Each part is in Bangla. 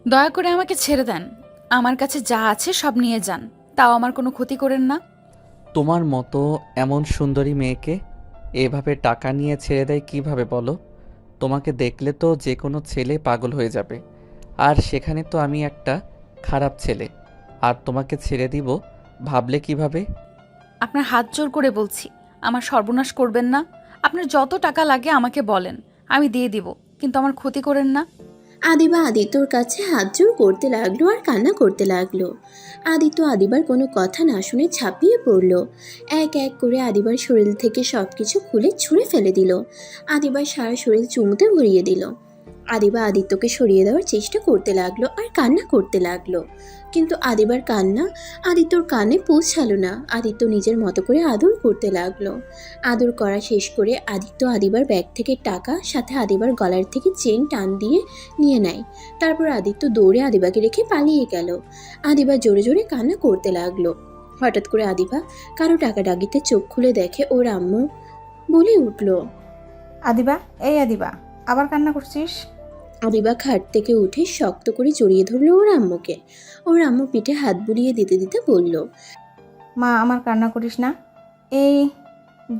দয়া করে আমাকে ছেড়ে দেন। আমার কাছে যা আছে সব নিয়ে যান, তাও আমার কোনো ক্ষতি করেন না। তোমার মতো এমন সুন্দরী মেয়েকে এভাবে টাকা নিয়ে ছেড়ে দেয় কিভাবে বলো? তোমাকে দেখলে তো যে কোনো ছেলে পাগল হয়ে যাবে। আর সেখানে তো আমি একটা খারাপ ছেলে। আর তোমাকে ছেড়ে দিব ভাবলে কিভাবে? আপনার হাত জোর করে বলছি, আমার সর্বনাশ করবেন না। আপনার যত টাকা লাগে আমাকে বলেন, আমি দিয়ে দিব, কিন্তু আমার ক্ষতি করেন না। আদিবা আদিত্যর কাছে হাত জোড় করতে লাগলো আর কান্না করতে লাগলো। আদিত্য আদিবার কোনো কথা না শুনে ঝাঁপিয়ে পড়ল। এক এক করে আদিবার শরীর থেকে সবকিছু খুলে ছুঁড়ে ফেলে দিল। আদিবার সারা শরীর চুমুতে ভরিয়ে দিল। আদিবা আদিত্যকে সরিয়ে দেওয়ার চেষ্টা করতে লাগলো আর কান্না করতে লাগলো, কিন্তু আদিবার কান্না আদিত্যর কানে পৌঁছালো না। আদিত্য নিজের মতো করে আদর করতে লাগলো। আদর করা শেষ করে আদিত্য আদিবার ব্যাগ থেকে টাকা সাথে আদিবার গলার থেকে চেন টান দিয়ে নিয়ে নেয়। তারপর আদিত্য দৌড়ে আদিবাকে রেখে পালিয়ে গেল। আদিবা জোরে জোরে কান্না করতে লাগলো। হঠাৎ করে আদিবা কারো ডাকাডাকিতে চোখ খুলে দেখে ওর আম্মু বলে উঠল। আদিবা, এই আদিবা, আবার কান্না করছিস? আদিবা খাট থেকে উঠে শক্ত করে জড়িয়ে ধরলো ওর আম্মুকে। ওর আম্মু পিঠে হাত বুলিয়ে দিতে দিতে বলল। মা, আমার কান্না করিস না। এই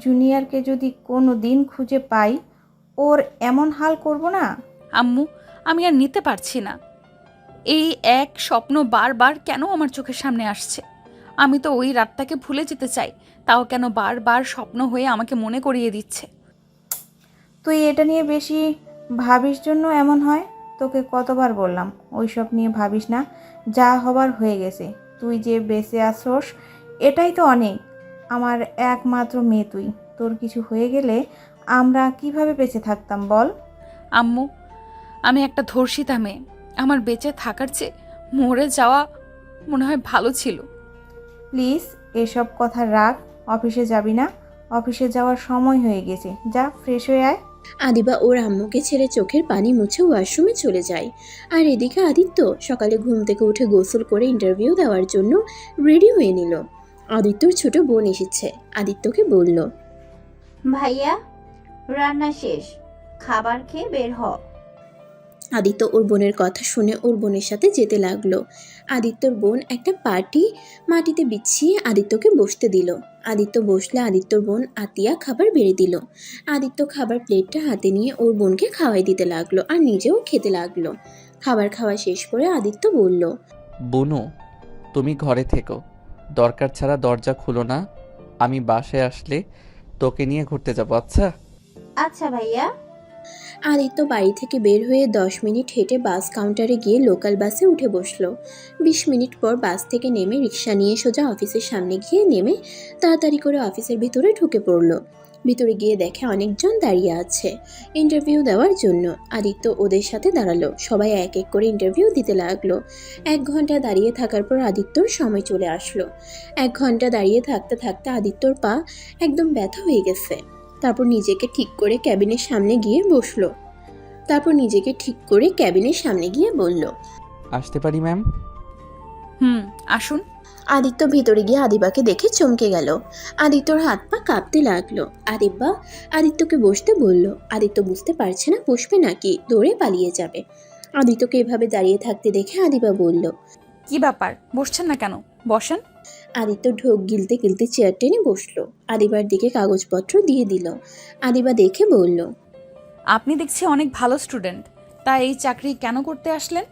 জুনিয়রকে যদি কোনো দিন খুঁজে পাই, ওর এমন হাল করব না। আম্মু, আমি আর নিতে পারছি না। এই এক স্বপ্ন বারবার কেন আমার চোখের সামনে আসছে? আমি তো ওই রাতটাকে ভুলে যেতে চাই, তাও কেন বারবার স্বপ্ন হয়ে আমাকে মনে করিয়ে দিচ্ছে। তুই এটা নিয়ে বেশি ভাবিস জন্য এমন হয়। তোকে কতবার বললাম ওইসব নিয়ে ভাবিস না, যা হবার হয়ে গেছে। তুই যে বেঁচে আসোস এটাই তো অনেক। আমার একমাত্র মেয়ে তুই। তোর কিছু হয়ে গেলে আমরা কিভাবে বেঁচে থাকতাম বল? আম্মু, আমি একটা ধর্ষিতা মেয়ে। আমার বেঁচে থাকার চেয়ে মরে যাওয়া মনে হয় ভালো ছিল। প্লিজ এসব কথা রাখ। অফিসে যাবি না? অফিসে যাওয়ার সময় হয়ে গেছে, যা ফ্রেশ হয়ে আয়। আদিবা ওর আম্মুকে ছেড়ে চোখের পানি মুছে ওয়াশরুমে চলে যায়। আর এদিকে আদিত্য সকালে ঘুম থেকে উঠে গোসল করে ইন্টারভিউ দেওয়ার জন্য রেডি হয়ে নিল। আদিত্যর ছোট বোন এসেছে, আদিত্যকে বলল। ভাইয়া, রান্না শেষ, খাবার খেয়ে বের হ। আদিত্য ওর বোনের কথা শুনে ওর বোনের সাথে যেতে লাগলো। আদিত্যর বোন একটা পার্টি মাটিতে বিছিয়ে আদিত্যকে বসতে দিল। আদিত্য বসলে আদিত্যর বোন আতিয়া খাবার বেড়ে দিল। আদিত্য খাবার প্লেটটা হাতে নিয়ে ওর বোনকে খাওয়াই দিতে লাগলো আর নিজেও খেতে লাগলো। খাবার খাওয়া শেষ করে আদিত্য বলল। বুনু, তুমি ঘরে থেকো। দরকার ছাড়া দরজা খুলো না। আমি বাসায় আসলে তোকে নিয়ে ঘুরতে যাবো, আচ্ছা? আচ্ছা ভাইয়া। আদিত্য বাড়ি থেকে বের হয়ে 10 মিনিট হেঁটে বাস কাউন্টারে গিয়ে লোকাল বাসে উঠে বসলো। 20 মিনিট পর বাস থেকে নেমে রিক্সা নিয়ে সোজা অফিসের সামনে গিয়ে নেমে তাড়াতাড়ি করে অফিসের ভিতরে ঢুকে পড়লো। ভিতরে গিয়ে দেখে অনেকজন দাঁড়িয়ে আছে ইন্টারভিউ দেওয়ার জন্য। আদিত্য ওদের সাথে দাঁড়ালো। সবাই এক এক করে ইন্টারভিউ দিতে লাগলো। 1 ঘন্টা দাঁড়িয়ে থাকার পর আদিত্যর সময় চলে আসলো। 1 ঘন্টা দাঁড়িয়ে থাকতে থাকতে আদিত্যর পা একদম ব্যথা হয়ে গেছে। তারপর নিজেকে ঠিক করে ক্যাবিনের সামনে গিয়ে বসলো। বলল। আসতে পারি ম্যাম? আসুন। আদিত্য ভিতরে গিয়ে আদিবাকে দেখে চমকে গেল। আদিত্যর হাত পা কাঁপতে লাগলো। আদিত্যকে বসতে বলল। আদিত্য বুঝতে পারছে না বসবে নাকি দৌড়ে পালিয়ে যাবে। আদিত্যকে এভাবে দাঁড়িয়ে থাকতে দেখে আদিবা বলল। কি ব্যাপার, বসছেন না কেন? বসেন। আদিত্য ঢোক গিলতে গিলতে চেয়ার টেনে বসলো। আদিবার দিকে কাগজপত্র দিয়ে দিল। আদিবা দেখে বলল। আপনি দেখছি অনেক ভালো স্টুডেন্ট, তা এই চাকরি কেন করতে আসলেন?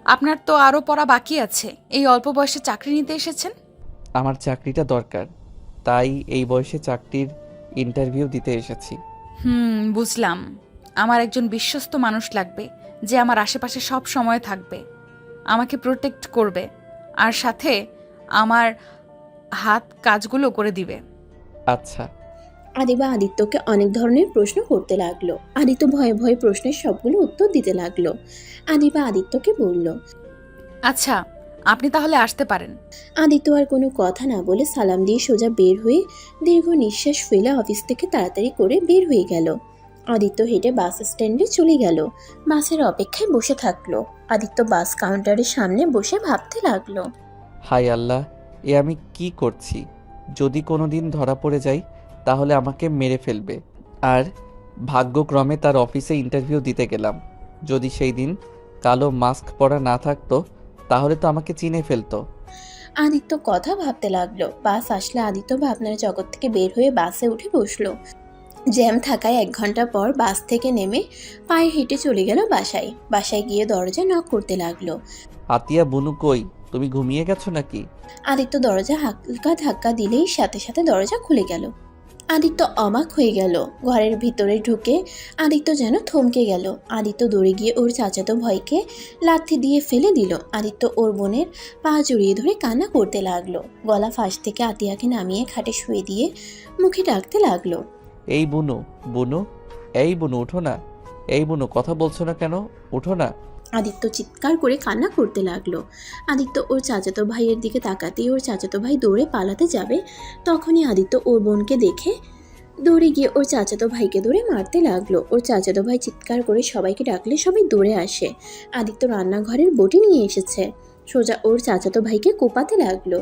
আপনার তো আরও পড়া বাকি আছে, এই অল্প বয়সে চাকরি নিতে এসেছেন। আমার চাকরিটা দরকার, তাই এই বয়সে চাকরির ইন্টারভিউ দিতে এসেছি। বুঝলাম। আমার একজন বিশ্বস্ত মানুষ লাগবে, যে আমার আশেপাশে সব সময় থাকবে, আমাকে প্রোটেক্ট করবে, আর সাথে আমার হাত কাজগুলো করে দিবে। আচ্ছা। আদিবা আদিত্যকে অনেক ধরনের প্রশ্ন করতে লাগলো। আদিত্য ভয়ে ভয়ে প্রশ্নের সবগুলো উত্তর দিতে লাগলো। আদিবা আদিত্যকে বলল। আচ্ছা, আপনি তাহলে আসতে পারেন। আদিত্য আর কোনো কথা না বলে সালাম দিয়ে সোজা বের হয়ে দীর্ঘ নিঃশ্বাস ফেলে অফিস থেকে তাড়াতাড়ি করে বের হয়ে গেল। আদিত্য হেঁটে বাস স্ট্যান্ডে চলে গেল। বাসের অপেক্ষায় বসে থাকলো। আদিত্য বাস কাউন্টারের সামনে বসে ভাবতে লাগলো। হাই আল্লাহ, এ আমি কি করছি? যদি কোনো দিন ধরা পড়ে যাই তাহলে আমাকে মেরে ফেলবে। আর ভাগ্যক্রমে তার অফিসে ইন্টারভিউ দিতে গেলাম। যদি সেই দিন কালো মাস্ক পরা না থাকতো তাহলে তো আমাকে চিনে ফেলতো। আদিত্য কথা ভাবতে লাগলো। বাস আসলে আদিত্য ভাবনার জগৎ থেকে বের হয়ে বাসে উঠে বসলো। জ্যাম থাকায় 1 ঘন্টা পর বাস থেকে নেমে পায়ে হেঁটে চলে গেল বাসায়। বাসায় গিয়ে দরজা নক করতে লাগলো। আতিয়া, বুনু কই? তুমি ঘুমিয়ে গেছো নাকি? আদিত্য দরজা হালকা ধাক্কা দিলেই সাথে সাথে দরজা খুলে গেল। আদিত্য অবাক হয়ে গেল। ঘরের ভিতরে ঢুকে আদিত্য যেন থমকে গেল। আদিত্য দৌড়ে গিয়ে ওর চাচাতো ভাইকে লাথি দিয়ে ফেলে দিল। আদিত্য ওর বোনের পা জড়িয়ে ধরে কান্না করতে লাগলো। গলা ফাঁস থেকে আতিয়াকে নামিয়ে খাটে শুয়ে দিয়ে মুখে ডাকতে লাগলো। এই বুনু, বুনু, এই বুনু উঠো না। এই বুনু, কথা বলছো না কেন? উঠো না। আদিত্য চিৎকার করে কান্না করতে লাগলো। আদিত্য ওর চাচাতো ভাইয়ের দিকে তাকাতেই ওর চাচাতো ভাই দৌড়ে পালাতে যাবে। তখনই আদিত্য ওর বোনকে দেখে দৌড়ে গিয়ে ওর চাচাতো ভাইকে দৌড়ে মারতে লাগলো। ওর চাচাতো ভাই চিৎকার করে সবাইকে ডাকলে সবাই দৌড়ে আসে। আদিত্য রান্নাঘরের বটি নিয়ে এসেছে। সোজা ওর চাচাতো ভাইকে কোপাতে লাগলো।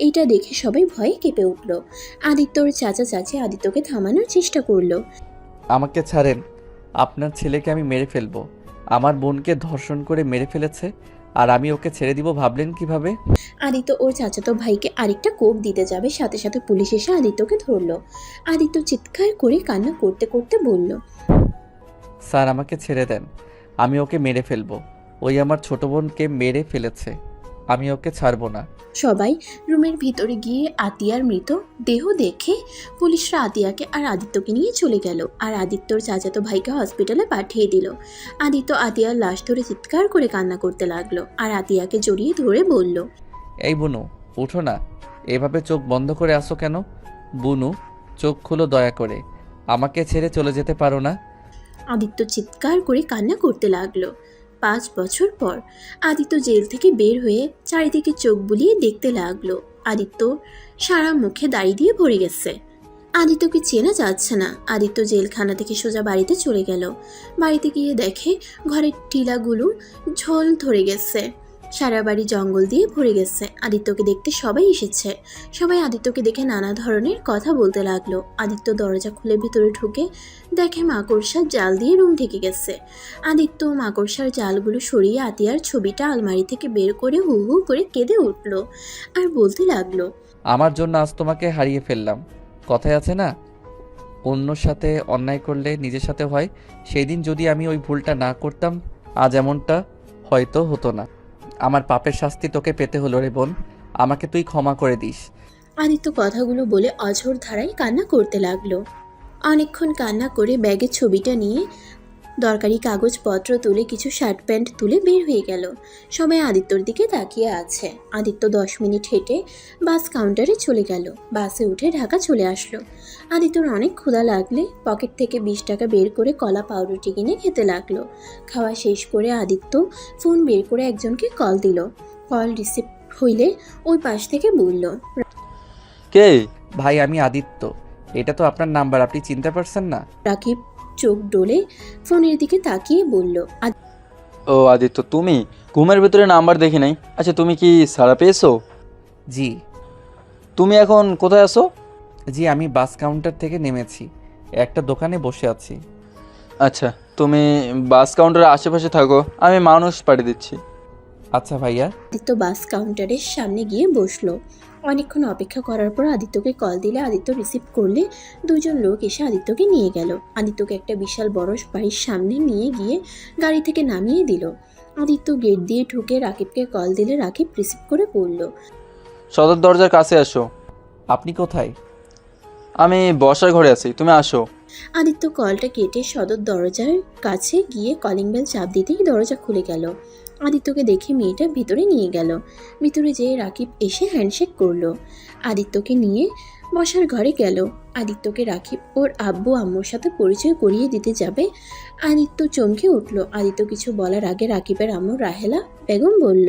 এইটা দেখে সবাই ভয়ে কেঁপে উঠল। আদিত্য ওর চাচা চাচি আদিত্যকে থামানোর চেষ্টা করলো। আমাকে ছাড়েন, আপনার ছেলেকে আমি মেরে ফেলবো। আমার বোনকে ধর্ষণ করে মেরে ফেলেছে, আর আমি ওকে ছেড়ে দিব ভাবলেন কিভাবে? আদিত্য ওর চাচাতো ভাইকে আরেকটা কোপ দিতে যাবে, সাথে সাথে পুলিশ এসে আদিত্যকে ধরলো। আদিত্য চিৎকার করে কান্না করতে করতে বলল, স্যার, আমাকে ছেড়ে দেন, আমি ওকে মেরে ফেলবো। ওই আমার ছোট বোনকে মেরে ফেলেছে, আমি ওকে ছাড়বো না। সবাই রুমের ভিতরে গিয়ে আতিয়ার মৃত দেহ দেখে পুলিশরা আতিয়াকে আর আদিত্যকে নিয়ে চলে গেল। আর আদিত্যর চাচাতো ভাইকে হসপিটালে পাঠিয়ে দিল। আদিত্য আতিয়ার লাশ ধরে চিৎকার করে কান্না করতে লাগলো আর আতিয়াকে জড়িয়ে ধরে বলল, এই বুনু, উঠো না। এভাবে চোখ বন্ধ করে আসো কেন? বুনু, চোখ খুলো দয়া করে। আমাকে ছেড়ে চলে যেতে পারো না? আদিত্য চিৎকার করে কান্না করতে লাগলো। 5 বছর পর আদিত্য জেল থেকে বের হয়ে চারিদিকে চোখ বুলিয়ে দেখতে লাগলো। আদিত্য সারা মুখে দাড়ি দিয়ে ভরে গেছে। আদিত্যকে চেনা যাচ্ছে না। আদিত্য জেলখানা থেকে সোজা বাড়িতে চলে গেল। বাড়িতে গিয়ে দেখে ঘরের টিলাগুলো ঝোল ধরে গেছে। সারা বাড়ি জঙ্গল দিয়ে ভরে গেছে। আদিত্যকে দেখতে সবাই এসেছে। সবাই আদিত্যকে দেখে নানা ধরনের কথা বলতে লাগলো। আদিত্য দরজা খুলে ভিতরে ঢুকে দেখে মাকড়সার জাল দিয়ে রুম ঢেকে গেছে। আদিত্য মাকড়সার জালগুলো সরিয়ে আতিয়ার ছবিটা আলমারি থেকে বের করে হু হু করে কেঁদে উঠল আর বলতে লাগলো, আমার জন্য আজ তোমাকে হারিয়ে ফেললাম। কথায় আছে না, অন্যর সাথে অন্যায় করলে নিজের সাথে হয়। সেই দিন যদি আমি ওই ভুলটা না করতাম, আজ এমনটা হয়তো হতো না। আমার পাপের শাস্তি তোকে পেতে হলো রে বোন, আমাকে তুই ক্ষমা করে দিস। আদিত্য কথাগুলো বলে অঝোর ধারায় কান্না করতে লাগলো। অনেকক্ষণ কান্না করে ব্যাগের ছবিটা নিয়ে দরকারি কাগজপত্র তুলে কিছু শার্ট প্যান্ট তুলে বের হয়ে গেল। সবাই আদিত্যর দিকে তাকিয়ে আছে। আদিত্য 10 মিনিট হেঁটে বাস কাউন্টারে চলে গেল। বাসে উঠে ঢাকা চলে আসলো। আদিত্যর অনেক ক্ষুধা লাগলে পকেট থেকে 20 টাকা বের করে কলা পাউরুটি কিনে খেতে লাগলো। খাওয়া শেষ করে আদিত্য ফোন বের করে একজনকে কল দিল। কল রিসিভ হইলে ওই পাশ থেকে বলল, কে? ভাই, আমি আদিত্য। এটা তো আপনার নাম্বার, আপনি চিনতে পারছেন না? রাকিব চোখ ডোলে ফোনের দিকে তাকিয়ে বলল, ও আদিত্য, তুমি? ঘুমের ভিতরে নাম্বার দেখি নাই। আচ্ছা, তুমি কি সাড়া পেয়েছো? জি। তুমি এখন কোথায় আছো? জি, আমি বাস কাউন্টার থেকে নেমেছি, একটা দোকানে বসে আছি। আচ্ছা, তুমি বাস কাউন্টারের আশেপাশে থাকো, আমি মানুষ পাঠিয়ে দিচ্ছি। আচ্ছা ভাইয়া। আদিত্য বাস কাউন্টারের সামনে গিয়ে বসলো। অনেকক্ষণ অপেক্ষা করার পর আদিত্যকে কল দিলে আদিত্য রিসিভ করলে 2 জন লোক এসে আদিত্যকে নিয়ে গেল। আদিত্যকে একটা বিশাল বড় বাড়ির সামনে নিয়ে গিয়ে গাড়ি থেকে নামিয়ে দিল। আদিত্য গেট দিয়ে ঢুকে রাকিবকে কল দিলে রাকিব রিসিভ করে বলল, সদর দরজার কাছে আসো। আপনি কোথায়? আমি বসার ঘরে আছি, তুমি আসো। আদিত্য কলটা কেটে সদর দরজার কাছে গিয়ে কলিং বেল চাপ দিতেই দরজা খুলে গেল। আদিত্যকে দেখে মেয়েটা ভিতরে নিয়ে গেল। ভিতরে যেয়ে রাকিব এসে হ্যান্ডশেক করলো। আদিত্যকে নিয়ে বসার ঘরে গেল। আদিত্যকে রাকিব ওর আব্বু আম্মুর সাথে পরিচয় করিয়ে দিতে যাবে। আদিত্য চমকে উঠল। আদিত্য কিছু বলার আগে রাকিবের আম্মু রাহেলা বেগম বলল,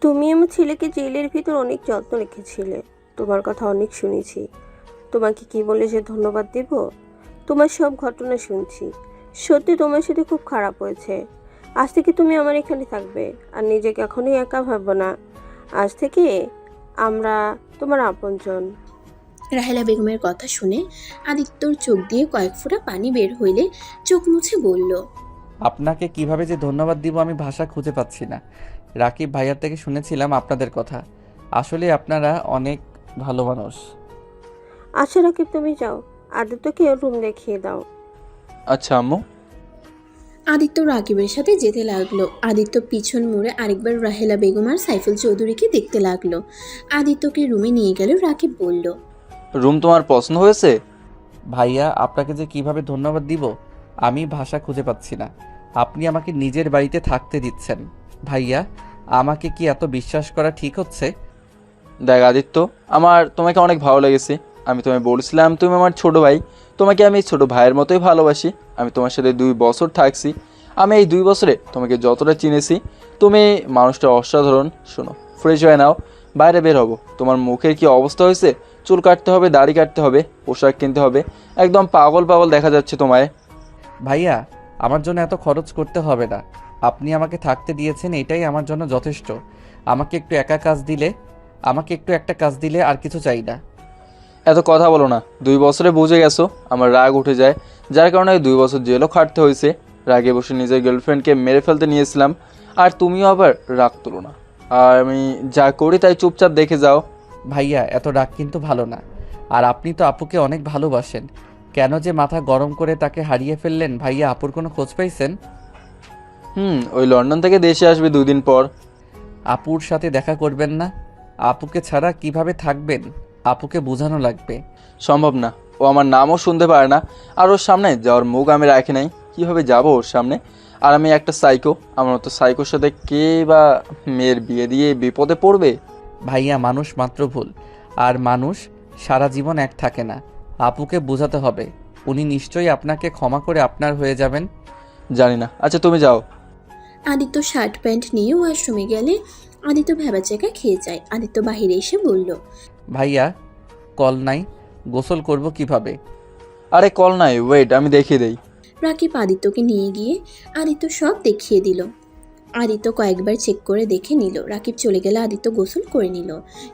তুমি আমার ছেলেকে জেলের ভিতর অনেক যত্ন রেখেছিলে। তোমার কথা অনেক শুনেছি। তোমাকে কি বলে যে ধন্যবাদ দেব? তোমার সব ঘটনা শুনছি। সত্যি তোমার সাথে খুব খারাপ হয়েছে। আজ থেকে তুমি আমার এখানে থাকবে আর নিজেকে এখনই একা ভাববো না। আজ থেকে আমরা তোমার আপনজন। রাহেলা বেগমের কথা শুনে আদিত্যর চোখ দিয়ে কয়েক ফোঁটা পানি বের হইলে চোখ মুছে বলল, আপনাকে কিভাবে যে ধন্যবাদ দিব আমি ভাষা খুঁজে পাচ্ছি না। রাকিব ভাইয়ার থেকে শুনেছিলাম আপনাদের কথা। আসলে আপনারা অনেক ভালো মানুষ। আচ্ছা রাকিব, তুমি যাও, আদিত্যকে রুম দেখিয়ে দাও। আচ্ছা আম্মু। আদিত্য রাকিবের সাথে যেতে লাগলো। আদিত্য পিছন মুড়ে আরেকবার রাহেলা বেগম আর সাইফুল চৌধুরীকে দেখতে লাগলো। আদিত্যকে রুমে নিয়ে গেল। রাকিব বলল, রুম তোমার পছন্দ হয়েছে? ভাইয়া আপনাকে যে কিভাবে ধন্যবাদ দিব আমি ভাষা খুঁজে পাচ্ছি না। আপনি আমাকে নিজের বাড়িতে থাকতে দিচ্ছেন। ভাইয়া আমাকে কি এত বিশ্বাস করা ঠিক হচ্ছে? দেখ আদিত্য, আমার তোমাকে অনেক ভালো লেগেছে। আমি তোমায় বলছিলাম তুমি আমার ছোট ভাই, তোমাকে আমি ছোট ভাইয়ের মতোই ভালোবাসি। আমি তোমার সাথে 2 বছর থাকছি। আমি এই 2 বছরে তোমাকে যতটা চিনেছি, তুমি মানুষটা অসাধারণ। শোনো, ফ্রেশ হয়ে নাও, বাইরে বের হবো। তোমার মুখের কি অবস্থা হয়েছে? চুল কাটতে হবে, দাড়ি কাটতে হবে, পোশাক কিনতে হবে। একদম পাগল পাগল দেখা যাচ্ছে তোমায়। ভাইয়া আমার জন্য এত খরচ করতে হবে না। আপনি আমাকে থাকতে দিয়েছেন, এটাই আমার জন্য যথেষ্ট। আমাকে একটু একটা কাজ দিলে আর কিছু চাই না। এত কথা বলো না। 2 বছরে বুঝে গেছো আমার রাগ উঠে যায়, যার কারণে 2 বছর জেলও খাটতে হয়েছে। রাগে বসে নিজের গার্লফ্রেন্ডকে মেরে ফেলতে নিয়েছিলাম, আর তুমিও আবার রাগ তুলো না। আর আমি যা করি তাই চুপচাপ দেখে যাও। ভাইয়া এত রাগ কিন্তু ভালো না। আর আপনি তো আপুকে অনেক ভালোবাসেন, কেন যে মাথা গরম করে তাকে হারিয়ে ফেললেন? ভাইয়া আপুর কোনো খোঁজ পাইছেন? ওই লন্ডন থেকে দেশে আসবে 2 দিন পর। আপুর সাথে দেখা করবেন না? আপুকে ছাড়া কিভাবে থাকবেন? আপুকে বোঝানো লাগবে। সম্ভব না, ও আমার নামও শুনতে পারে না। আর ওর সামনে যাওয়ার মুখ আমি রাখি নাই। কীভাবে যাব ওর সামনে? আর আমি একটা সাইকো। আমার মতো সাইকোর সাথে কে বা মেয়ের বিয়ে দিয়ে বিপদে পড়বে? ভাইয়া মানুষ মাত্র ভুল, আর মানুষ সারা জীবন এক থাকে না। আপুকে বোঝাতে হবে। উনি নিশ্চয়ই আপনাকে ক্ষমা করে আপনার হয়ে যাবেন। জানি না। আচ্ছা তুমি যাও। আদিত্য শার্ট প্যান্ট নিয়ে ওয়াশরুমে গেলে আদিত্য ভেবাচাকা খেয়ে যায়। আদিত্য বাহিরে এসে বলল, ভাইয়া কল নাই, গোসল করব কিভাবে? আরে কল নাই, ওয়েট আমি দেখিয়ে দেই। রাকিব আদিত্যকে নিয়ে গিয়ে আদিত্য সব দেখিয়ে দিল। আদিত্য কয়েকবার চেক করে দেখে নিল। রাকিব চলে গেলে আদিত্য গোসল করে নিল।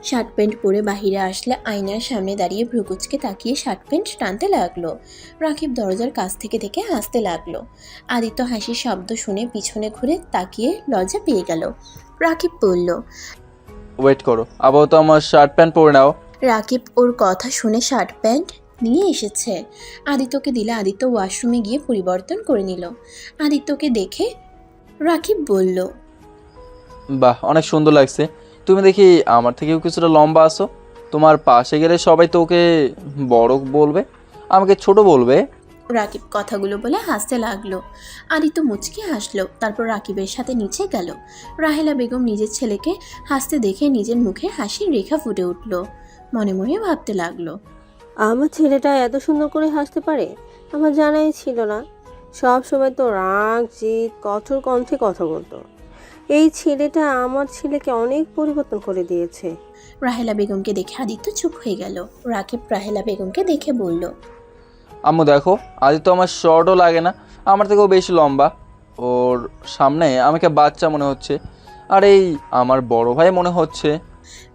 শার্ট প্যান্ট পরে বাহিরে আসলে আয়নার সামনে দাঁড়িয়ে ভ্রুকুচকে তাকিয়ে শার্ট প্যান্ট টানতে লাগলো। রাকিব দরজার কাছ থেকে থেকে হাসতে লাগলো। আদিত্য হাসির শব্দ শুনে পিছনে ঘুরে তাকিয়ে লজ্জা পেয়ে গেল। রাকিব বলল, ওয়েট করো, আপাতত আমার শার্ট প্যান্ট পরে নাও। রাকিব ওর কথা শুনে শার্ট প্যান্ট নিয়ে এসেছে। আদিত্যকে দিলে আদিত্য ওয়াশরুমে গিয়ে পরিবর্তন করে নিল। আদিত্যকে দেখে রাকিব বলল, বাহ, অনেক সুন্দর লাগছে। তুমি দেখি আমার থেকেও কিছুটা লম্বা আছো। তোমার পাশে গেলে সবাই তো ওকে বড় বলবে, আমাকে ছোট বলবে। রাকিব কথাগুলো বলে হাসতে লাগলো। আদিত্য মুচকি হাসলো। তারপর রাকিবের সাথে নিচে গেল। রাহেলা বেগম নিজের ছেলেকে হাসতে দেখে নিজের মুখে হাসির রেখা ফুটে উঠল। মনে মনে ভাবতে লাগলো, আমার ছেলেটা এত সুন্দর করে হাসতে পারে, আমার জানাই ছিল না। সব সময় তো রাগ জিদ কঠোর কণ্ঠে কথা বলতো। এই ছেলেটা আমার ছেলেকে অনেক পরিবর্তন করে দিয়েছে। রাহেলা বেগমকে দেখে আদিত্য চুপ হয়ে গেল। রাকিব রাহেলা বেগমকে দেখে বলল, আম্মু দেখো, আদিত্য আমার শর্টও লাগে না, আমার থেকেও বেশি লম্বা। ওর সামনে আমাকে বাচ্চা মনে হচ্ছে, আর এই আমার বড় ভাই মনে হচ্ছে।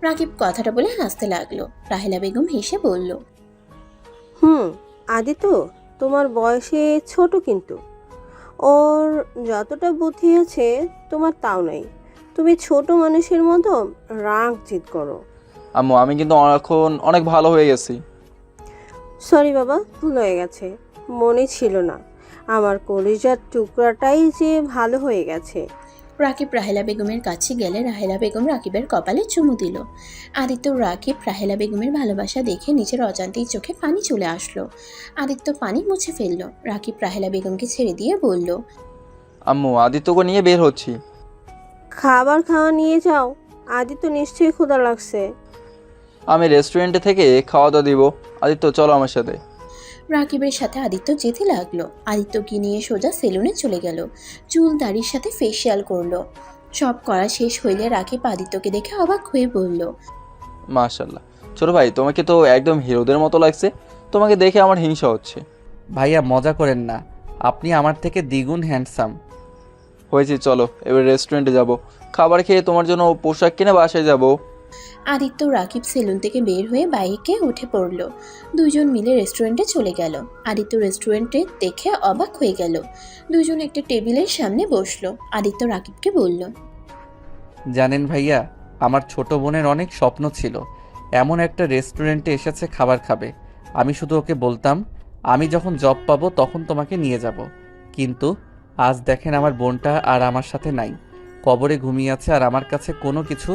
রাকিব কথাটা বলে হাসতে লাগলো। রাহেলা বেগম হেসে বলল, আদিত্য তোমার বয়সে ছোট, কিন্তু ওর যতটা বুদ্ধি আছে তোমার তাও নাই। তুমি ছোট মানুষের মতো রাগ জিদ করো। আম্মু আমি কিন্তু এখন অনেক ভালো হয়ে গেছি। সরি বাবা, ভুল হয়ে গেছে, মনে ছিল না। আমার কলিজার টুকরাটাই যে ভালো হয়ে গেছে। রাকিব রাহেলা বেগমের কাছে গেলে রাহেলা বেগম রাকিবের কপালে চুমু দিল। আদিত্য রাকিব রাহেলা বেগমের ভালোবাসা দেখে নিজের অজান্তেই চোখে পানি চলে আসলো। আদিত্য পানি মুছে ফেলল। রাকিব রাহেলা বেগমকে ছেড়ে দিয়ে বলল, আম্মু আদিত্যকে নিয়ে বের হচ্ছি। খাবার খাওয়া নিয়ে যাও, আদিত্য নিশ্চয়ই ক্ষুধা লাগছে। আমি রেস্টুরেন্টে থেকে খাওয়া দাওয়া দিব। আদিত্য চলো আমার সাথে। রাকিবের সাথে আদিত্য যেতে লাগলো। আদিত্যকে নিয়ে সোজা সেলুনে চলে গেল। চুল দাড়ির সাথে ফেসিয়াল করলো। সব করা শেষ হইলে রাকিব আদিত্যকে দেখে অবাক হয়ে বলল, মাশাল্লাহ ছোট ভাই, তোমাকে তো একদম হিরোদের মতো লাগছে। তোমাকে দেখে আমার হিংসা হচ্ছে। ভাইয়া মজা করেন না, আপনি আমার থেকে দ্বিগুণ হ্যান্ডসাম। হয়েছে, চলো এবার রেস্টুরেন্টে যাব। খাবার খেয়ে তোমার জন্য পোশাক কিনে বাসায় যাব। আদিত্য ও রাকিব সেলুন থেকে বের হয়ে বাইকে উঠে পড়ল। দুজন মিলে রেস্টুরেন্টে চলে গেল। আদিত্য রেস্টুরেন্টে দেখে অবাক হয়ে গেল। দুজন একটা টেবিলের সামনে বসলো। আদিত্য রাকিবকে বলল, জানেন ভাইয়া, আমার ছোট বোনের অনেক স্বপ্ন ছিল এমন একটা রেস্টুরেন্টে এসেছে খাবার খাবে। আমি শুধু ওকে বলতাম আমি যখন জব পাবো তখন তোমাকে নিয়ে যাব। কিন্তু আজ দেখেন আমার বোনটা আর আমার সাথে নাই, কবরে ঘুমিয়ে আছে আর আমার কাছে কোনো কিছু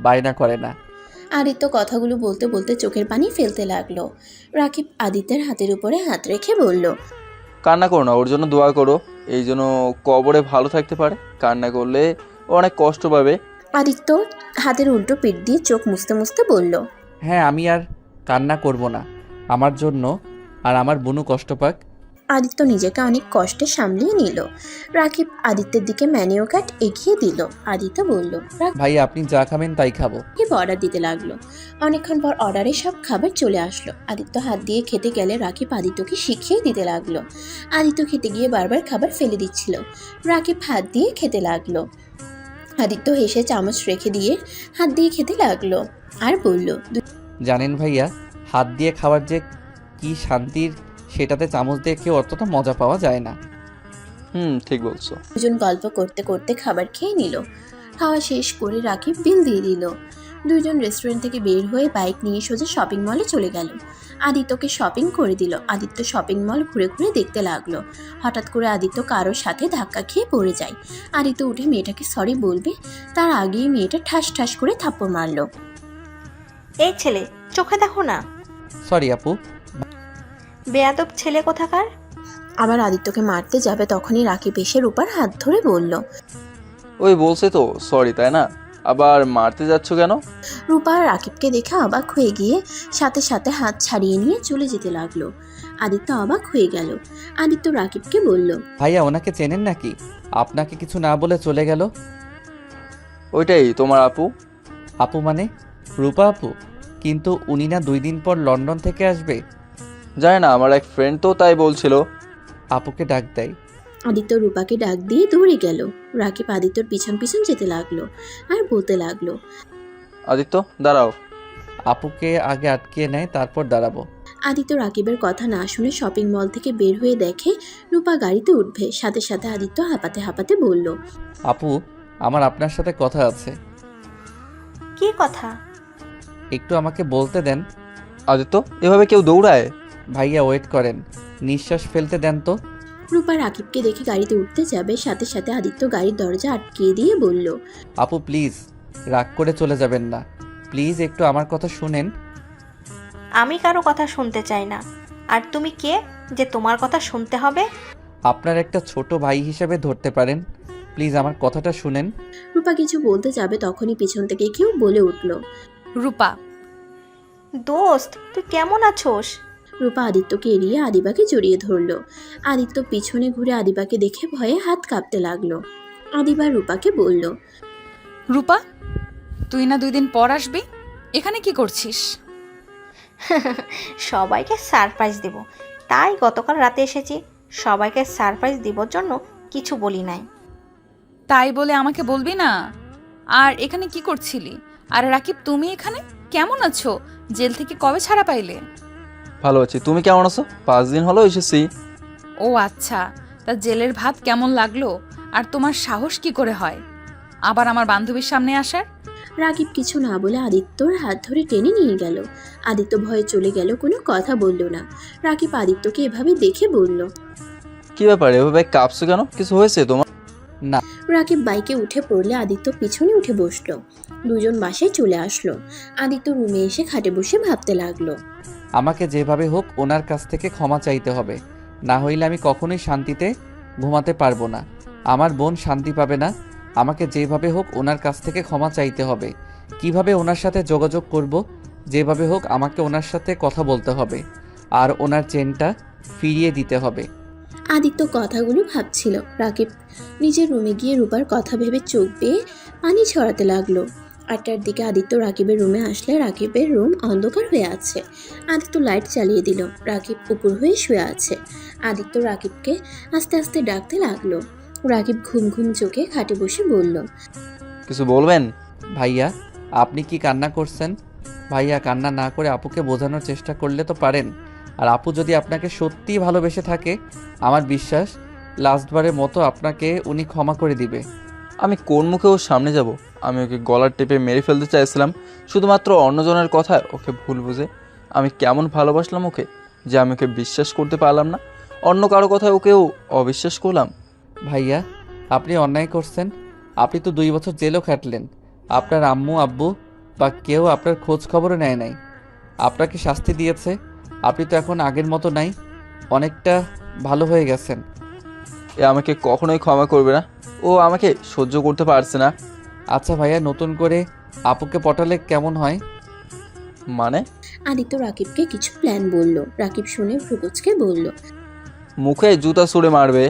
বায়না করে না। আদিত্য কথাগুলো বলতে বলতে চোখের পানি ফেলতে লাগলো। রাকিব আদিত্যের হাতের উপরে হাত রেখে বলল, কান্না করো না, ওর জন্য দোয়া করো, এই জন্য কবরে ভালো থাকতে পারে। কান্না করলে ও অনেক কষ্ট পাবে। আদিত্য হাতের উল্টো পিঠ দিয়ে চোখ মুছতে মুছতে বলল, হ্যাঁ, আমি আর কান্না করব না আমার জন্য, আর আমার বোনও কষ্ট পাক। আদিত্য নিজেকে অনেক কষ্টে সামলিয়ে নিল। রাকিব আদিত্যের দিকে ম্যানিউ কার্ড এগিয়ে দিল। আদিত্য বলল, ভাই আপনি যা খাবেন তাই খাবো। রাকিব অর্ডার দিতে লাগলো। অনেকক্ষণ পর অর্ডারে সব খাবার চলে আসলো। আদিত্য হাত দিয়ে খেতে গেলে রাকিব আদিত্যকে শিখিয়ে দিতে লাগলো। আদিত্য খেতে গিয়ে বারবার খাবার ফেলে দিচ্ছিল। রাকিব হাত দিয়ে খেতে লাগলো। আদিত্য হেসে চামচ রেখে দিয়ে হাত দিয়ে খেতে লাগলো আর বলল, জানেন ভাইয়া, হাত দিয়ে খাবার যে কি শান্তির, সেটাতে চামচ দিয়ে কেউ অতটা মজা পাওয়া যায় না। ঠিক বলছো। দুজন গল্প করতে করতে খাবার খেয়ে নিল। খাওয়া শেষ করে রাকিব বিল দিয়ে দিল। দুজন রেস্টুরেন্ট থেকে বের হয়ে বাইক নিয়ে সোজা শপিং মলে চলে গেল। আদিত্যকে শপিং করে দিল। আদিত্য শপিং মল ঘুরে ঘুরে দেখতে লাগলো। হঠাৎ করে আদিত্য কারোর সাথে ধাক্কা খেয়ে পড়ে যায়। আদিত্য উঠে মেয়েটাকে সরি বলবে, তার আগেই মেয়েটা ঠাস ঠাস করে থাপ্পড় মারলো। এই ছেলে, চোখে দেখো না, সরি আপু। বেয়াদব ছেলে কোথাকার। আবার আদিত্যকে মারতে যাবে তখনই রাকিব এসে রূপার হাত ধরে বলল, ওই বলছে তো সরি, তাই না? আবার মারতে যাচ্ছ কেন? রূপা রাকিবকে দেখে অবাক হয়ে গিয়ে সাথে সাথে হাত ছাড়িয়ে নিয়ে চলে যেতে লাগলো। আদিত্য অবাক হয়ে গেল। আদিত্য রাকিবকে বলল, ভাইয়া ওনাকে চেনেন নাকি? আপনাকে কিছু না বলে চলে গেল। ওইটাই তোমার আপু? আপু মানে রূপা আপু? কিন্তু উনি না 2 দিন পর লন্ডন থেকে আসবে। জানি না, আমার এক ফ্রেন্ড তো তাই বলছিল। আপুকে ডাক দেয়। আদিত্য রূপাকে ডাক দিয়ে দৌড়ে গেল। রাকিব আদিত্যর পিছন পিছন যেতে লাগলো আর বলতে লাগলো, আদিত্য দাঁড়াও। আপুকে আগে আটকে নেয়, তারপর দাঁড়াবো। আদিত্য রাকিবের কথা না শুনে শপিং মল থেকে বের হয়ে দেখে রূপা গাড়িতে উঠবে। সাথে সাথে আদিত্য হাঁপাতে হাঁপাতে বলল, আপু আমার আপনার সাথে কথা আছে। কি কথা? একটু আমাকে বলতে দেন। আদিত্য, এভাবে কেউ দৌড়ায়? ভাইয়া ওয়েট করেন, নিঃশ্বাস ফেলতে দেন তো। রূপা রাকিবকে দেখে গাড়িতে উঠতে যাবে, সাথে সাথে আদিত্য গাড়ির দরজা আটকিয়ে দিয়ে বলল, আপু প্লিজ রাগ করে চলে যাবেন না, প্লিজ একটু আমার কথা শুনেন। আমি কারো কথা শুনতে চাই না। আর তুমি কে যে তোমার কথা শুনতে হবে? আপনার একটা ছোট ভাই হিসেবে ধরতে পারেন, প্লিজ আমার কথাটা শুনেন। রূপা কিছু বলতে যাবে তখনই পিছন থেকে কেউ বলে উঠল, রূপা। দোস্ত, তুই কেমন আছোস? রূপা আদিত্যকে এড়িয়ে আদিবাকে জড়িয়ে ধরল। আদিত্য পিছনে ঘুরে আদিবাকে দেখে ভয়ে হাত কাঁপতে লাগলো। আদিবা রূপাকে বলল, রূপা, তুই না 2 দিন পর আসবি, এখানে কি করছিস? সবাইকে সারপ্রাইজ দেব, তাই গতকাল রাতে এসেছি। সবাইকে সারপ্রাইজ দেবার জন্য কিছু বলি নাই। তাই বলে আমাকে বলবি না? আর এখানে কি করছিলি? আর রাকিব, তুমি এখানে কেমন আছো? জেল থেকে কবে ছাড়া পাইলে? ভালো আছি, তুমি কেমন আছো? 5 দিন হলো এসেছি। ও আচ্ছা, তা জেলের ভাত কেমন লাগলো? আর তোমার সাহস কি করে হয় আবার আমার বান্ধবীর সামনে আসার? রাকিব কিছু না বলে আদিত্যর হাত ধরে টেনে নিয়ে গেল। আদিত্য ভয়ে চলে গেল, কোনো কথা বলল না। রাকিব আদিত্যকে এভাবে দেখে বলল, কি ব্যাপার, এভাবে কাঁপছো কেন? কিছু হয়েছে তোমার? না। রাকিব বাইকে উঠে পড়লে আদিত্য পিছনে উঠে বসলো। দুজন বাসায় চলে আসলো। আদিত্য রুমে এসে খাটে বসে ভাবতে লাগলো। আমাকে যেভাবে হোক ওনার কাছ থেকে ক্ষমা চাইতে হবে, না হইলে আমি কখনোই শান্তিতে ঘুমাতে পারবো না। আমার বোন শান্তি পাবে না। আমাকে যেভাবে হোক ওনার কাছ থেকে ক্ষমা চাইতে হবে। কিভাবে ওনার সাথে যোগাযোগ করব? যেভাবে হোক আমাকে ওনার সাথে কথা বলতে হবে, আর ওনার চেনটা ফিরিয়ে দিতে হবে। আদিত্য কথাগুলো ভাবছিল। রাকিব নিজের রুমে গিয়ে রূপার কথা ভেবে চোখ বেয়ে পানি ছড়াতে লাগলো। 8টার দিকে আদিত্য রাকিবের রুমে আসলে রাকিবের রুম অন্ধকার হয়ে আছে। আদিত্য লাইট চালিয়ে দিল। রাকিব উপর হয়ে শুয়ে আছে। আদিত্য রাকিবকে আস্তে আস্তে ডাকতে লাগলো। রাকিব ঘুম ঘুম চোখে খাটে বসে বলল, কিছু বলবেন? ভাইয়া আপনি কি কান্না করছেন? ভাইয়া, কান্না না করে আপুকে বোঝানোর চেষ্টা করলে তো পারেন। আর আপু যদি আপনাকে সত্যিই ভালোবেসে থাকে, আমার বিশ্বাস লাস্টবারের মতো আপনাকে উনি ক্ষমা করে দিবে। আমি কোন মুখে ওর সামনে যাব? আমি ওকে গলার টেপে মেরে ফেলতে চাইছিলাম শুধুমাত্র অন্যজনের কথায় ওকে ভুল বুঝে। আমি কেমন ভালোবাসলাম ওকে যে আমি ওকে বিশ্বাস করতে পারলাম না, অন্য কারো কথায় ওকেও অবিশ্বাস করলাম। ভাইয়া, আপনি অন্যায় করছেন। আপনি তো 2 বছর জেলও খাটলেন। আপনার আম্মু আব্বু বা কেউ আপনার খোঁজ খবরও নেয় নাই, আপনাকে শাস্তি দিয়েছে। আপনি তো এখন আগের মতো নাই, অনেকটা ভালো হয়ে গেছেন। এ আমাকে কখনোই ক্ষমা করবে না, ও আমাকে সহ্য করতে পারছে না। আচ্ছা ভাইয়া, নতুন করে আপুকে পটালে কেমন হয়? মানে? আদিত্য রাকিবকে কিছু প্ল্যান বলল। রাকিব শুনে ভ্রুকুচকে বলল, মুখে জুতা ছুঁড়ে মারবে।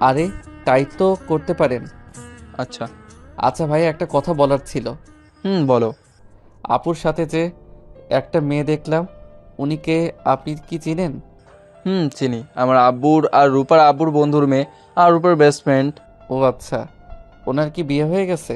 আরে, তাই তো করতে পারেন। আচ্ছা। আচ্ছা ভাইয়া, একটা কথা বলার ছিল। বলো। আপুর সাথে যে একটা মেয়ে দেখলাম, উনিকে আপনি কি চিনেন? চিনি, আমার আব্বুর আর রূপার আব্বুর বন্ধুর মেয়ে, আর রূপার বেস্ট ফ্রেন্ড। ও আচ্ছা, ওনার কি বিয়ে হয়ে গেছে?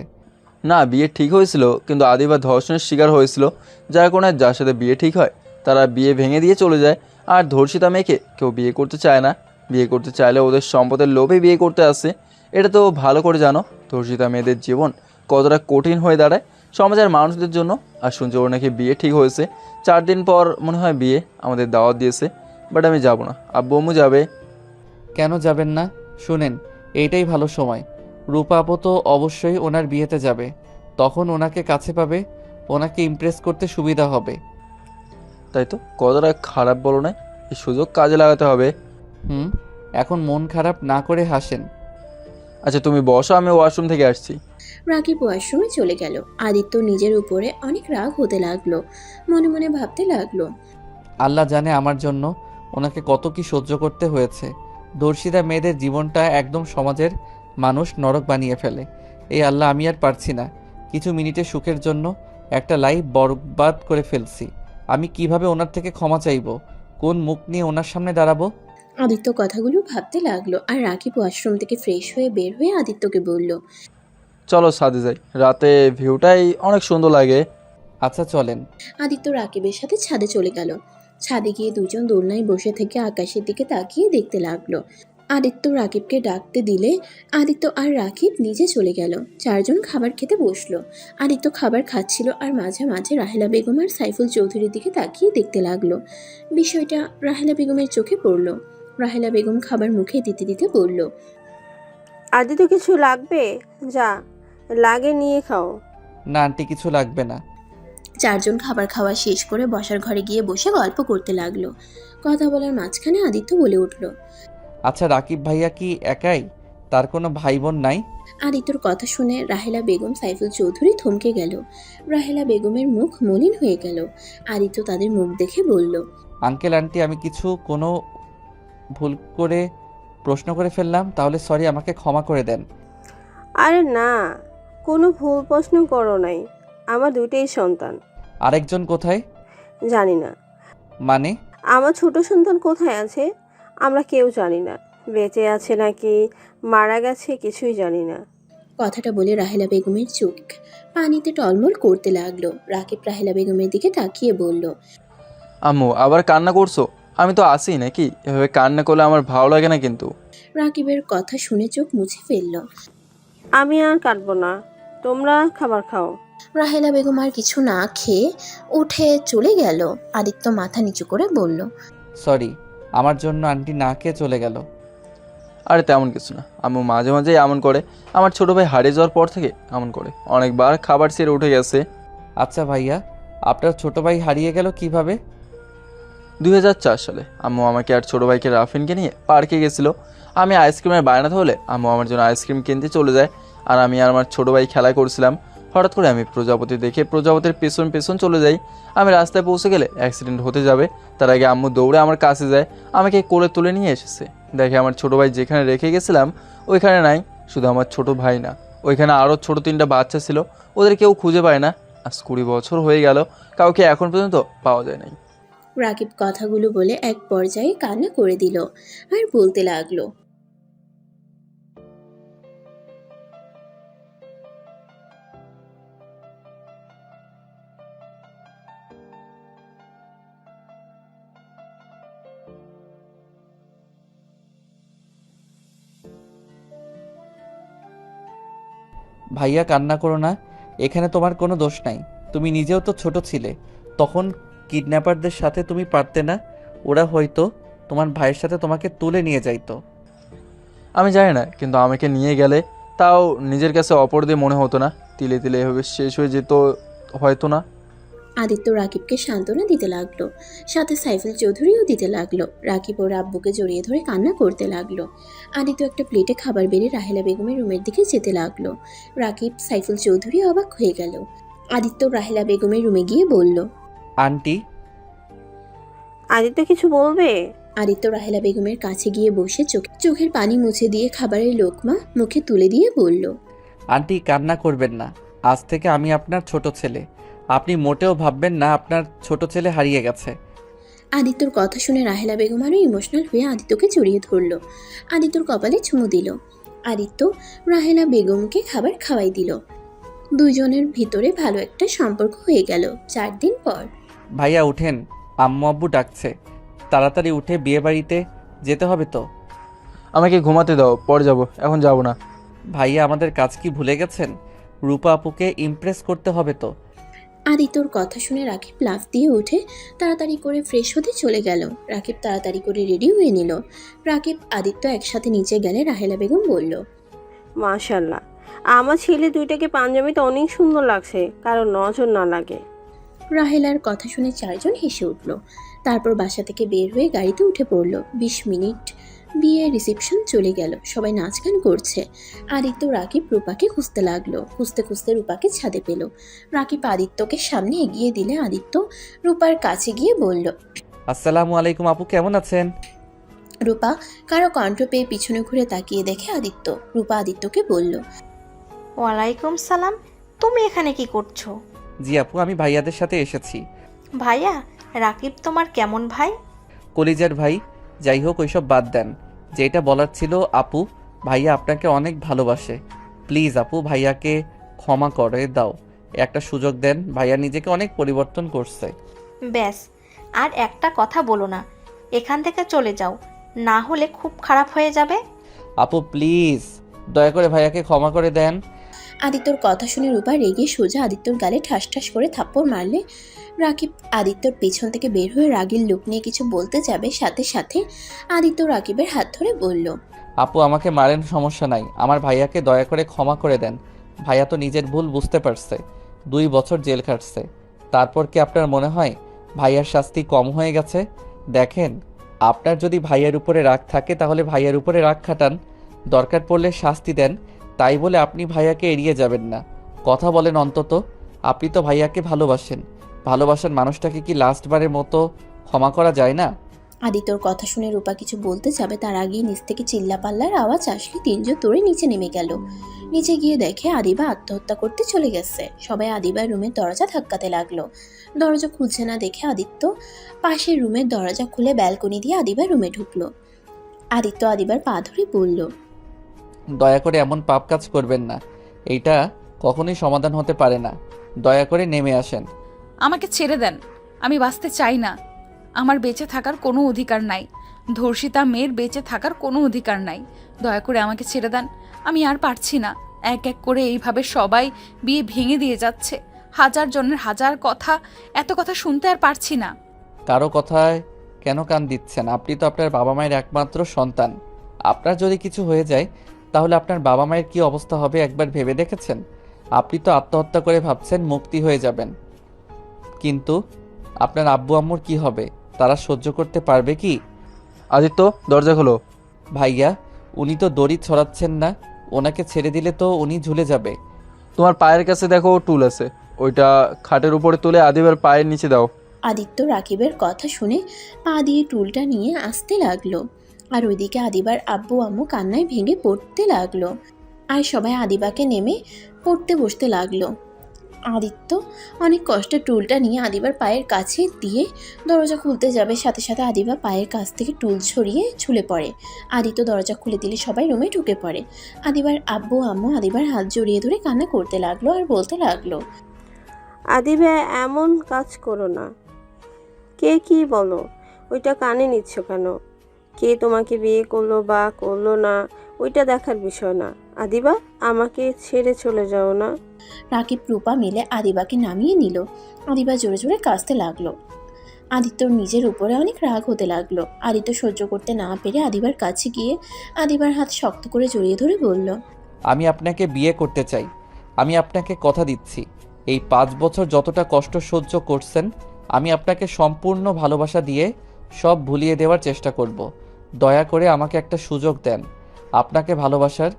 না, বিয়ে ঠিক হয়েছিল, কিন্তু আদিবা ধর্ষণের শিকার হয়েছিল, যার কারণে যার সাথে বিয়ে ঠিক হয় তারা বিয়ে ভেঙে দিয়ে চলে যায়। আর ধর্ষিতা মেয়েকে কেউ বিয়ে করতে চায় না, বিয়ে করতে চাইলে ওদের সম্পদের লোভে বিয়ে করতে আসে। এটা তো ভালো করে জানো, ধর্ষিতা মেয়েদের জীবন কতটা কঠিন হয়ে দাঁড়ায় সমাজের মানুষদের জন্য। আর শুনছি ওর নাকি বিয়ে ঠিক হয়েছে, 4 দিন পর মনে হয় বিয়ে, আমাদের দাওয়াত দিয়েছে, বাট আমি যাব না, আব্বু আম্মু যাবে। কেন যাবেন না? শুনেন, এইটাই ভালো সময়। রূপা আপু তো অবশ্যই ওনার বিয়েতে যাবে, তখন ওনাকে কাছে পাবে, ওনাকে ইমপ্রেস করতে সুবিধা হবে। তাই তো, কতটা খারাপ বলো না, এই সুযোগ কাজে লাগাতে হবে। এখন মন খারাপ না করে হাসেন। আচ্ছা তুমি বসো, আমি ওয়াশরুম থেকে আসছি। রাকিব ওয়াশরুমে চলে গেল। আদিত্য নিজের উপরে অনেক রাগ হতে লাগলো। মনে মনে ভাবতে লাগলো, আল্লাহ জানে আমার জন্য ওনাকে কত কি সহ্য করতে হয়েছে। ধর্ষিতা মেয়েদের জীবনটা একদম সমাজের মানুষ নরক বানিয়ে ফেলে। এই আল্লাহ, আমি আর পারছি না। কিছু মিনিটের সুখের জন্য একটা লাইফ বরবাদ করে ফেলছি। আমি কিভাবে ওনার থেকে ক্ষমা চাইবো? কোন মুখ নিয়ে ওনার সামনে দাঁড়াবো? আদিত্য কথাগুলো ভাবতে লাগলো। আর রাকিব ওয়াশরুম থেকে ফ্রেশ হয়ে বের হয়ে আদিত্যকে বলল, চলো ছাদে যাই, রাতে ভিউটাই অনেক সুন্দর লাগে। আচ্ছা চলেন। আদিত্য রাকিবের সাথে ছাদে চলে গেল। ছাদে গিয়ে দুজন দোলনায় বসে থেকে আকাশের দিকে তাকিয়ে দেখতে লাগলো। আদিত্য রাকিবকে ডাকতে দিলে আদিত্য আর রাকিব নিচে চলে গেল। 4 জন খাবার খেতে বসলো। আদিত্য খাবার খাচ্ছিল আর মাঝে মাঝে রাহেলা বেগম আর সাইফুল চৌধুরীর দিকে তাকিয়ে দেখতে লাগলো। বিষয়টা রাহেলা বেগমের চোখে পড়লো। রাহেলা বেগম খাবার মুখে দিতে দিতে বলল, আদি তো কিছু লাগবে? যা লাগে নিয়ে খাও। না আন্টি, কিছু লাগবে না। 4 জন খাবার খাওয়া শেষ করে বসার ঘরে গিয়ে বসে গল্প করতে লাগলো। কথা বলার মাঝখানে আদিত্য বলে উঠল, আচ্ছা, রাকিব ভাইয়া কি একাই? তার কোনো ভাই বোন নাই? আদিত্যর কথা শুনে রাহেলা বেগম সাইফুল চৌধুরী থমকে গেল। রাহেলা বেগমের মুখ মলিন হয়ে গেল। আদিত্য তাদের মুখ দেখে বলল, আঙ্কেল আন্টি, আমি কোনো ভুল করে প্রশ্ন করে ফেললাম, তাহলে সরি, আমাকে ক্ষমা করে দেন। আরে না, কোনো ভুল প্রশ্ন করো নাই। আমার 2টাই সন্তান। আরেকজন কোথায়? জানি না। মানে? আমার ছোট সন্তান কোথায় আছে আমরা কেউ জানি না। বেঁচে আছে নাকি মারা গেছে কিছুই জানি না। কথাটা বলে রাহেলা বেগমের চোখ পানিতে টলমল করতে লাগলো। রাকিব রাহেলা বেগমের দিকে তাকিয়ে বলল, আম্মু আবার কান্না করছো? আমি তো আসি নাকি, এভাবে কান্না করলে আমার ভালো লাগে না কিন্তু। রাকিবের কথা শুনে চোখ মুছে ফেলল। আমি আর কাটবো না, তোমরা খাবার খাও। রাহেলা বেগম আর কিছু না খেয়ে উঠে চলে গেল। আদিত্য মাথা নিচু করে বলল, সরি, আমার জন্য আন্টি না খেয়ে চলে গেল। আরে তেমন কিছু না, আম্মু মাঝে মাঝেই এমন করে, আমার ছোট ভাই হারিয়ে যাওয়ার পর থেকে এমন করে, অনেকবার খাবার ছেড়ে উঠে গেছে। আচ্ছা ভাইয়া, আপনার ছোট ভাই হারিয়ে গেল কিভাবে? 2004 সালে আম্মু আমাকে আর ছোট ভাইকে রাফিনকে নিয়ে পার্কে গেছিলো। আমি আইসক্রিমের বায়না ধরলে আম্মু আমার জন্য আইসক্রিম কিনতে চলে যায়, আর আমি আর আমার ছোট ভাই খেলা করছিলাম। হঠাৎ করে আমি প্রজাপতি দেখে প্রজাপতির পেছন পেছন চলে যাই। আমি রাস্তায় পৌঁছে গেলে অ্যাক্সিডেন্ট হতে যাবে, তার আগে আম্মু দৌড়ে আমার কাছে যায়, আমাকে কোলে তুলে নিয়ে এসেছে। দেখে আমার ছোট ভাই যেখানে রেখে গেছিলাম ওইখানে নাই। শুধু আমার ছোট ভাই না, ওইখানে আরও ছোট 3টা বাচ্চা ছিল, ওদের কেউ খুঁজে পায় না। আজ 20 বছর হয়ে গেল, কাউকে এখন পর্যন্ত পাওয়া যায় নাই। রাকিব কথাগুলো বলে এক পর্যায়ে কান্না করে দিল আর বলতে লাগলো, ভাইয়া কান্না করো না, এখানে তোমার কোনো দোষ নাই। তুমি নিজেও তো ছোট ছিলে, তখন কিডন্যাপারদের সাথে তুমি পারতে না? ওরা হয়তো তোমার ভাইয়ের সাথে তোমাকে তুলে নিয়ে যাইতো। আমি জানি না, কিন্তু আমাকে নিয়ে গেলে তাও নিজের কাছে অপরাধী মনে হতো না? তিলে তিলে এভাবে শেষ হয়ে যেত হয়তো না? আদিত্য রাকিবকে সান্ত্বনা দিতে লাগলো, সাথে সাইফুল চৌধুরীও দিতে লাগলো। রাকিব ওর আব্বুকে জড়িয়ে ধরে কান্না করতে লাগলো। আদিত্য একটা প্লেটে খাবার বেড়ে রাহেলা বেগমের রুমের দিকে যেতে লাগলো। রাকিব, সাইফুল চৌধুরী অবাক হয়ে গেল। আদিত্য রাহেলা বেগমের রুমে গিয়ে বলল, আন্টি। আদিত্য কিছু বলবে? আদিত্য রাহেলা বেগমের কাছে গিয়ে বসে চোখের পানি মুছে দিয়ে খাবারের লোকমা মুখে তুলে দিয়ে বলল, আন্টি কান্না করবেন না, আজ থেকে আমি আপনার ছোট ছেলে। আপনি মোটেও ভাববেন না আপনার ছোট ছেলে হারিয়ে গেছে। আদিত্যর কথা শুনে রাহেলা বেগম আরও ইমোশনাল হয়ে আদিত্যকে জড়িয়ে ধরল। আদিত্যর কপালে চুমু দিল। আদিত্য রাহেলা বেগমকে খাবার খাওয়াই দিল। দুইজনের ভিতরে ভালো একটা সম্পর্ক হয়ে গেল। 4 দিন পর ভাইয়া উঠেন, আম্মু আব্বু ডাকছে। তাড়াতাড়ি উঠে বিয়ে বাড়িতে যেতে হবে তো। আমাকে ঘুমাতে দাও, পরে যাব, এখন যাব না। ভাইয়া আমাদের কাজ কি ভুলে গেছেন? রূপা আপুকে ইমপ্রেস করতে হবে তো। আদিত্যর কথা শুনে রাকিব লাফ দিয়ে উঠে তাড়াতাড়ি করে ফ্রেশ হতে চলে গেল। রাকিব তাড়াতাড়ি করে রেডি হয়ে নিল। রাকিব আদিত্য একসাথে নিচে গেলে রাহেলা বেগম বলল, মাশাল্লাহ, আমার ছেলে দুইটাকে পাঞ্জাবিতে অনেক সুন্দর লাগছে, কারণ নজর না লাগে। রাহেলার কথা শুনে 4 জন হেসে উঠল। তারপর বাসা থেকে বের হয়ে গাড়িতে উঠে পড়ল। 20 মিনিট বিয়ে রিসেপশন চলে গেল। সবাই নাচ গান করছে। আদিত্য রাকিব রূপাকে খুঁজতে লাগলো। খুঁজতে খুঁজতে রূপাকে ছাদে পেল। রাকিব আদিত্যকে সামনে এগিয়ে দিলে আদিত্য রূপার কাছে গিয়ে বলল, আসসালামু আলাইকুম আপু, কেমন আছেন? রূপা কারো কণ্ঠ পেয়ে পিছনে ঘুরে তাকিয়ে দেখে আদিত্য। রূপা আদিত্যকে বলল, ওয়ালাইকুম সালাম, তুমি এখানে কি করছো? জি আপু, আমি ভাইয়াদের সাথে এসেছি। ভাইয়া, রাকিব তোমার কেমন ভাই? কলিজার ভাই। যাই হোক, ওইসব বাদ দেন। যেটা বলার ছিল আপু, ভাইয়া আপনাকে অনেক ভালোবাসে। প্লিজ আপু, ভাইয়াকে ক্ষমা করে দাও, একটা সুযোগ দেন। ভাইয়া নিজেকে অনেক পরিবর্তন করছে। ব্যাস, আর একটা কথা বলো না, এখান থেকে চলে যাও, না হলে খুব খারাপ হয়ে যাবে। আপু প্লিজ, দয়া করে ভাইয়াকে ক্ষমা করে দেন। আদিত্যর কথা শুনে রূপা রেগে সোজা আদিত্যর গালে ঠাস ঠাস করে থাপ্পড় মারলে। রাকিব আদিত্যর পেছন থেকে বের হয়ে রাগীর লোক নিয়ে কিছু বলতে যাবে, সাথে সাথে আদিত্য রাকিবের হাত ধরে বলল, আপু আমাকে মারেন, সমস্যা নাই, আমার ভাইয়াকে দয়া করে ক্ষমা করে দেন। ভাইয়া তো নিজের ভুল বুঝতে পারছে, 2 বছর জেল খাটছে। তারপর কি আপনার মনে হয় ভাইয়ার শাস্তি কম হয়ে গেছে? দেখেন, আপনার যদি ভাইয়ার উপরে রাগ থাকে তাহলে ভাইয়ার উপরে রাগ খাটান, দরকার পড়লে শাস্তি দেন। তাই বলে আপনি ভাইয়াকে এড়িয়ে যাবেন না, কথা বলেন অন্তত। আপনি তো ভাইয়াকে ভালোবাসেন, ভালোবাসার মানুষটাকে কি লাস্টবারের মতো ক্ষমা করা যায় না? আদিত্যর কথা শুনে রূপা কিছু বলতে যাবে, তার আগেই নিচ থেকে চিল্লাপাল্লার আওয়াজ আসলে 3 জন দৌড়ে নিচে নেমে গেল। নিচে গিয়ে দেখে আদিবা আত্মহত্যা করতে চলে গেছে। সবাই আদিবার রুমের দরজা ধাক্কাতে লাগলো। দরজা খুলছে না দেখে আদিত্য পাশের রুমের দরজা খুলে ব্যালকনি দিয়ে আদিবার রুমে ঢুকলো। আদিত্য আদিবার পা ধরে বলল, দয়া করে এমন পাপ কাজ করবেন না, এইটা কখনোই সমাধান হতে পারে না। দয়া করে নেমে আসেন। আমাকে ছেড়ে দেন, আমি বাঁচতে চাই না। আমার বেঁচে থাকার কোনো অধিকার নাই। ধর্ষিতা মেয়ের বেঁচে থাকার কোনো অধিকার নাই। দয়া করে আমাকে ছেড়ে দেন, আমি আর পারছি না। এক এক করে এইভাবে সবাই বিয়ে ভেঙে দিয়ে যাচ্ছে। 1000 জনের 1000 কথা, এত কথা শুনতে আর পারছি না। কারো কথায় কেন কান দিচ্ছেন? আপনি তো আপনার বাবা মায়ের একমাত্র সন্তান। আপনার যদি কিছু হয়ে যায় তাহলে আপনার বাবা মায়ের কি অবস্থা হবে একবার ভেবে দেখেছেন? আপনি তো আত্মহত্যা করে ভাবছেন মুক্তি হয়ে যাবেন, কিন্তু আপনার আব্বু আম্মুর কি হবে? তারা সহ্য করতে পারবে কি? আদিত্য, দরজা খোলো। ভাইয়া, উনি তো দড়ি ছড়াচ্ছেন না, ওনাকে ছেড়ে দিলে তো উনি ঝুলে যাবে। তোমার পায়ের কাছে দেখো টুল আছে, ওইটা খাটের উপরে তুলে আদিবের পায়ের নিচে দাও। আদিত্য রাকিবের কথা শুনে পা দিয়ে টুলটা নিয়ে আসতে লাগলো। আর ওইদিকে আদিবার আব্বু আম্মু কান্নায় ভেঙে পড়তে লাগলো। আর সবাই আদিবাকে নেমে পড়তে বসতে লাগলো। আদিত্য অনেক কষ্টে টুলটা নিয়ে আদিবার পায়ের কাছে দিয়ে দরজা খুলতে যাবে, সাথে সাথে আদিবা পায়ের কাছ থেকে টুল ছড়িয়ে ঝুলে পড়ে। আদিত্য দরজা খুলে দিলে সবাই রুমে ঢুকে পড়ে। আদিবার আব্বু আম্মু আদিবার হাত জড়িয়ে ধরে কান্না করতে লাগলো আর বলতে লাগলো, আদিবা, এমন কাজ করো না। কে কি বলো, ওইটা কানে নিচ্ছ কেন? কে তোমাকে বিয়ে করলো বা করলো না, ওইটা দেখার বিষয় না। আদিবা, আমাকে ছেড়ে চলে যাও না। রাকিব রূপা মিলে আদিবাকে নামিয়ে নিল। আদিবা জোরে জোরে কাঁদতে লাগলো। আদিত্যর নিজের উপরে অনেক রাগ হতে লাগলো। আদিত্য সহ্য করতে না পেরে আদিবার কাছে গিয়ে আদিবার হাত শক্ত করে জড়িয়ে ধরে বলল, আমি আপনাকে বিয়ে করতে চাই। আমি আপনাকে কথা দিচ্ছি, এই 5 বছর যতটা কষ্ট সহ্য করছেন আমি আপনাকে সম্পূর্ণ ভালোবাসা দিয়ে সব ভুলিয়ে দেওয়ার চেষ্টা করব। দয়া করে আমাকে একটা সুযোগ দেন আপনাকে ভালোবাসার।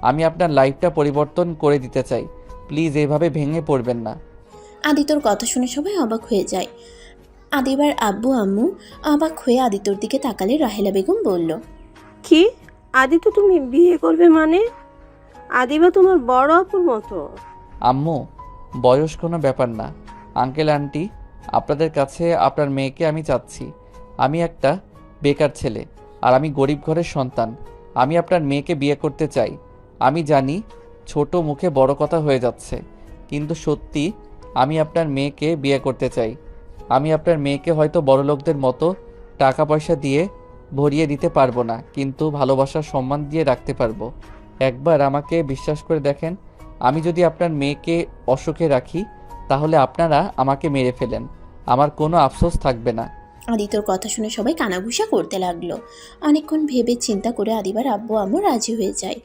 আমি আপনার লাইফটা পরিবর্তন করে দিতে চাই। প্লিজ এইভাবে ভেঙে পড়বেন না। আদিত্যর কথা শুনে সবাই অবাক হয়ে যায়। আদিবার আব্বু আম্মু অবাক হয়ে আদিত্যর দিকে তাকালে রাহেলা বেগম বলল, কি? আদিত্য তুমি বিয়ে করবে মানে? আদিবা তোমার বড় আপুর মতো। আম্মু, বয়স কোনো ব্যাপার না। আঙ্কেল আন্টি, আপনাদের কাছে আপনার মেয়েকে আমি চাচ্ছি। আমি একটা বেকার ছেলে আর আমি গরিব ঘরের সন্তান। আমি আপনার মেয়েকে বিয়ে করতে চাই। আমি জানি ছোট মুখে বড় কথা হয়ে যাচ্ছে, কিন্তু সত্যি আমি আপনার মেয়েকে বিয়ে করতে চাই। আমি আপনার মেয়েকে হয়তো বড়লোকদের মতো টাকা পয়সা দিয়ে ভরিয়ে দিতে পারবো না, কিন্তু ভালোবাসার সম্মান দিয়ে রাখতে পারবো। একবার আমাকে বিশ্বাস করে দেখেন, আমি যদি আপনার মেয়েকে অসুখে রাখি তাহলে আপনারা আমাকে মেরে ফেলেন, আমার কোনো আফসোস থাকবে না। আদিত্যর কথা শুনে সবাই কানাঘুষা করতে লাগলো। অনেকক্ষণ ভেবে চিন্তা করে আদিবার আব্বু আম্মু রাজি হয়ে যায়।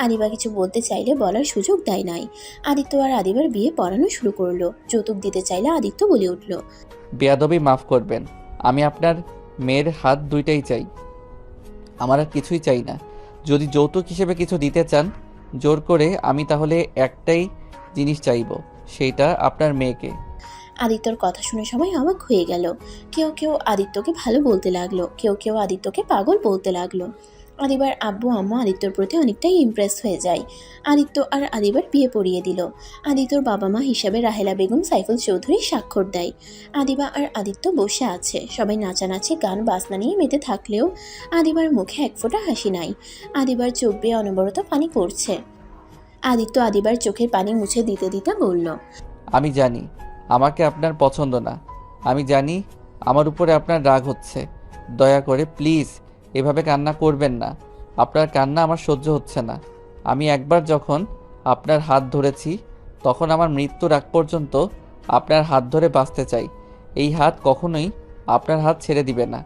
আদিবা কিছু বলতে চাইলে বলার সুযোগ দেয় নাই। আদিত্য আর আদিবার বিয়ে পড়ানো শুরু করলো। যৌতুক দিতে চাইলে আদিত্য বলে উঠল, বেয়াদবি মাফ করবেন, আমি আপনার মেয়ের হাত দুইটাই চাই, আমার আর কিছুই চাই না। যদি যৌতুক হিসেবে কিছু দিতে চান জোর করে, আমি তাহলে একটাই জিনিস চাইবো, সেইটা আপনার মেয়েকে। আদিত্যর কথা শুনে সবাই অবাক হয়ে গেল। কেউ কেউ আদিত্যকে ভালো বলতে লাগলো, কেউ কেউ আদিত্যকে পাগল বলতে লাগলো। আদিবার আব্বু আম্মু আদিত্যর প্রতি অনেকটাই ইমপ্রেস হয়ে যায়। আদিত্য আর আদিবার বিয়ে পড়িয়ে দিল। আদিত্যর বাবা মা হিসাবে রাহেলা বেগম সাইফুল চৌধুরী স্বাক্ষর দেয়। আদিবা আর আদিত্য বসে আছে। সবাই নাচানাচি গান বাজনা নিয়ে মেতে থাকলেও আদিবার মুখে এক ফোঁটা হাসি নাই। আদিবার চোখ বেয়ে অনবরত পানি পড়ছে। আদিত্য আদিবার চোখের পানি মুছে দিতে দিতে বলল, আমি জানি আমাকে আপনার পছন্দ না, আমি জানি আমার উপরে আপনার রাগ হচ্ছে। দয়া করে প্লিজ এভাবে কান্না করবেন না, আপনার কান্না আমার সহ্য হচ্ছে না। আমি একবার যখন আপনার হাত ধরেছি তখন আমার মৃত্যুর আগ পর্যন্ত আপনার হাত ধরে বাঁচতে চাই। এই হাত কখনোই আপনার হাত ছেড়ে দিবে না।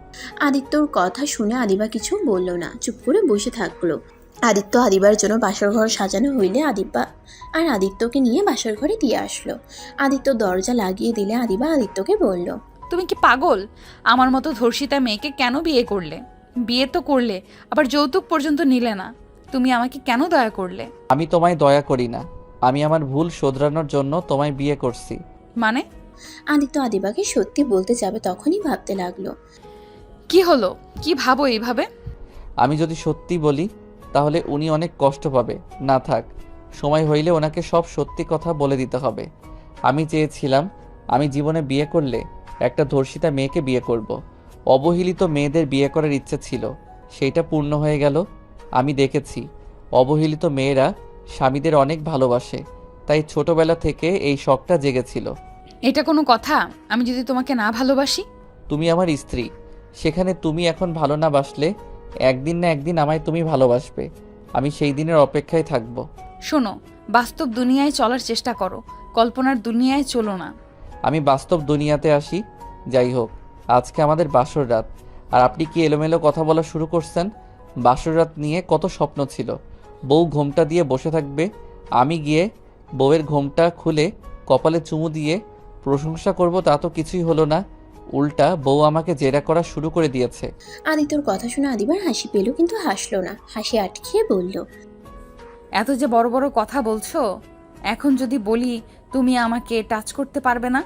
আদিত্যর কথা শুনে আদিবা কিছু বলল না, চুপ করে বসে থাকলো। আদিত্য আদিবার জন্য বাসর ঘর সাজানো হইলে আদিবা আর আদিত্যকে নিয়ে বাসর ঘরে দিয়ে আসলো। আদিত্য দরজা লাগিয়ে দিলে আদিবা আদিত্যকে বলল, তুমি কি পাগল? আমার মতো ধর্ষিতা মেয়েকে কেন বিয়ে করলে? বিয়ে তো করলে, আবার যৌতুক পর্যন্ত নিলে না। তুমি আমাকে কেন দয়া করলে? আমি তোমায় দয়া করি না, আমি আমার ভুল শোধরানোর জন্য তোমায় বিয়ে করছি। মানে? আদিত্য আদিবাকে সত্যি বলতে যাবে তখনই ভাবতে লাগলো। কি হলো? কি ভাবো এইভাবে? আমি যদি সত্যি বলি তাহলে উনি অনেক কষ্ট পাবে। না থাক, সময় হইলে ওনাকে সব সত্যি কথা বলে দিতে হবে। আমি চেয়েছিলাম আমি জীবনে বিয়ে করলে একটা ধর্ষিতা মেয়েকে বিয়ে করব। অবহেলিত মেয়েদের বিয়ে করার ইচ্ছে ছিল, সেইটা পূর্ণ হয়ে গেল। আমি দেখেছি অবহেলিত মেয়েরা স্বামীদের অনেক ভালোবাসে, তাই ছোটবেলা থেকে এই শখটা জেগেছিল। এটা কোনো কথা? আমি যদি তোমাকে না ভালোবাসি? তুমি আমার স্ত্রী, সেখানে তুমি এখন ভালো না বাসলে একদিন না একদিন আমায় তুমি ভালোবাসবে। আমি সেই দিনের অপেক্ষায় থাকব। শোনো, বাস্তব দুনিয়ায় চলার চেষ্টা করো, কল্পনার দুনিয়ায় চলো না। আমি বাস্তব দুনিয়াতে আসি। যাই হোক, আজকে আমাদের বাসর রাত, আর আপনি কি এলোমেলো কথা বলা শুরু করছেন? বাসর রাত নিয়ে কত স্বপ্ন ছিল। বউ ঘোমটা দিয়ে বসে থাকবে, আমি গিয়ে বউয়ের ঘোমটা খুলে কপালে চুমু দিয়ে প্রশংসা করব, তা তো কিছুই হলো না। উল্টা বউ আমাকে জেরা করা শুরু করে দিয়েছে। আদিত্যর কথা শুনে আদিবার হাসি পেল, কিন্তু হাসলো না। হাসি আটকিয়ে বলল, এত যে বড় বড় কথা বলছো, এখন যদি বলি তুমি আমাকে টাচ করতে পারবে না,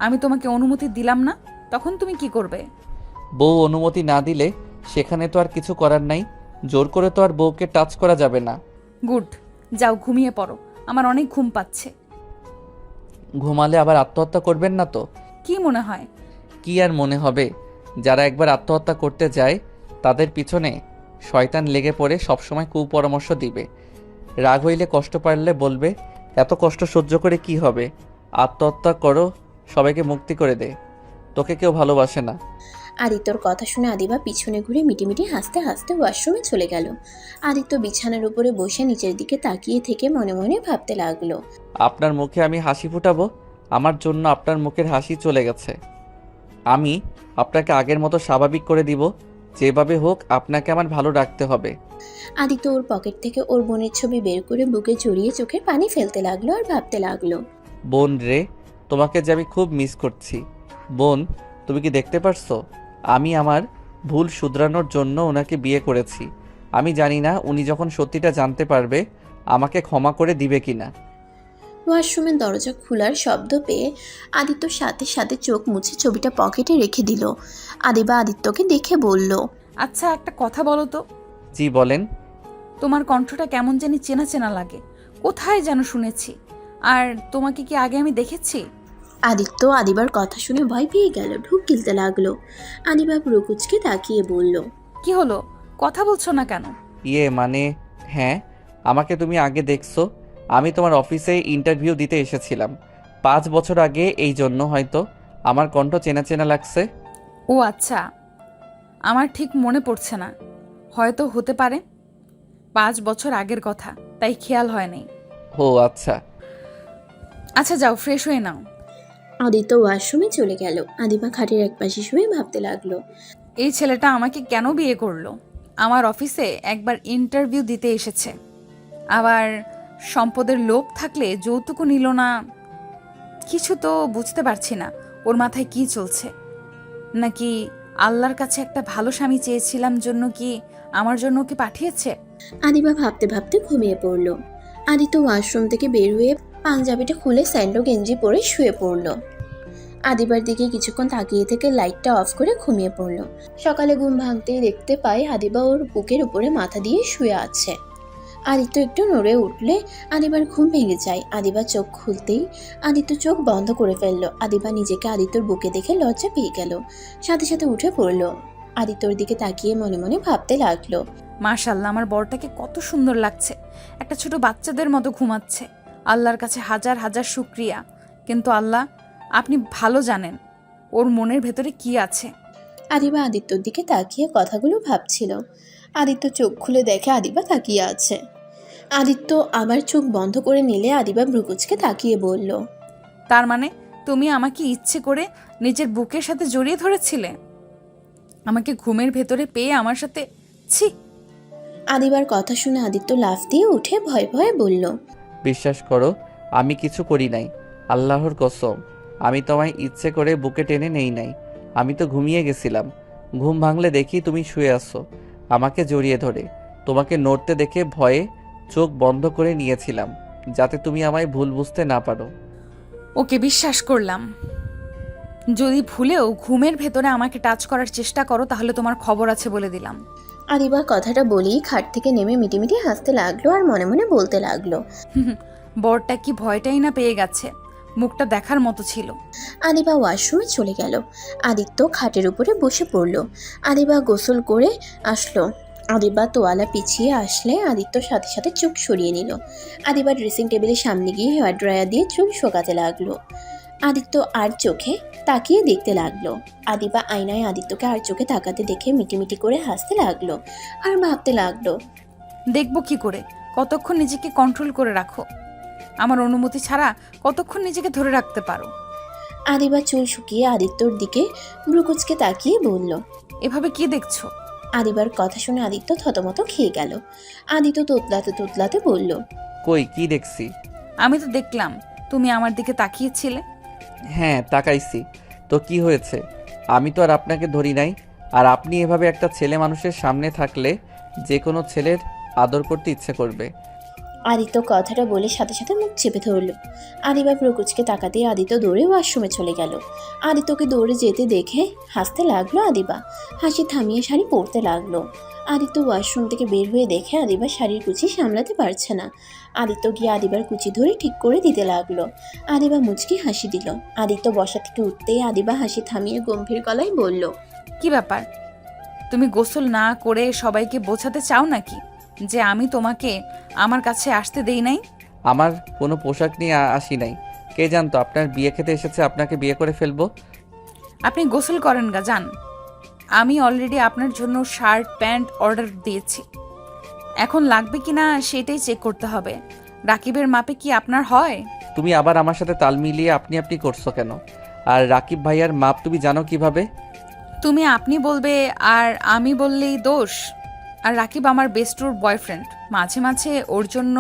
আমি তোমাকে অনুমতি দিলাম না, তখন তুমি কি করবে? বউ অনুমতি না দিলে সেখানে তো আর কিছু করার নাই। জোর করে তো আর বউকে টাচ করা যাবে না। গুড, যাও ঘুমিয়ে পড়ো, আমার অনেক ঘুম পাচ্ছে। ঘুমালে আবার আত্মহত্যা করবেন না তো? কি মনে হয়? কি আর মনে হবে, যারা একবার আত্মহত্যা করতে যায় তাদের পিছনে শয়তান লেগে পড়ে সবসময় কুপরামর্শ দিবে। রাগ হইলে কষ্ট পারলে বলবে এত কষ্ট সহ্য করে কি হবে, আত্মহত্যা করো, সবাইকে মুক্তি করে দে, তোকে কেউ ভালোবাসে না। আদিত্যর কথা শুনে আদিবা পিছনে ঘুরে মিটিমিটি হাসতে হাসতে ওয়াশরুমে চলে গেল। আদিত্য বিছানার উপরে বসে নিচের দিকে তাকিয়ে থেকে মনে মনে ভাবতে লাগলো। আপনার মুখে আমি হাসি ফুটাবো? আমার জন্য আপনার মুখের হাসি চলে গেছে। আমি আপনাকে আগের মতো স্বাভাবিক করে দিব। যেভাবে হোক আপনাকে আমার ভালো রাখতে হবে। আদিত্য ওর পকেট থেকে ওর বোনের ছবি বের করে বুকে জড়িয়ে চোখের পানি ফেলতে লাগলো আর ভাবতে লাগলো। বোন রে, তোমাকে যে আমি খুব মিস করছি। বোন, তুমি কি দেখতে পারছো? আমি আমার ভুল শুধরানোর জন্য ওনাকে বিয়ে করেছি। আমি জানি না উনি যখন সত্যিটা জানতে পারবে আমাকে ক্ষমা করে দিবে কিনা। ওয়াশরুমের দরজা খোলার শব্দ পেয়ে আদিত্য সাথে সাথে চোখ মুছে ছবিটা পকেটে রেখে দিল। আদিবা আদিত্যকে দেখে বলল, আচ্ছা, একটা কথা বলো তো, জি বলেন। তোমার কণ্ঠটা কেমন জানি চেনা চেনা লাগে, কোথায় যেন শুনেছি। আর তোমাকে কি আগে আমি দেখেছি? আদিত্য আদিবার কথা শুনে ভয় পেয়ে গেল, ঢুক গিলতে লাগলো। আদিবা প্রকুচকে তাকিয়ে বলল, কি হলো, কথা বলছো না কেন? মানে হ্যাঁ, আমাকে তুমি আগে দেখছো। আমি তোমার অফিসে ইন্টারভিউ দিতে এসেছিলাম 5 বছর আগে, এই জন্য হয়তো আমার কণ্ঠ চেনা চেনা লাগছে। ও আচ্ছা, আমার ঠিক মনে পড়ছে না, হয়তো হতে পারে 5 বছর আগের কথা, তাই খেয়াল হয় নাই। ও আচ্ছা। আচ্ছা যাও, ফ্রেশ হয়ে নাও। আদিত্য ওয়াশরুমে চলে গেল। আদিবা খাটের একপাশে শুয়ে ভাবতে লাগলো। এই ছেলেটা আমাকে কেন বিয়ে করলো? আমার অফিসে একবার ইন্টারভিউ দিতে এসেছে, আবার সম্পদের লোভ থাকলে যৌতুকও নিল না। কিছু তো বুঝতে পারছি না ওর মাথায় কি চলছে। নাকি আল্লাহর কাছে একটা ভালো স্বামী চেয়েছিলাম জন্য কি আমার জন্য কি পাঠিয়েছে? আদিবা ভাবতে ভাবতে ঘুমিয়ে পড়ল। আদিত্য ওয়াশরুম থেকে বের হয়ে পাঞ্জাবিটা খুলে স্যান্ডো গেঞ্জি পরে শুয়ে পড়ল। আদিবার দিকে কিছুক্ষণ তাকিয়ে থেকে লাইটটা অফ করে ঘুমিয়ে পড়ল। সকালে ঘুম ভাঙতেই দেখতে পায় আদিবা ওর বুকের উপরে মাথা দিয়ে শুয়ে আছে। আদিত্য একটু নড়ে উঠলে আদিবার ঘুম ভেঙে যায়। আদিবা চোখ খুলতেই আদিত্য চোখ বন্ধ করে ফেললো। আদিবা নিজেকে আদিত্যর বুকে দেখে লজ্জা পেয়ে গেল, সাথে সাথে উঠে পড়ল। আদিত্যর দিকে তাকিয়ে মনে মনে ভাবতে লাগলো, মাশাআল্লাহ, আমার বরটাকে কত সুন্দর লাগছে, একটা ছোট বাচ্চাদের মতো ঘুমাচ্ছে। আল্লাহর কাছে হাজার হাজার শুকরিয়া। কিন্তু আল্লাহ, আপনি ভালো জানেন ওর মনের ভেতরে কি আছে। আদিবা আদিত্যর দিকে তাকিয়ে কথাগুলো ভাবছিল। আদিত্য চোখ খুলে দেখে আদিবা তাকিয়ে আছে। আদিত্য আবার চোখ বন্ধ করে নিলে আদিবা ভ্রুকুচকে তাকিয়ে বলল, তার মানে তুমি আমাকে ইচ্ছে করে নিজের বুকের সাথে জড়িয়ে ধরেছিলে, আমাকে ঘুমের ভেতরে পেয়ে আমার সাথে? ছি! আদিবার কথা শুনে আদিত্য লাফ দিয়ে উঠে ভয়ে ভয়ে বলল, বিশ্বাস করো, আমি কিছু করি নাই। আল্লাহর কসম, আমি তোমায় ইচ্ছে করে বুকে টেনে নেই নাই। আমি তো ঘুমিয়ে গেছিলাম। ঘুম ভাঙলে দেখি তুমি শুয়ে আছো আমাকে জড়িয়ে ধরে। তোমাকে নড়তে দেখে ভয়ে চোখ বন্ধ করে নিয়েছিলাম, যাতে তুমি আমায় ভুল বুঝতে না পারো। ওকে বিশ্বাস করলাম। যদি ভুলেও ঘুমের ভেতরে আমাকে টাচ করার চেষ্টা করো তাহলে তোমার খবর আছে বলে দিলাম। আদিবা কথাটা বলেই খাট থেকে নেমে মিটিমিটি হাসতে লাগলো আর মনে মনে বলতে লাগলো, বরটা কি ভয়টাই না পেয়ে গেছে, মুখটা দেখার মতো ছিল। আদিবা ওয়াশরুমে চলে গেল। আদিত্য খাটের উপরে বসে পড়ল। আদিবা গোসল করে আসলো। আদিবা তোয়ালা পিছিয়ে আসলে আদিত্য সাথে সাথে চোখ সরিয়ে নিল। আদিবা ড্রেসিং টেবিলের সামনে গিয়ে হেয়ার ড্রায়ার দিয়ে চুল শোকাতে লাগলো। আদিত্য আর চোখে তাকিয়ে দেখতে লাগলো। আদিবা আয়নায় আদিত্যকে আর চোখে তাকাতে দেখে মিটিমিটি করে হাসতে লাগলো আর ভাবতে লাগলো, দেখবো কি করে, কতক্ষণ নিজেকে কন্ট্রোল করে রাখো, আমার অনুমতি ছাড়া কতক্ষণ নিজেকে ধরে রাখতে পারো। আদিবা চুল শুকিয়ে আদিত্যর দিকে ভ্রুকুচকে তাকিয়ে বলল, এভাবে কি দেখছো? আদিবার কথা শুনে আদিত্য থতমত খেয়ে গেল। আদিত্য তোতলাতে তোতলাতে বলল, কই কি দেখছি? আমি তো দেখলাম তুমি আমার দিকে তাকিয়েছিলে। হ্যাঁ তাকাইছি, তো কি হয়েছে? আমি তো আর আপনাকে ধরি নাই। আর আপনি এভাবে একটা ছেলে মানুষের সামনে থাকলে যে কোনো ছেলের আদর করতে ইচ্ছে করবে। আদিত্য কথাটা বলে সাথে সাথে মুখ চেপে ধরল। আদিবা প্রকুচকে তাকাতে আদিত্য দৌড়ে ওয়াশরুমে চলে গেল। আদিত্যকে দৌড়ে যেতে দেখে হাসতে লাগলো আদিবা। হাসি থামিয়ে শাড়ি পরতে লাগলো। আদিত্য ওয়াশরুম থেকে বের হয়ে দেখে আদিবা শাড়ির কুচি সামলাতে পারছে না। আদিত্য গিয়ে আদিবার কুচি ধরে ঠিক করে দিতে লাগলো। আদিবা মুচকি হাসি দিল। আদিত্য বসা থেকে উঠতেই আদিবা হাসি থামিয়ে গম্ভীর গলায় বলল, কি ব্যাপার, তুমি গোসল না করে সবাইকে বোঝাতে চাও নাকি যে আমি তোমাকে আমার কাছে আসতে দেই নাই? আমার কোনো পোশাক নিয়ে আসি নাই। কে জানতো আপনার বিয়ে খেতে এসেছে আপনাকে বিয়ে করে ফেলবো। আপনি গোসল করেন গা, যান। আমি অলরেডি আপনার জন্য শার্ট প্যান্ট অর্ডার দিয়েছি। এখন লাগবে কি না সেটাই চেক করতে হবে। রাকিবের মাপে কি আপনার হয়? তুমি আবার আমার সাথে তাল মিলিয়ে আপনি আপনি করছো কেন? আর রাকিব ভাইয়ার মাপ তুমি জানো কিভাবে? তুমি আপনি বলবে আর আমি বললেই দোষ? আর রাকিব আমার বেস্টুর বয়ফ্রেন্ড, মাঝে মাঝে ওর জন্য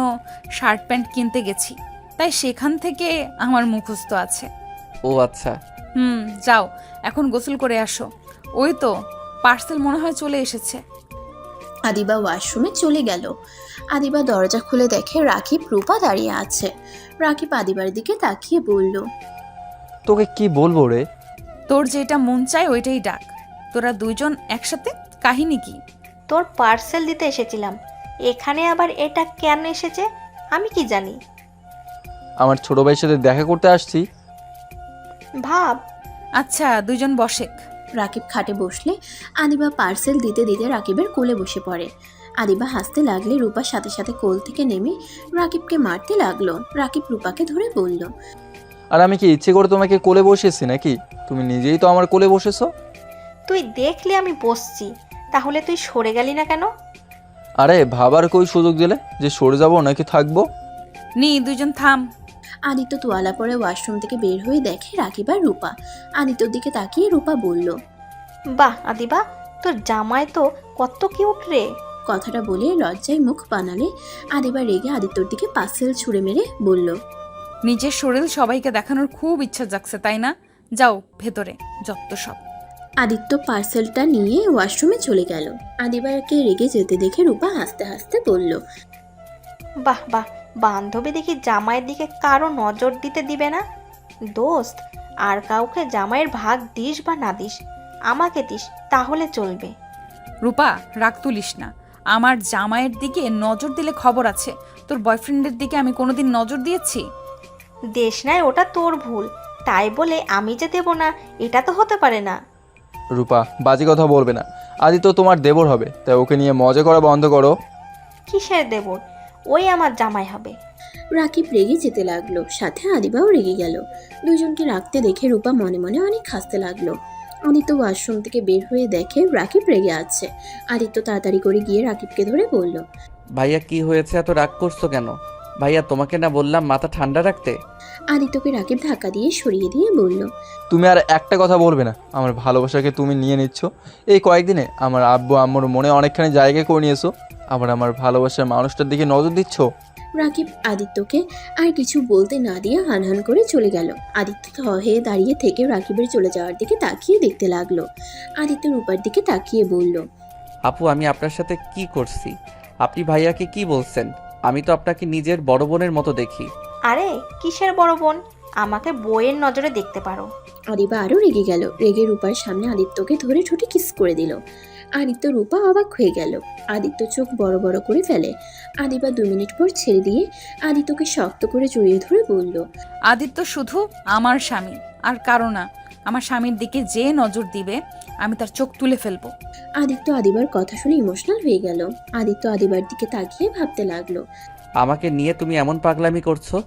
শার্ট প্যান্ট কিনতে গেছি, তাই সেখান থেকে আমার মুখস্থ আছে। ও আচ্ছা। যাও এখন গোসল করে আসো। ওই তো পার্সেল মনে হয় চলে এসেছে। আদিবা ওয়াশরুমে চলে গেল। আদিবা দরজা খুলে দেখে রাকিব রূপা দাঁড়িয়ে আছে। রাকিব আদিবার দিকে তাকিয়ে বলল, তোকে কি বলবো রে? তোর যেটা মন চায় ওইটাই ডাক। তোরা দুইজন একসাথে কাহিনী কি? তোর পার্সেল দিতে এসেছিলাম, এখানে আবার এটা কেন এসেছে আমি কি জানি। আমার ছোট ভাইয়ের সাথে দেখা করতে আসছি। ভাব। আচ্ছা দুইজন বসেক। রাকিব খাটে বসলে আদিবা পার্সেল দিতে দিতে রাকিবের কোলে বসে পড়ে। আদিবা হাসতে লাগলে রূপার সাথে সাথে কোল থেকে নেমে রাকিবকে মারতে লাগলো। রাকিব রূপাকে ধরে বলল, আর আমি কি ইচ্ছে করে তোমাকে কোলে বসেছি নাকি? তুমি নিজেই তো আমার কোলে বসেছো। তুই দেখলে আমি বসছি, তাহলে তুই সরে গেলি না কেন? আরে ভাবার কই সুযোগ দিলে যে সরে যাবো নাকি থাকবো? দুইজন থাম। আদিত্য তোয়ালা পরে ওয়াশরুম থেকে বের হয়ে দেখে রাকিব আর রূপা। আদিত্যর দিকে তাকিয়ে রূপা বলল, বাহ আদিবা, তোর জামাই তো কত কিউট রে। কথাটা বলে লজ্জায় মুখ বানালে আদিবা রেগে আদিত্যর দিকে পার্সেল ছুঁড়ে মেরে বলল, নিজের শরীর সবাইকে দেখানোর খুব ইচ্ছা জাগছে তাই না? যাও ভেতরে, যত সব। আদিত্য পার্সেলটা নিয়ে ওয়াশরুমে চলে গেল। আদিবাকে রেগে যেতে দেখে রূপা হাসতে হাসতে বলল, বাহ বাহ, বান্ধবী দেখি জামাইয়ের দিকে কারো নজর দিতে দিবে না। দোস্ত, আর কাউকে জামাইয়ের ভাগ দিস বা না দিস, আমাকে দিস তাহলে চলবে। রূপা রাগ তুলিস না। আমার জামাইয়ের দিকে নজর দিলে খবর আছে। তোর বয়ফ্রেন্ডের দিকে আমি কোনোদিন নজর দিয়েছি? দেশ নাই, ওটা তোর ভুল, তাই বলে আমি যে দেব না এটা তো হতে পারে না। রূপা বাজে কথা বলবে না। আদিত্য তোমার দেবর হবে, তাই ওকে নিয়ে মজা করা বন্ধ করো। কিসের দেবর? ওই আমার জামাই হবে। রাকিব রেগে যেতে লাগলো, সাথে আদিবাও রেগে গেল। দুজনকে রাখতে দেখে রূপা মনে মনে অনেক হাসতে লাগলো। আদিত্য ওয়াশরুম থেকে বের হয়ে দেখে রাকিব রেগে আছে। আদিত্য তাড়াতাড়ি করে গিয়ে রাকিবকে ধরে বলল, ভাইয়া কি হয়েছে, এত রাগ করছো কেন? ভাইয়া তোমাকে না বললাম মাথা ঠান্ডা রাখতে? আদিত্যকে রাকিব ধাক্কা দিয়ে সরিয়ে দিয়ে বলল, তুমি আর একটা কথা বলবে না। আমার ভালোবাসাকে তুমি নিয়ে নিচ্ছ। এই কয়েকদিনে আমার আব্বু আম্মুর মনে অনেকখানি জায়গা করে নিয়েছো, আবার আমার ভালোবাসার মানুষটার দিকে নজর দিচ্ছ। রাকিব আদিত্যকে আর কিছু বলতে না দিয়ে হানহান করে চলে গেল। আদিত্য থ হয়ে দাঁড়িয়ে থেকে রাকিবের চলে যাওয়ার দিকে তাকিয়ে দেখতে লাগলো। আদিত্য রূপার দিকে তাকিয়ে বলল, আপু আমি আপনার সাথে কি করছি? আপনি ভাইয়াকে কি বলছেন? আমি তো আপনাকে নিজের বড় বোনের মতো দেখি। আরে কিসের বড় বোন? আমাকে বইয়ের নজরে দেখতে পারো। আদিবা আরও রেগে গেল। রেগে রূপার সামনে আদিত্যকে ধরে ঠোঁটে কিস করে দিল। আদিত্য রূপা অবাক হয়ে গেল। আদিত্য চোখ বড় বড় করে ফেলে। আদিবা 2 মিনিট পর ছেড়ে দিয়ে আদিত্যকে শক্ত করে জড়িয়ে ধরে বলল, আদিত্য শুধু আমার স্বামী, আর কারো না। আমার স্বামীর দিকে যে নজর দিবে আমি তার চোখ তুলে ফেলবো। আদিত্য আদিবার কথা শুনে ইমোশনাল হয়ে গেল। আদিত্য আদিবার দিকে তাকিয়ে ভাবতে লাগলো, আমাকে নিয়ে তুমি এমন পাগলামি করছো,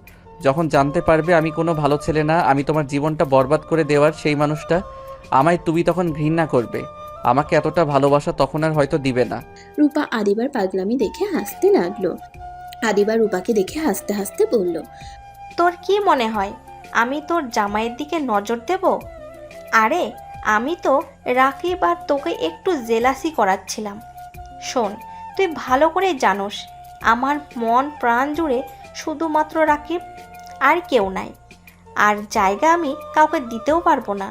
যখন জানতে পারবে আমি কোনো ভালো ছেলে না, আমি তোমার জীবনটা বরবাদ করে দেওয়ার সেই মানুষটা, আমায় তুমি তখন ঘৃণা করবে। আমাকে এতটা ভালোবাসা তখন আর হয়তো দিবে না। রূপা আদিবার পাগলামি দেখে হাসতে লাগলো। আদিবা রূপাকে দেখে হাসতে হাসতে বলল, তোর কি মনে হয় আমি তোর জামাইয়ের দিকে নজর দেব? আরে আমি তো রাকিব আর তোকে একটু জেলাসি করাচ্ছিলাম। শোন, তুই ভালো করে জানোস আমার মন প্রাণ জুড়ে শুধুমাত্র রাকিব, আর কেউ নাই। আর জায়গা আমি কাউকে দিতেও পারবো না।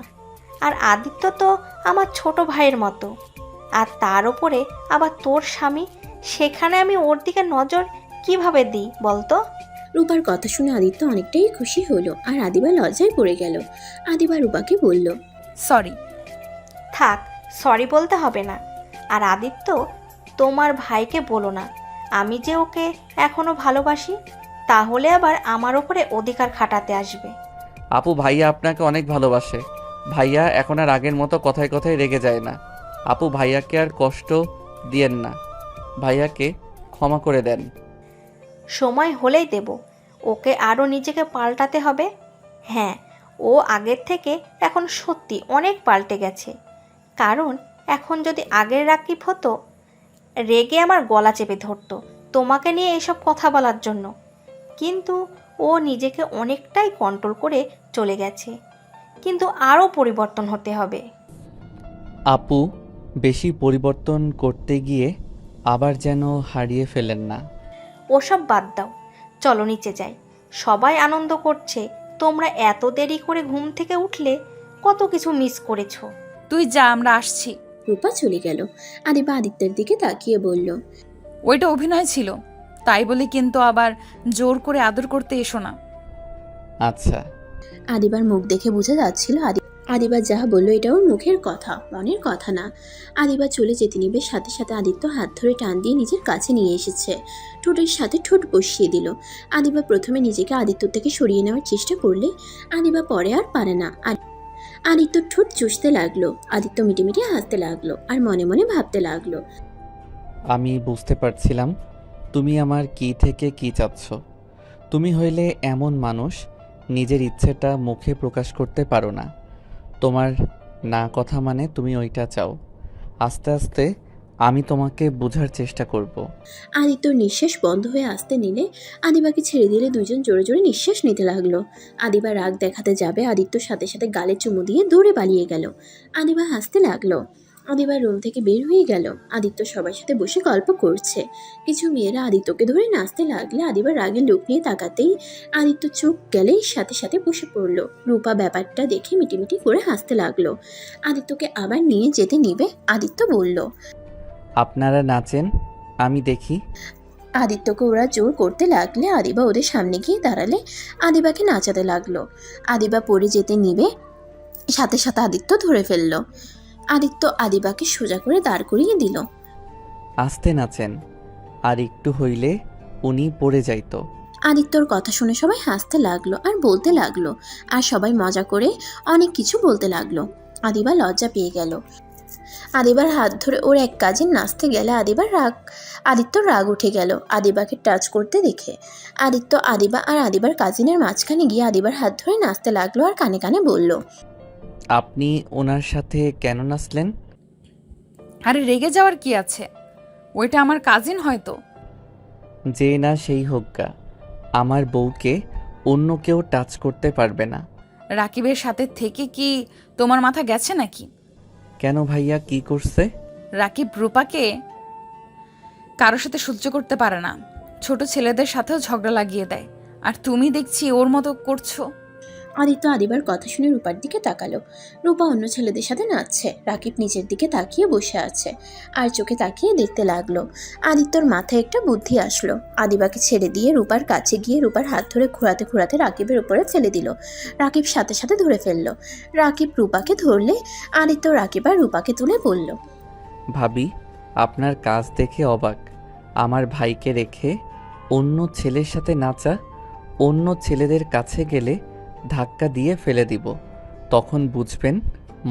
আর আদিত্য তো আমার ছোট ভাইয়ের মতো, আর তার উপরে আবার তোর স্বামী, সেখানে আমি ওর দিকে নজর কিভাবে দিই বলতো? রূপার কথা শুনে আদিত্য অনেকটাই খুশি হলো। আর আদিবা লজ্জায় পড়ে গেল। আদিবা রূপাকে বলল, সরি। থাক, সরি বলতে হবে না। আর আদিত্য, তোমার ভাইকে বলো না আমি যে ওকে এখনো ভালোবাসি, তাহলে আবার আমার ওপরে অধিকার খাটাতে আসবে। আপু ভাইয়া আপনাকে অনেক ভালোবাসে। ভাইয়া এখন আর আগের মতো কথায় কথায় রেগে যায় না। আপু ভাইয়াকে আর কষ্ট দিয়েন না, ভাইয়াকে ক্ষমা করে দেন। সময় হলেই দেব। ওকে আরও নিজেকে পাল্টাতে হবে। হ্যাঁ, ও আগের থেকে এখন সত্যি অনেক পাল্টে গেছে, কারণ এখন যদি আগের রাকিব হতো, রেগে আমার গলা চেপে ধরতো তোমাকে নিয়ে এসব কথা বলার জন্য। কিন্তু ও নিজেকে অনেকটাই কন্ট্রোল করে চলে গেছে, কিন্তু আরও পরিবর্তন হতে হবে। আপু, বেশি পরিবর্তন করতে গিয়ে আবার যেন হারিয়ে ফেলেন না। ওসব বাদ দাও, চলো নিচে যাই। সবাই আনন্দ করছে, তোমরা এত দেরি করে ঘুম থেকে উঠলে, কত কিছু মিস করেছো। তুই যা, আমরা আসছি। রূপা চলে গেল। আদিবা আদিত্যের দিকে তাকিয়ে বলল, ওইটা অভিনয় ছিল, তাই বলে কিন্তু আবার জোর করে আদর করতে এসো না। আচ্ছা। আদিবার মুখ দেখে বোঝা যাচ্ছিল আদিবা যা বলল এটা ওর মুখের কথা, মনের কথা না। আদিবা চলে যেতে নিবে, সাথে সাথে আদিত্য হাত ধরে টান দিয়ে নিজের কাছে নিয়ে এসেছে। ঠোঁটের সাথে ঠোঁট বসিয়ে দিল। আদিবা প্রথমে নিজেকে আদিত্য থেকে সরিয়ে নেওয়ার চেষ্টা করলে আদিবা পরে আর পারে না। আদিত্য ঠোঁট চুষতে লাগলো। আদিত্য মিটিমিটি হাসতে লাগলো আর মনে মনে ভাবতে লাগলো, আমি বুঝতে পারছিলাম তুমি আমার কি থেকে কি চাচ্ছ। তুমি হইলে এমন মানুষ, নিজের ইচ্ছেটা মুখে প্রকাশ করতে পারো না। তোমার না কথা মানে তুমি ওইটা চাও। আস্তে আস্তে আমি তোমাকে বোঝার চেষ্টা করব। আদিত্যর নিঃশ্বাস বন্ধ হয়ে আসতে নিলে আদিবাকে ছেড়ে দিলে দুজন জোরে জোরে নিঃশ্বাস নিতে লাগলো। আদিবা রাগ দেখাতে যাবে, আদিত্যর সাথে সাথে গালে চুমু দিয়ে দৌড়ে পালিয়ে গেল। আদিবা হাসতে লাগলো। আদিবা রুম থেকে বের হয়ে গেল। আদিত্য সবার সাথে বসে গল্প করছে। কিছু মেয়েরা আদিত্যকে ধরে নাচতে লাগলে আদিবা রাগের লুক নিয়ে তাকাতেই আদিত্য চোখ গেলে সাথে সাথে বসে পড়লো। রূপা ব্যাপারটা দেখে মিটিমিটি করে হাসতে লাগলো। আদিত্যকে আবার নিয়ে যেতে নিবে, আদিত্য বলল, আপনারা নাচেন, আমি দেখি। আদিত্যকে ওরা জোর করতে লাগলে আদিবা ওদের সামনে গিয়ে দাঁড়ালে আদিবাকে নাচাতে লাগলো। আদিবা পড়ে যেতে নিবে, সাথে সাথে আদিত্য ধরে ফেললো। আদিত্য আদিবাকে সোজা করে দাঁড় করিয়ে দিল। আস্তে নাচেন, আর একটু হইলে উনি পড়ে যাইতো। আদিত্যর কথা শুনে সবাই হাসতে লাগলো আর বলতে লাগলো, আর সবাই মজা করে অনেক কিছু বলতে লাগলো। আদিবা লজ্জা পেয়ে গেল। আদিবার হাত ধরে ওর এক কাজিন নাচতে গেলে আদিত্যর রাগ উঠে গেল আদিবাকে টাচ করতে দেখে। আদিত্য আদিবা আর আদিবার কাজিনের মাঝখানে গিয়ে আদিবার হাত ধরে নাচতে লাগলো আর কানে কানে বলল, আপনি ওনার সাথে কেন নাচলেন? আরে রেগে যাওয়ার কি আছে, ওইটা আমার কাজিন হয়তো। যে না সেই হোক্কা, আমার বউকে অন্য কেউ টাচ করতে পারবে না। রাকিবের সাথে থেকে কি তোমার মাথা গেছে নাকি? কেন ভাইয়া, কি করছে? রাকিব রূপাকে কারোর সাথে সহ্য করতে পারে না, ছোট ছেলেদের সাথেও ঝগড়া লাগিয়ে দেয়, আর তুমি দেখছি ওর মতো করছো। আদিত্য আদিবার কথা শুনে রূপার দিকে তাকালো। রূপা অন্য ছেলেদের সাথে নাচছে। রাকিব নিচের দিকে তাকিয়ে বসে আছে আর চোখে তাকিয়ে দেখতে লাগলো। আদিত্যর মাথায় একটা বুদ্ধি আসলো। আদিবাকে ছেড়ে দিয়ে রূপার কাছে গিয়ে রূপার হাত ধরে ঘোরাতে ঘোরাতে রাকিবের উপরে ফেলে দিল। রাকিব সাথে সাথে ধরে ফেললো। রাকিব রূপাকে ধরলে আদিত্য রাকিব আর রূপাকে তুলে বলল, ভাবি, আপনার কাজ দেখে অবাক। আমার ভাইকে রেখে অন্য ছেলের সাথে নাচা, অন্য ছেলেদের কাছে গেলে ধাক্কা দিয়ে ফেলে দিব, তখন বুঝবেন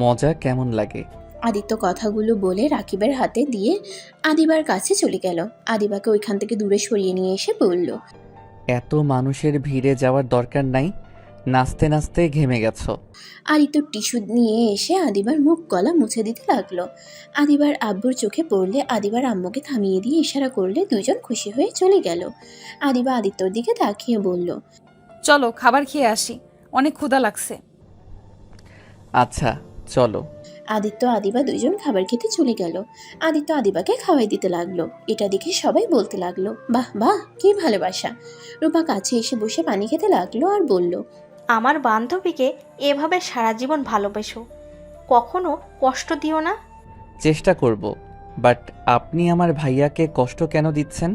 মজা কেমন লাগে। আদিত্য কথাগুলো বলে রাকিবের হাতে দিয়ে আদিবার কাছে চলে গেল। আদিবাকে ওইখান থেকে দূরে সরিয়ে নিয়ে এসে বলল, এত মানুষের ভিড়ে যাওয়ার দরকার নাই, নাচতে নাচতে ঘেমে গেছো। আদিত্য টিস্যু নিয়ে এসে আদিবার মুখ গলা মুছে দিতে লাগলো। আদিবার আব্বুর চোখে পড়লে আদিবার আম্মুকে থামিয়ে দিয়ে ইশারা করলে দুজন খুশি হয়ে চলে গেল। আদিবা আদিত্যর দিকে তাকিয়ে বলল, চলো খাবার খেয়ে আসি, অনেক ক্ষুধা লাগছে। আচ্ছা চলো। আদিত্য আদিবা দুজন খাবার খেতে চলে গেল। আদিত্য আদিবাকে খাওয়াই দিতে লাগলো। এটা দেখে সবাই বলতে লাগলো, বাহ বাহ, কি ভালোবাসা। রূপা কাছে এসে বসে পানি খেতে লাগলো আর বলল, আমার বান্ধবীকে এভাবে সারা জীবন ভালোবেসো, কখনো কষ্ট দিও না। চেষ্টা করব, বাট আপনি আমার ভাইয়াকে কষ্ট কেন দিচ্ছেন?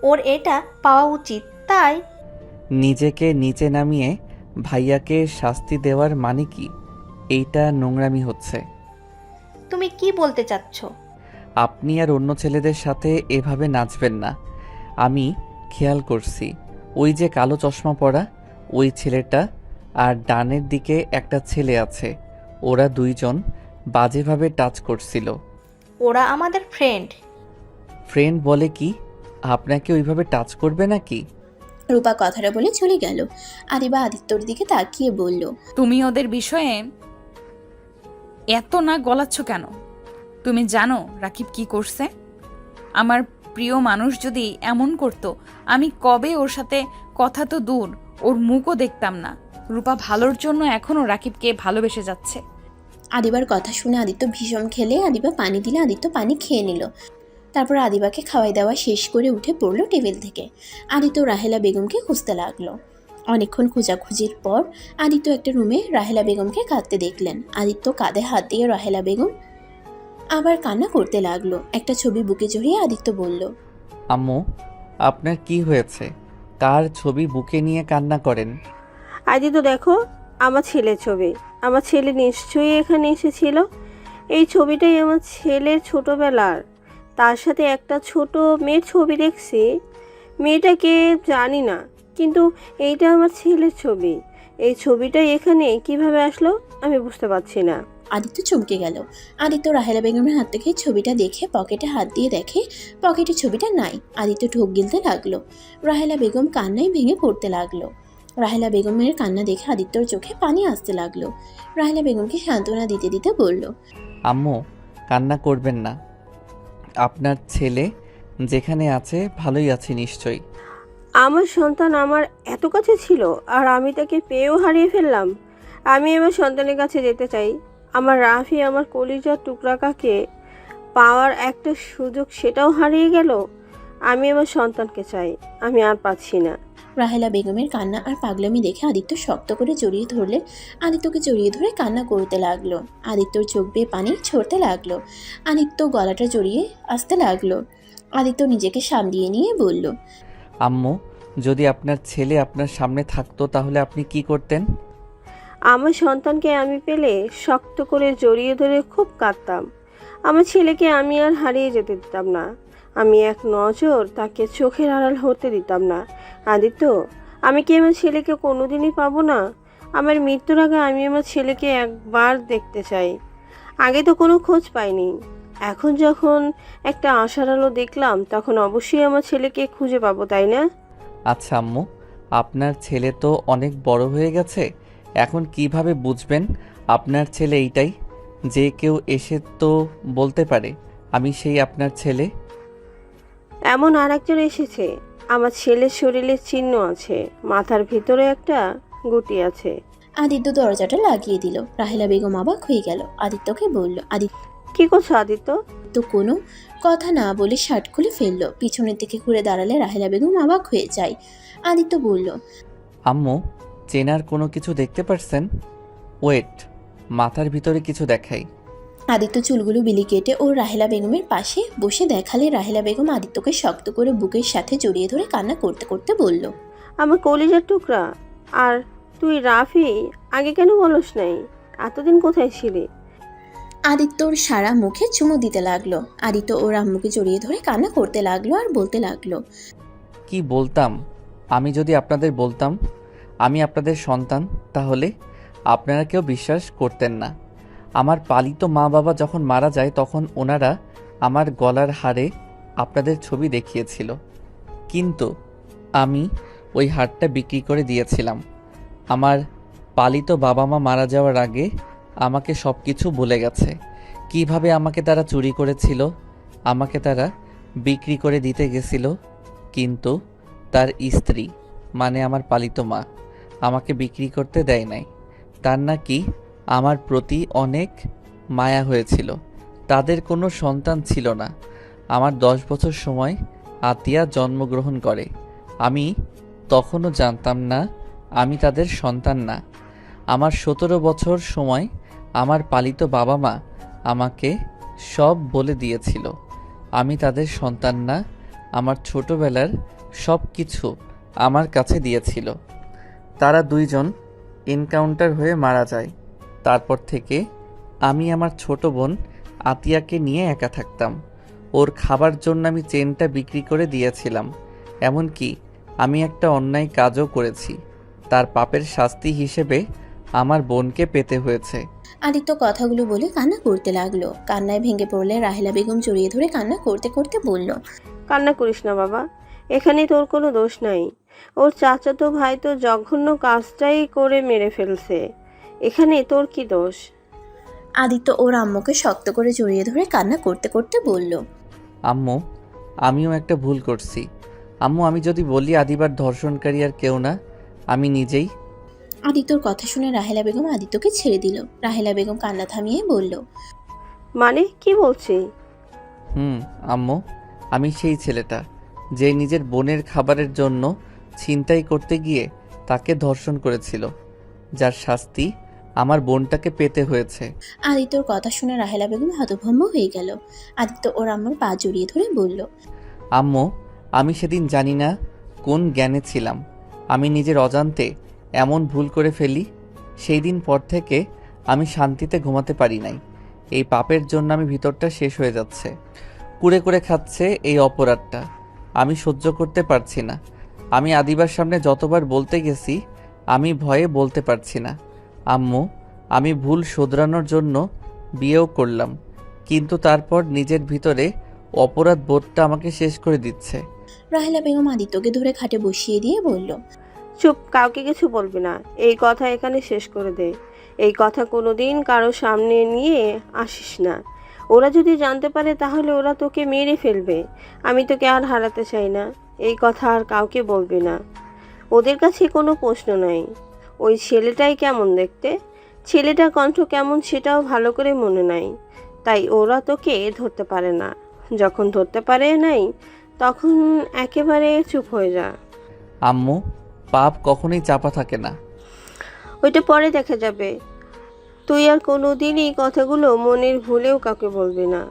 ওর এটা পাওয়া উচিত, তাই। নিজেকে নিচে নামিয়ে ভাইয়াকে শাস্তি দেওয়ার মানে কি? এইটা নোংরামি হচ্ছে। তুমি কি বলতে চাচ্ছ? আপনি আর অন্য ছেলেদের সাথে এভাবে নাচবেন না। আমি খেয়াল করছি, ওই যে কালো চশমা পরা ওই ছেলেটা আর ডানের দিকে একটা ছেলে আছে, ওরা দুইজন বাজেভাবে টাচ করছিল। ওরা আমাদের ফ্রেন্ড। ফ্রেন্ড বলে কি? আপনাকে ওইভাবে টাচ করবে নাকি? রূপা কথাটা বলে চলে গেল। আদিবা আদিত্যর দিকে তাকিয়ে বলল, তুমি ওদের বিষয়ে এত না গলাচ্ছ কেন? তুমি জানো রাকিব কি করছে? আমার প্রিয় মানুষ যদি এমন করতো, আমি কবে ওর সাথে কথা তো দূর, ওর মুখও দেখতাম না। রূপা ভালোর জন্য এখনও রাকিবকে ভালোবেসে যাচ্ছে। আদিবার কথা শুনে আদিত্য ভীষণ খেলে আদিবা পানি দিলে আদিত্য পানি খেয়ে নিল। তারপর আদিবাকে খাওয়াই দাওয়া শেষ করে উঠে পড়লো টেবিল থেকে। আদিত্য রাহেলা বেগমকে খুঁজতে লাগলো। অনেকক্ষণ খোঁজাখুঁজির পর আদিত্য একটা রুমে রাহেলা বেগমকে কাঁদতে দেখলেন। আদিত্য কাঁধে হাত দিয়ে রাহেলা বেগম আবার কান্না করতে লাগলো। একটা ছবি বুকে জড়িয়ে আদিত্য বলল, আম্মু, আপনার কি হয়েছে? কার ছবি বুকে নিয়ে কান্না করেন? আদিত্য দেখো, আমার ছেলের ছবি। আমার ছেলে নিশ্চয়ই এখানে এসেছিল। এই ছবিটাই আমার ছেলের ছোটবেলার। তার সাথে একটা ছোট মেয়ের ছবি দেখছি। মেয়েটাকে জানি না, কিন্তু এইটা আমার ছেলের ছবি। এই ছবিটা এখানে কিভাবে আসলো আমি বুঝতে পারছি না। আদিত্য চমকে গেল। আদিত্য রাহেলা বেগমের হাত থেকে ছবিটা দেখে পকেটে হাত দিয়ে দেখে পকেটে ছবিটা নাই। আদিত্য ঢোক গিলতে লাগলো। রাহেলা বেগম কান্নায় ভেঙে পড়তে লাগলো। রাহেলা বেগমের কান্না দেখে আদিত্যর চোখে পানি আসতে লাগলো। রাহেলা বেগমকে সান্ত্বনা দিতে দিতে বলল, আম্মু, কান্না করবেন না। আপনার ছেলে যেখানে আছে ভালোই আছে নিশ্চয়ই। আমার সন্তান আমার এত কাছে ছিল, আর আমি তাকে পেয়েও হারিয়ে ফেললাম। আমি আমার সন্তানের কাছে যেতে চাই। আমার রাফি, আমার কলিজার টুকরাকে পাওয়ার একটা সুযোগ, সেটাও হারিয়ে গেল। আমি আমার সন্তানকে চাই, আমি আর পাচ্ছি না। রাহেলা বেগমের কান্না আর পাগলামি দেখে আদিত্য শক্ত করে জড়িয়ে ধরলে আদিত্যকে জড়িয়ে ধরে কান্না করতে লাগলো। আদিত্যর চোখ বেয়ে পানি ছড়তে লাগলো। আদিত্য গলাটা জড়িয়ে আসতে লাগলো। আদিত্য নিজেকে সামলিয়ে নিয়ে বলল, আম্মু, যদি আপনার ছেলে আপনার সামনে থাকতো তাহলে আপনি কি করতেন? আমার সন্তানকে আমি পেলে শক্ত করে জড়িয়ে ধরে খুব কাঁদতাম। আমার ছেলেকে আমি আর হারিয়ে যেতে দিতাম না। আমি এক নজর তাকে চোখের আড়াল হতে দিতাম না। আদিত্য, আমি কি আমার ছেলেকে কোনোদিনই পাবো না? আমার মৃত্যুর আগে আমি আমার ছেলেকে একবার দেখতে চাই। আগে তো কোনো খোঁজ পাইনি, এখন যখন একটা আশার আলো দেখলাম, তখন অবশ্যই আমার ছেলেকে খুঁজে পাবো, তাই না? আচ্ছা আম্মু, আপনার ছেলে তো অনেক বড় হয়ে গেছে। এখন কিভাবে বুঝবেন আপনার ছেলে এইটাই? যে কেউ এসে তো বলতে পারে আমি সেই আপনার ছেলে। এমন আর একজন এসেছে। আমার ছেলের শরীরে চিহ্ন আছে, মাথার ভিতরে একটা গুটি আছে। আদিত্য দরজাটা লাগিয়ে দিল। রাহেলা বেগম অবাক হয়ে গেল। আদিত্যকে বলল, আদিত্য কি করছো আদিত্য? কোনো কথা না বলে শার্ট খুলে ফেললো। পিছনের দিকে ঘুরে দাঁড়ালে রাহেলা বেগম অবাক হয়ে যায়। আদিত্য বলল, আম্মু, চেনার কোনো কিছু দেখতে পারছেন? ওয়েট, মাথার ভিতরে কিছু দেখাই। আদিত্য চুলগুলো বিলি কেটে ও রাহেলা বেগমের পাশে বসে দেখালে রাহেলা বেগম আদিত্যকে শক্ত করে বুকের সাথে জড়িয়ে ধরে কান্না করতে করতে বলল, আমার কলিজার টুকরা। আর তুই রাফি, আগে কেন বলস নাই? এতদিন কোথায় ছিলি? আদিত্যর সারা মুখে চুমু দিতে লাগলো। আদিত্য ওর আম্মুকে জড়িয়ে ধরে কান্না করতে লাগলো আর বলতে লাগলো, কি বলতাম? আমি যদি আপনাদের বলতাম আমি আপনাদের সন্তান, তাহলে আপনারা কেউ বিশ্বাস করতেন না। আমার পালিত মা বাবা যখন মারা যায় তখন ওনারা আমার গলার হারে আপনাদের ছবি দেখিয়েছিল, কিন্তু আমি ওই হারটা বিক্রি করে দিয়েছিলাম। আমার পালিত বাবা মা মারা যাওয়ার আগে আমাকে সব কিছু বলে গেছে। কিভাবে আমাকে তারা চুরি করেছিল, আমাকে তারা বিক্রি করে দিতে গেছিল, কিন্তু তার স্ত্রী মানে আমার পালিত মা আমাকে বিক্রি করতে দেয় নাই। তার নাকি আমার প্রতি অনেক মায়া হয়েছিল। তাদের কোনো সন্তান ছিল না। আমার 10 বছর সময় আতিয়া জন্মগ্রহণ করে। আমি তখনও জানতাম না আমি তাদের সন্তান না। আমার 17 বছর সময় আমার পালিত বাবা মা আমাকে সব বলে দিয়েছিল আমি তাদের সন্তান না। আমার ছোটবেলার সব কিছু আমার কাছে দিয়েছিল। তারা দুইজন এনকাউন্টার হয়ে মারা যায়। তারপর থেকে আমি আমার ছোট বোন আতিয়াকে নিয়ে একা থাকতাম। ওর খাবার জন্য আমি চেনটা বিক্রি করে দিয়েছিলাম। এমনকি আমি একটা অন্যায় কাজও করেছি। তার পাপের শাস্তি হিসেবে আমার বোনকে পেতে হয়েছে। আদিত্য কথাগুলো বলে কান্না করতে লাগলো। কান্নায় ভেঙে পড়লে রাহেলা বেগম জড়িয়ে ধরে কান্না করতে করতে বলল, কান্না করিস না বাবা, এখানে তোর কোনো দোষ নাই। ওর চাচাতো ভাই তো জঘন্য কাজটাই করে মেরে ফেলছে, এখানে তোর কি দোষ? আদিত্য ওর আম্মুকে শক্ত করে জড়িয়ে ধরে কান্না করতে করতে বলল, আম্মু, আমিও একটা ভুল করছি। আম্মু, আমি যদি বলি আদিবার ধর্ষণকারী আর কেউ না, আমি নিজেই। আদিত্যর কথা শুনে রাহেলা বেগম আদিত্যকে ছেড়ে দিল। রাহেলা বেগম কান্না থামিয়ে বলল, মানে কি বলছি? আম্মু, আমি সেই ছেলেটা যে নিজের বোনের খাবারের জন্য ছিনতাই করতে গিয়ে তাকে ধর্ষণ করেছিল, যার শাস্তি আমার বোনটাকে পেতে হয়েছে। আদিত্যর কথা শুনে রাহেলা বেগম হতভম্ব হয়ে গেল। আদিত্য ওর আম্মুর পা জড়িয়ে ধরে বলল, আম্মু, আমি সেদিন জানি না কোন জ্ঞানে ছিলাম, আমি নিজের অজান্তে এমন ভুল করে ফেলি। সেই দিন পর থেকে আমি শান্তিতে ঘুমাতে পারি নাই। এই পাপের জন্য আমি ভিতরটা শেষ হয়ে যাচ্ছে, কুড়ে কুড়ে খাচ্ছে এই অপরাধটা। আমি সহ্য করতে পারছি না। আমি আদিবার সামনে যতবার বলতে গেছি, আমি ভয়ে বলতে পারছি না। আম্মু, আমি ভুল শোধরানোর জন্য বিয়েও করলাম, কিন্তু তারপর নিজের ভিতরে অপরাধ বোধটা আমাকে শেষ করে দিচ্ছে। রাহেলা বেগম আদিত্যকে ধরে খাটে বসিয়ে দিয়ে বলল, চুপ, কাউকে কিছু বলবি না। এই কথা এখানে শেষ করে দে। এই কথা কোনোদিন কারো সামনে নিয়ে আসিস না। ওরা যদি জানতে পারে তাহলে ওরা তোকে মেরে ফেলবে। আমি তোকে আর হারাতে চাই না। এই কথা আর কাউকে বলবি না। ওদের কাছে কোনো প্রশ্ন নাই। ওই ছেলেটাই কেমন দেখতে, ছেলেটার কণ্ঠ কেমন সেটাও ভালো করে মনে নাই, তাই ওরা তোকে ধরতে পারে না। যখন ধরতে পারে নাই তখন একেবারে চুপ হয়ে যা। আম্মু, পাপ কখনোই চাপা থাকে না। ওইটা পরে দেখা যাবে। তুই আর কোনোদিন এই কথাগুলো মনের ভুলেও কাউকে বলবি না।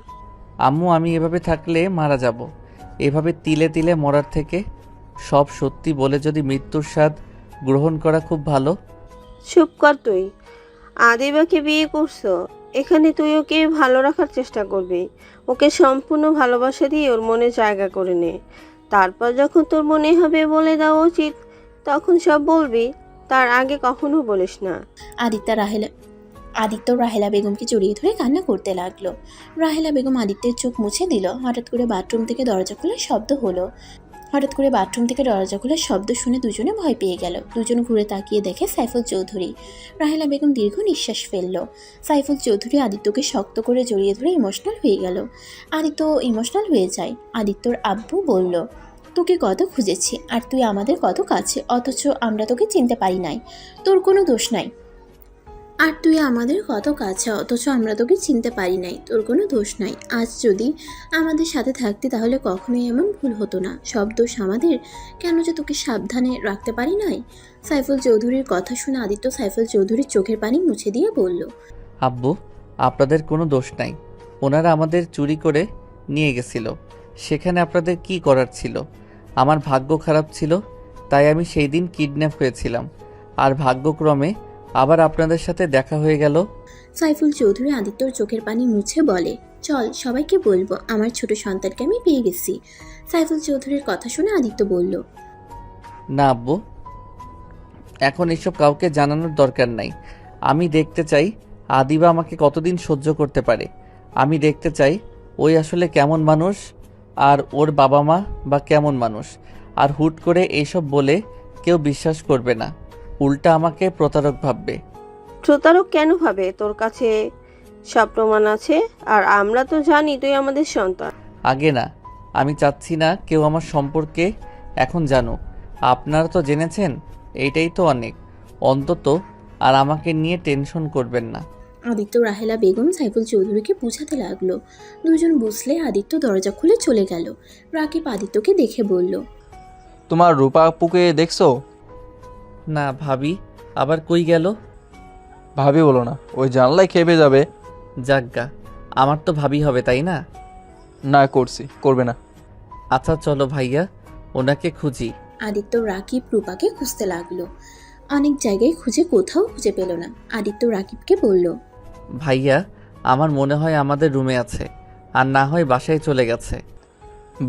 আম্মু, আমি এভাবে থাকলে মারা যাব। এভাবে তিলে তিলে মরার থেকে সব সত্যি বলে যদি মৃত্যুর স্বাদ গ্রহণ করা খুব ভালো। চুপ কর তুই। আদিবাকে বিয়ে করছো, এখানে তুই ওকে ভালো রাখার চেষ্টা করবি। ওকে সম্পূর্ণ ভালোবাসা দিয়ে ওর মনে জায়গা করে নে। তারপর যখন তোর মনে হবে বলে দেওয়া উচিত তখন সব বলবি, তার আগে কখনো বলিস না। আদিত্য রাহেলা বেগমকে জড়িয়ে ধরে কান্না করতে লাগলো। রাহেলা বেগম আদিত্যের চোখ মুছে দিল। হঠাৎ করে বাথরুম থেকে দরজা খোলার শব্দ শুনে দুজনে ভয় পেয়ে গেল। দুজন ঘুরে তাকিয়ে দেখে সাইফুল চৌধুরী। রাহেলা বেগম দীর্ঘ নিঃশ্বাস ফেলল। সাইফুল চৌধুরী আদিত্যকে শক্ত করে জড়িয়ে ধরে ইমোশনাল হয়ে গেল। আদিত্য ইমোশনাল হয়ে যায়। আদিত্যর আব্বু বলল, তোকে কত খুঁজেছি আর তুই আমাদের কত কাছে, অথচ আমরা তোকে চিনতে পারি নাই। তোর কোনো দোষ নাই। আজ যদি আমাদের সাথে থাকতি তাহলে কখনোই এমন ভুল হতো না। সব দোষ আমাদের। কেন যে তোকে সাবধানে রাখতে পারি নাই। সাইফুল চৌধুরীর কথা শুনে আদিত্য সাইফুল চৌধুরীর চোখের পানি মুছে দিয়ে বলল, আব্বু, আপনাদের কোনো দোষ নাই। ওনারা আমাদের চুরি করে নিয়ে গেছিল। সেখানে আপনাদের কি করার ছিল? আমার ভাগ্য খারাপ ছিল, তাই আমি সেই দিন কিডন্যাপ হয়েছিলাম। আর ভাগ্যক্রমে আবার আপনাদের সাথে দেখা হয়ে গেল। সাইফুল চৌধুরী আদিত্যর চোখের পানি মুছে বলে, চল সবাইকে বলবো আমার ছোট সন্তানকে আমি পেয়ে গেছি। সাইফুল চৌধুরীর কথা শুনে আদিত্য বলল, না আব্বু, এখন এসব কাউকে জানানোর দরকার নাই। আমি দেখতে চাই আদিবা আমাকে কতদিন সহ্য করতে পারে। আমি দেখতে চাই ওই আসলে কেমন মানুষ আর ওর বাবা মা বা কেমন মানুষ। আর হুট করে এইসব বলে কেউ বিশ্বাস করবে না, উল্টা আমাকে প্রতারক ভাববে। প্রতারক কেন ভাবে? তোর কাছে সব প্রমাণ আছে, আর আমরা তো জানি তুই আমাদের সন্তান। আগে না, আমি চাচ্ছি না কেউ আমার সম্পর্কে এখন জানুক। আপনারা তো জেনেছেন, এইটাই তো অনেক। অন্তত আর আমাকে নিয়ে টেনশন করবেন না। আদিত্য রাহেলা বেগম সাইফুল চৌধুরীকে বুঝাতে লাগলো। দুজন বুঝলে আদিত্য দরজা খুলে চলে গেল। রাকিব আদিত্যকে দেখে বলল, তোমার রূপা আপুকে দেখছো? না ভাবি, আবার কই গেল? ভাবি বলো না, ওই জানলায় খেপে যাবে। যাজ্ঞা, আমার তো ভাবি হবে তাই না? না, করবে না। আচ্ছা চলো ভাইয়া, ওনাকে খুঁজি। আদিত্য রাকিব রূপাকে খুঁজতে লাগলো। অনেক জায়গায় খুঁজে কোথাও খুঁজে পেল না। আদিত্য রাকিবকে বলল, ভাইয়া, আমার মনে হয় আমাদের রুমে আছে, আর না হয় বাসায় চলে গেছে।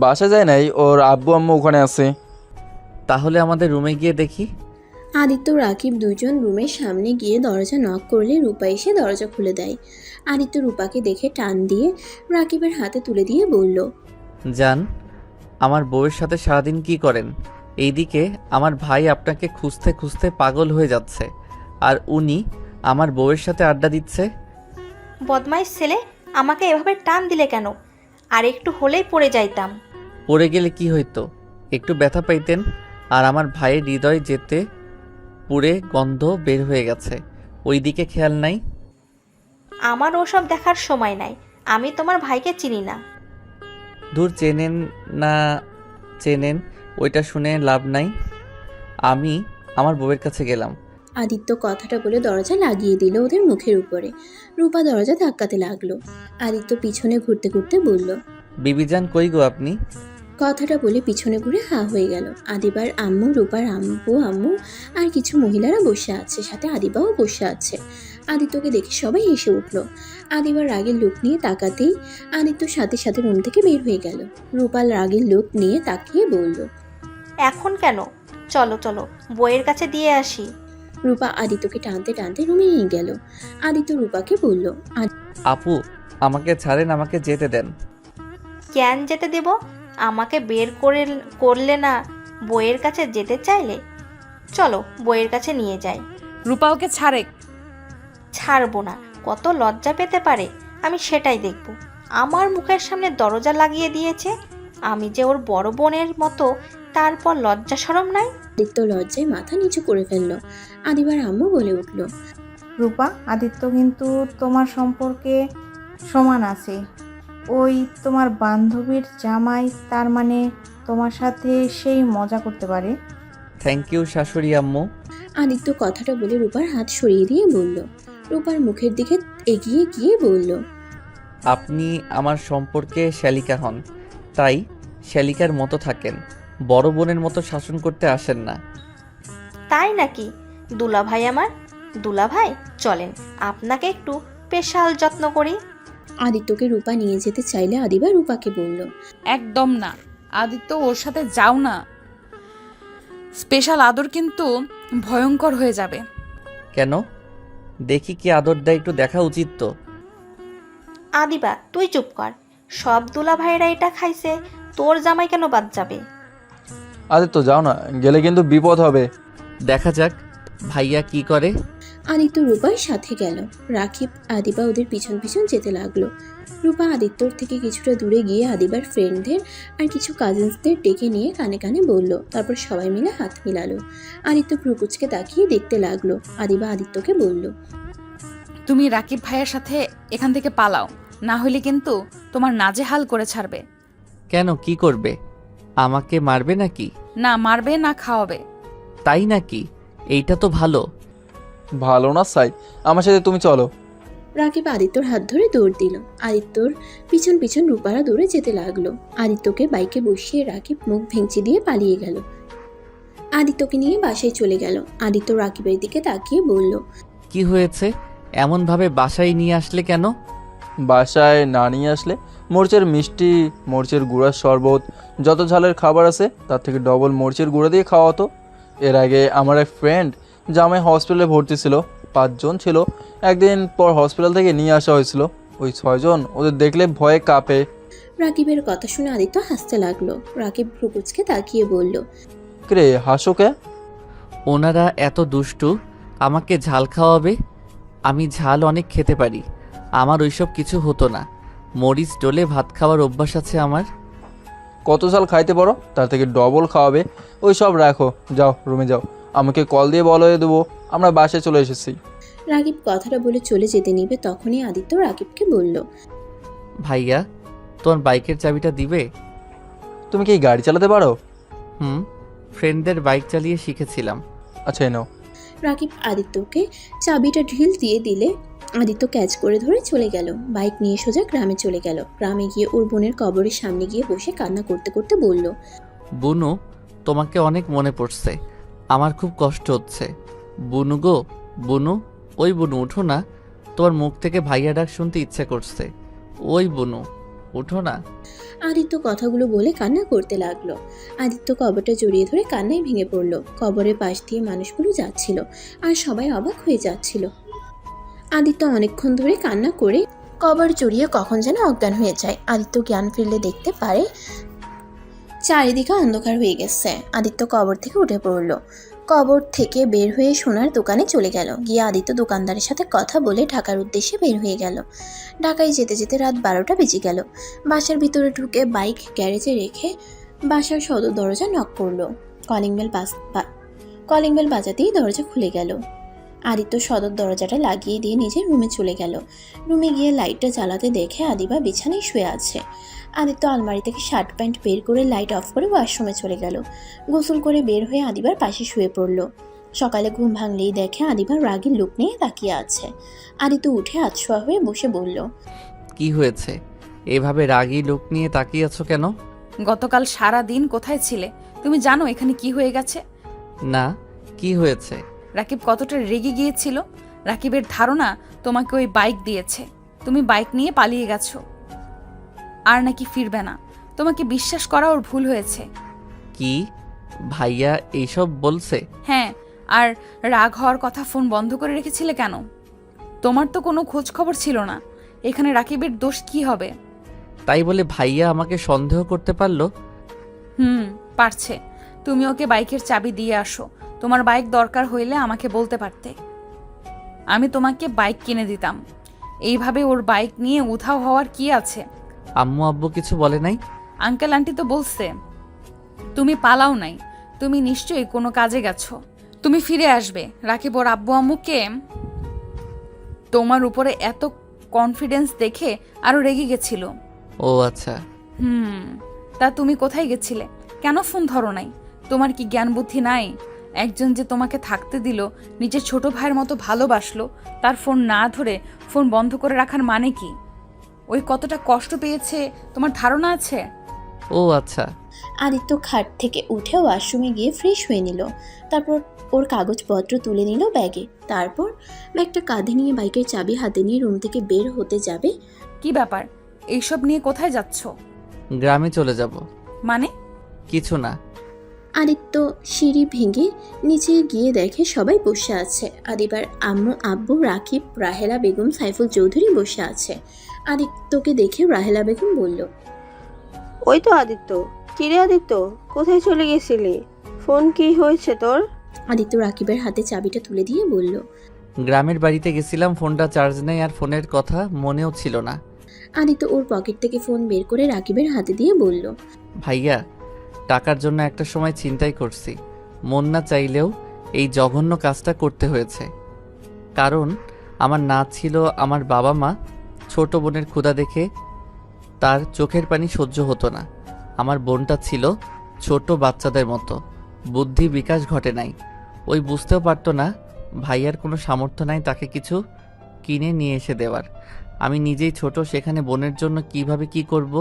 বাসা যায় নাই, ওর আব্বু আম্মু ওখানে আছে। তাহলে আমাদের রুমে গিয়ে দেখি। আদিত্য রাকিব দুজন রুমের সামনে গিয়ে দরজা নক করলে রূপা এসে দরজা খুলে দেয়। আদিত্য রূপাকে দেখে টান দিয়ে রাকিবের হাতে তুলে দিয়ে বলল, জান, আমার বউয়ের সাথে সারাদিন কি করেন? এইদিকে আমার ভাই আপনাকে খুঁজতে খুঁজতে পাগল হয়ে যাচ্ছে, আর উনি আমার বউয়ের সাথে আড্ডা দিচ্ছে। বদমাইশ ছেলে, আমাকে এভাবে টান দিলে কেন? আর একটু হলেই পড়ে যাইতাম। পড়ে গেলে কি হইতো? একটু ব্যথা পাইতেন। আর আমার ভাইয়ের হৃদয় যেতে পুড়ে গন্ধ বের হয়ে গেছে। ওই দিকে খেয়াল নাই? আমার ওসব দেখার সময় নাই। আমি তোমার ভাইকে চিনি না। দূর, চেনেন না চেনেন ওইটা শুনে লাভ নাই। আমি আমার বউয়ের কাছে গেলাম। আদিত্য কথাটা বলে দরজা লাগিয়ে দিল ওদের মুখের উপরে। রূপা দরজা ধাক্কাতে লাগলো। আদিত্য পিছনে ঘুরতে ঘুরতে বলল, বিবিজান কই গো আপনি? কথাটা বলে পিছনে ঘুরে হা হয়ে গেল। আদিবার আম্মু, রূপার আম্মু আর কিছু মহিলারা বসে আছে, সাথে আদিবাও বসে আছে। আদিত্যকে দেখে সবাই হেসে উঠল। আদিবার রাগের লুক নিয়ে তাকাতেই আদিত্য সাথে সাথে রুম থেকে বের হয়ে গেল। রূপাল রাগের লুক নিয়ে তাকিয়ে বলল, এখন কেন? চলো চলো, বইয়ের কাছে দিয়ে আসি। রূপা আদিত্যকে টানতে টানতে রুমে নিয়ে গেল। আদিত্য রূপাকে বলল, আপু, আমাকে ছাড়েন, আমাকে যেতে দেন। কেন যেতে দেব? আমাকে বের করলে না বইয়ের কাছে যেতে চাইলে? চলো বইয়ের কাছে নিয়ে যাই। রূপা ওকে ছাড়ে। ছাড়বো না। কত লজ্জা পেতে পারে আমি সেটাই দেখব। আমার মুখের সামনে দরজা লাগিয়ে দিয়েছে। আমি যে ওর বড় বোনের মতো, তারপর লজ্জা শরম নাই। আদিত্য লজ্জায় মাথা নিচু করে ফেলল। আদিবার আম্মু বলে উঠল, রূপা, আদিত্য কিন্তু তোমার সম্পর্কে সমান আছে। ওই তোমার বান্ধবীর জামাই, তার মানে তোমার সাথে সেই মজা করতে পারে। থ্যাংক ইউ শাশুড়ি আম্মু। আদিত্য কথাটা বলে রূপার হাত সরিয়ে দিয়ে বলল। রূপার মুখের দিকে এগিয়ে গিয়ে বলল, আপনি আমার সম্পর্কে শ্যালিকা হন, তাই শ্যালিকার মতো থাকেন, বড় বোনের মতো শাসন করতে আসেন না। তাই নাকি? দুলাভাই আমার, দুলাভাই চলেন আপনাকে একটু স্পেশাল যত্ন করি। আদিত্যকে রূপা নিয়ে যেতে চাইলে আদিবা রূপাকে বলল, একদম না, আদিত্য ওর সাথে যাও না। স্পেশাল আদর কিন্তু ভয়ঙ্কর হয়ে যাবে। কেন? দেখি কি আদর দেয়, একটু দেখা উচিত তো। আদিবা তুই চুপ কর। সব দুলাভাইরা এটা খাইছে, তোর জামাই কেন বাদ যাবে? আদিত্য যাও না, গেলে কিন্তু বিপদ হবে। দেখা যাক ভাইয়া কি করে। আদিত্য রূপার সাথে গেল। রাকিব, আদিবা ওদের পিছন পিছন যেতে লাগলো। রূপা আদিত্যর থেকে কিছুটা দূরে গিয়ে আদিবার ফ্রেন্ডদের আর কিছু কাজিনসদের ডেকে নিয়ে কানে কানে বলল। তারপর সবাই মিলে হাত মিলালো। আদিত্য ভ্রুকুচকে তাকিয়ে দেখতে লাগলো। আদিবা আদিত্যকে বলল, তুমি রাকিব ভাইয়ের সাথে এখান থেকে পালাও, না হলে কিন্তু তোমার নাজেহাল করে ছাড়বে। কেন, কি করবে? আমাকে মারবে নাকি? না মারবে না খাওয়াবে। তাই নাকি? এইটা তো ভালো। ভালো না সাই, আমার সাথে তুমি চলো। রাকিব আদিত্যর হাত ধরে দৌড় দিল। আদিত্যর পিছন পিছন রূপারা দৌড়ে যেতে লাগলো। আদিত্যকে বাইকে বসিয়ে রাকিব মুখ ভেঙচি দিয়ে পালিয়ে গেল। আদিত্যকে নিয়ে বাসায় চলে গেল। আদিত্য রাকিবের দিকে তাকিয়ে বলল, কি হয়েছে? এমনভাবে বাসায় নিয়ে আসলে কেন? বাসায় না নিয়ে আসলে? মরিচের মিষ্টি, মরিচের গুঁড়ার শরবত, যত ঝালের খাবার আছে তার থেকে ডবল মরিচের গুঁড়া দিয়ে খাওয়াতো। এর আগে আমার এক ফ্রেন্ড জামাই হসপিটালে ভর্তি ছিল, 5 জন ছিল। একদিন পর হসপিটাল থেকে নিয়ে আসা হয়েছিল। ওই 6 জন ওদের দেখলে ভয়ে কাঁপে। রাকিবের কথা শুনে আদিত্য হাসতে লাগলো। রাকিব ভ্রুকুচকে তাকিয়ে বলল, রে হাসো কে? ওনারা এত দুষ্টু, আমাকে ঝাল খাওয়াবে। আমি ঝাল অনেক খেতে পারি, আমার ওইসব কিছু হতো না। মরিচ ডলে ভাত খাওয়ার অভ্যাস আছে আমার। কত ঝাল খাইতে পারো, তার থেকে ডবল খাওয়াবে। ওই সব রাখো, যাও রুমে যাও, আমাকে কল দিয়ে বলে দেবো আমরা বাসায় চলে এসেছি। রাকিব কথাটা বলে চলে যেতে নিবে, তখনই আদিত্য রাকিবকে বলল, ভাইয়া, তোমার বাইকের চাবিটা দিবে? তুমি কি গাড়ি চালাতে পারো? ফ্রেন্ডদের বাইক চালিয়ে শিখেছিলাম। আচ্ছা এই নাও। রাকিব আদিত্যকে চাবিটা ঢিল দিয়ে দিলে আদিত্য ক্যাচ করে ধরে চলে গেল। বাইক নিয়ে সোজা গ্রামে চলে গেল। গ্রামে গিয়ে ওর বোনের কবরের সামনে গিয়ে বসে কান্না করতে করতে বলল, বুনু, তোমাকে অনেক মনে পড়ছে, আমার খুব কষ্ট হচ্ছে। বুনু গো, বুনু, ওই বুনু উঠো না, তোমার মুখ থেকে ভাইয়া ডাক শুনতে ইচ্ছে করছে। ওই বুনু উঠো না। আদিত্য কথাগুলো বলে কান্না করতে লাগলো। আদিত্য কবরটা জড়িয়ে ধরে কান্নায় ভেঙে পড়ল। কবরের পাশ দিয়ে মানুষগুলো যাচ্ছিল আর সবাই অবাক হয়ে যাচ্ছিল। আদিত্য অনেকক্ষণ ধরে কান্না করে কবর জড়িয়ে কখন যেন অজ্ঞান হয়ে যায়। আদিত্য জ্ঞান ফিরলে দেখতে পারে চারিদিকে অন্ধকার হয়ে গেছে। আদিত্য কবর থেকে উঠে পড়ল। কবর থেকে বের হয়ে সোনার দোকানে চলে গেল। গিয়ে আদিত্য দোকানদারের সাথে কথা বলে ঢাকার উদ্দেশ্যে বের হয়ে গেল। ঢাকায় যেতে যেতে রাত 12টা বেজে গেল। বাসার ভিতরে ঢুকে বাইক গ্যারেজে রেখে বাসার সদর দরজা নক করলো। কলিং বেল বাজাতেই দরজা খুলে গেল। আদিত্য সদর দরজাটা লাগিয়ে দিয়ে নিজের রুমে চলে গেল। রুমে গিয়ে লাইটটা জ্বালাতে দেখে আদিবা বিছানায় শুয়ে আছে। আদিত্য আলমারি থেকে শার্ট প্যান্ট বের করে লাইট অফ করে ওয়াশরুমে চলে গেল। গোসল করে বের হয়ে আদিবার পাশে শুয়ে পড়ল। সকালে ঘুম ভাঙলেই দেখে আদিবার রাগী লুক নিয়ে তাকিয়ে আছে। আদিত্য উঠে আতশোয়া হয়ে বসে বলল, কি হয়েছে? এভাবে রাগী লোক নিয়ে তাকিয়ে আছো কেন? গতকাল সারা দিন কোথায় ছিলে? তুমি জানো এখানে কি হয়ে গেছে? না, কি হয়েছে? রাকিব কতটা রেগে গিয়েছিল। রাকিবের ধারণা তোমাকে ওই বাইক দিয়েছে, তুমি বাইক নিয়ে পালিয়ে গেছো, আর নাকি ফিরবে না। তোমাকে বিশ্বাস করা ওর ভুল হয়েছে। কি ভাইয়া এইসব বলছে? হ্যাঁ, আর রাগ হওয়ার কথা ফোন বন্ধ করে রেখেছিলে কেন? তোমার তো কোনো খোঁজ খবর ছিল না। এখানে রাকিবের দোষ কি হবে? তাই বলে ভাইয়া আমাকে সন্দেহ করতে পারলো? পারছে। তুমি ওকে বাইকের চাবি দিয়ে আসো। তোমার বাইক দরকার হইলে আমাকে বলতে পারতে, আমি তোমাকে বাইক কিনে দিতাম। এইভাবে ওর বাইক নিয়ে উধাও হওয়ার কি আছে? আম্মু আব্বু কিছু বলে নাই? আঙ্কেল আন্টি তো বলছে তুমি পালাও নাই, তুমি নিশ্চয়ই কোনো কাজে গেছো। তুমি ফিরে আসবে। রাকিব ওর আব্বু আম্মুকে তোমার উপরে এত কনফিডেন্স দেখে আরো রেগে গেছিল। ও আচ্ছা। তা তুমি কোথায় গেছিলে? কেন ফোন ধরো নাই? তোমার কি জ্ঞান বুদ্ধি নাই? একজন যে তোমাকে থাকতে দিল, নিজের ছোট ভাইয়ের মতো ভালোবাসলো, তার ফোন না ধরে ফোন বন্ধ করে রাখার মানে কি? ওই কতটা কষ্ট পেয়েছে তোমার ধারণা আছে? ও আচ্ছা। আদিত্য খাট থেকে উঠে ওয়াশরুমে গিয়ে ফ্রেশ হয়ে নিল। তারপর ওর কাগজপত্র তুলে নিল ব্যাগে। তারপর ব্যাগটা কাঁধে নিয়ে বাইকের চাবি হাতে নিয়ে রুম থেকে বের হতে যাবে। কি ব্যাপার? এইসব নিয়ে কোথায় যাচ্ছ? গ্রামে চলে যাব। মানে? কিছু না। আদিত্য সিঁড়ি ভেঙে নিচে গিয়ে দেখে সবাই বসে আছে। আদিবার আম্মু আব্বু, রাকিব, রাহেলা বেগম, সাইফুল চৌধুরী বসে আছে। আদিত্যকে দেখে রাহেলা বেগম বলল, ওই তো আদিত্য। কিরে আদিত্য, কোথায় চলে গেছিলি? ফোন কি হয়েছে তোর? আদিত্য রাকিবের হাতে চাবিটা তুলে দিয়ে বলল, গ্রামের বাড়িতে গেছিলাম, ফোনটা চার্জ নেই আর ফোনের কথা মনেও ছিল না। আদিত্য ওর পকেট থেকে ফোন বের করে রাকিবের হাতে দিয়ে বলল, ভাইয়া, টাকার জন্য একটা সময় চিন্তাই করছি, মন না চাইলেও এই জঘন্য কাজটা করতে হয়েছে। কারণ আমার না ছিল আমার বাবা মা। ছোট বোনের ক্ষুধা দেখে তার চোখের পানি সহ্য হতো না। আমার বোনটা ছিল ছোট বাচ্চাদের মতো, বুদ্ধি বিকাশ ঘটে নাই। ওই বুঝতেও পারতো না ভাইয়ার কোনো সামর্থ্য নাই তাকে কিছু কিনে নিয়ে এসে দেওয়ার। আমি নিজেই ছোট, সেখানে বোনের জন্য কিভাবে কি করব।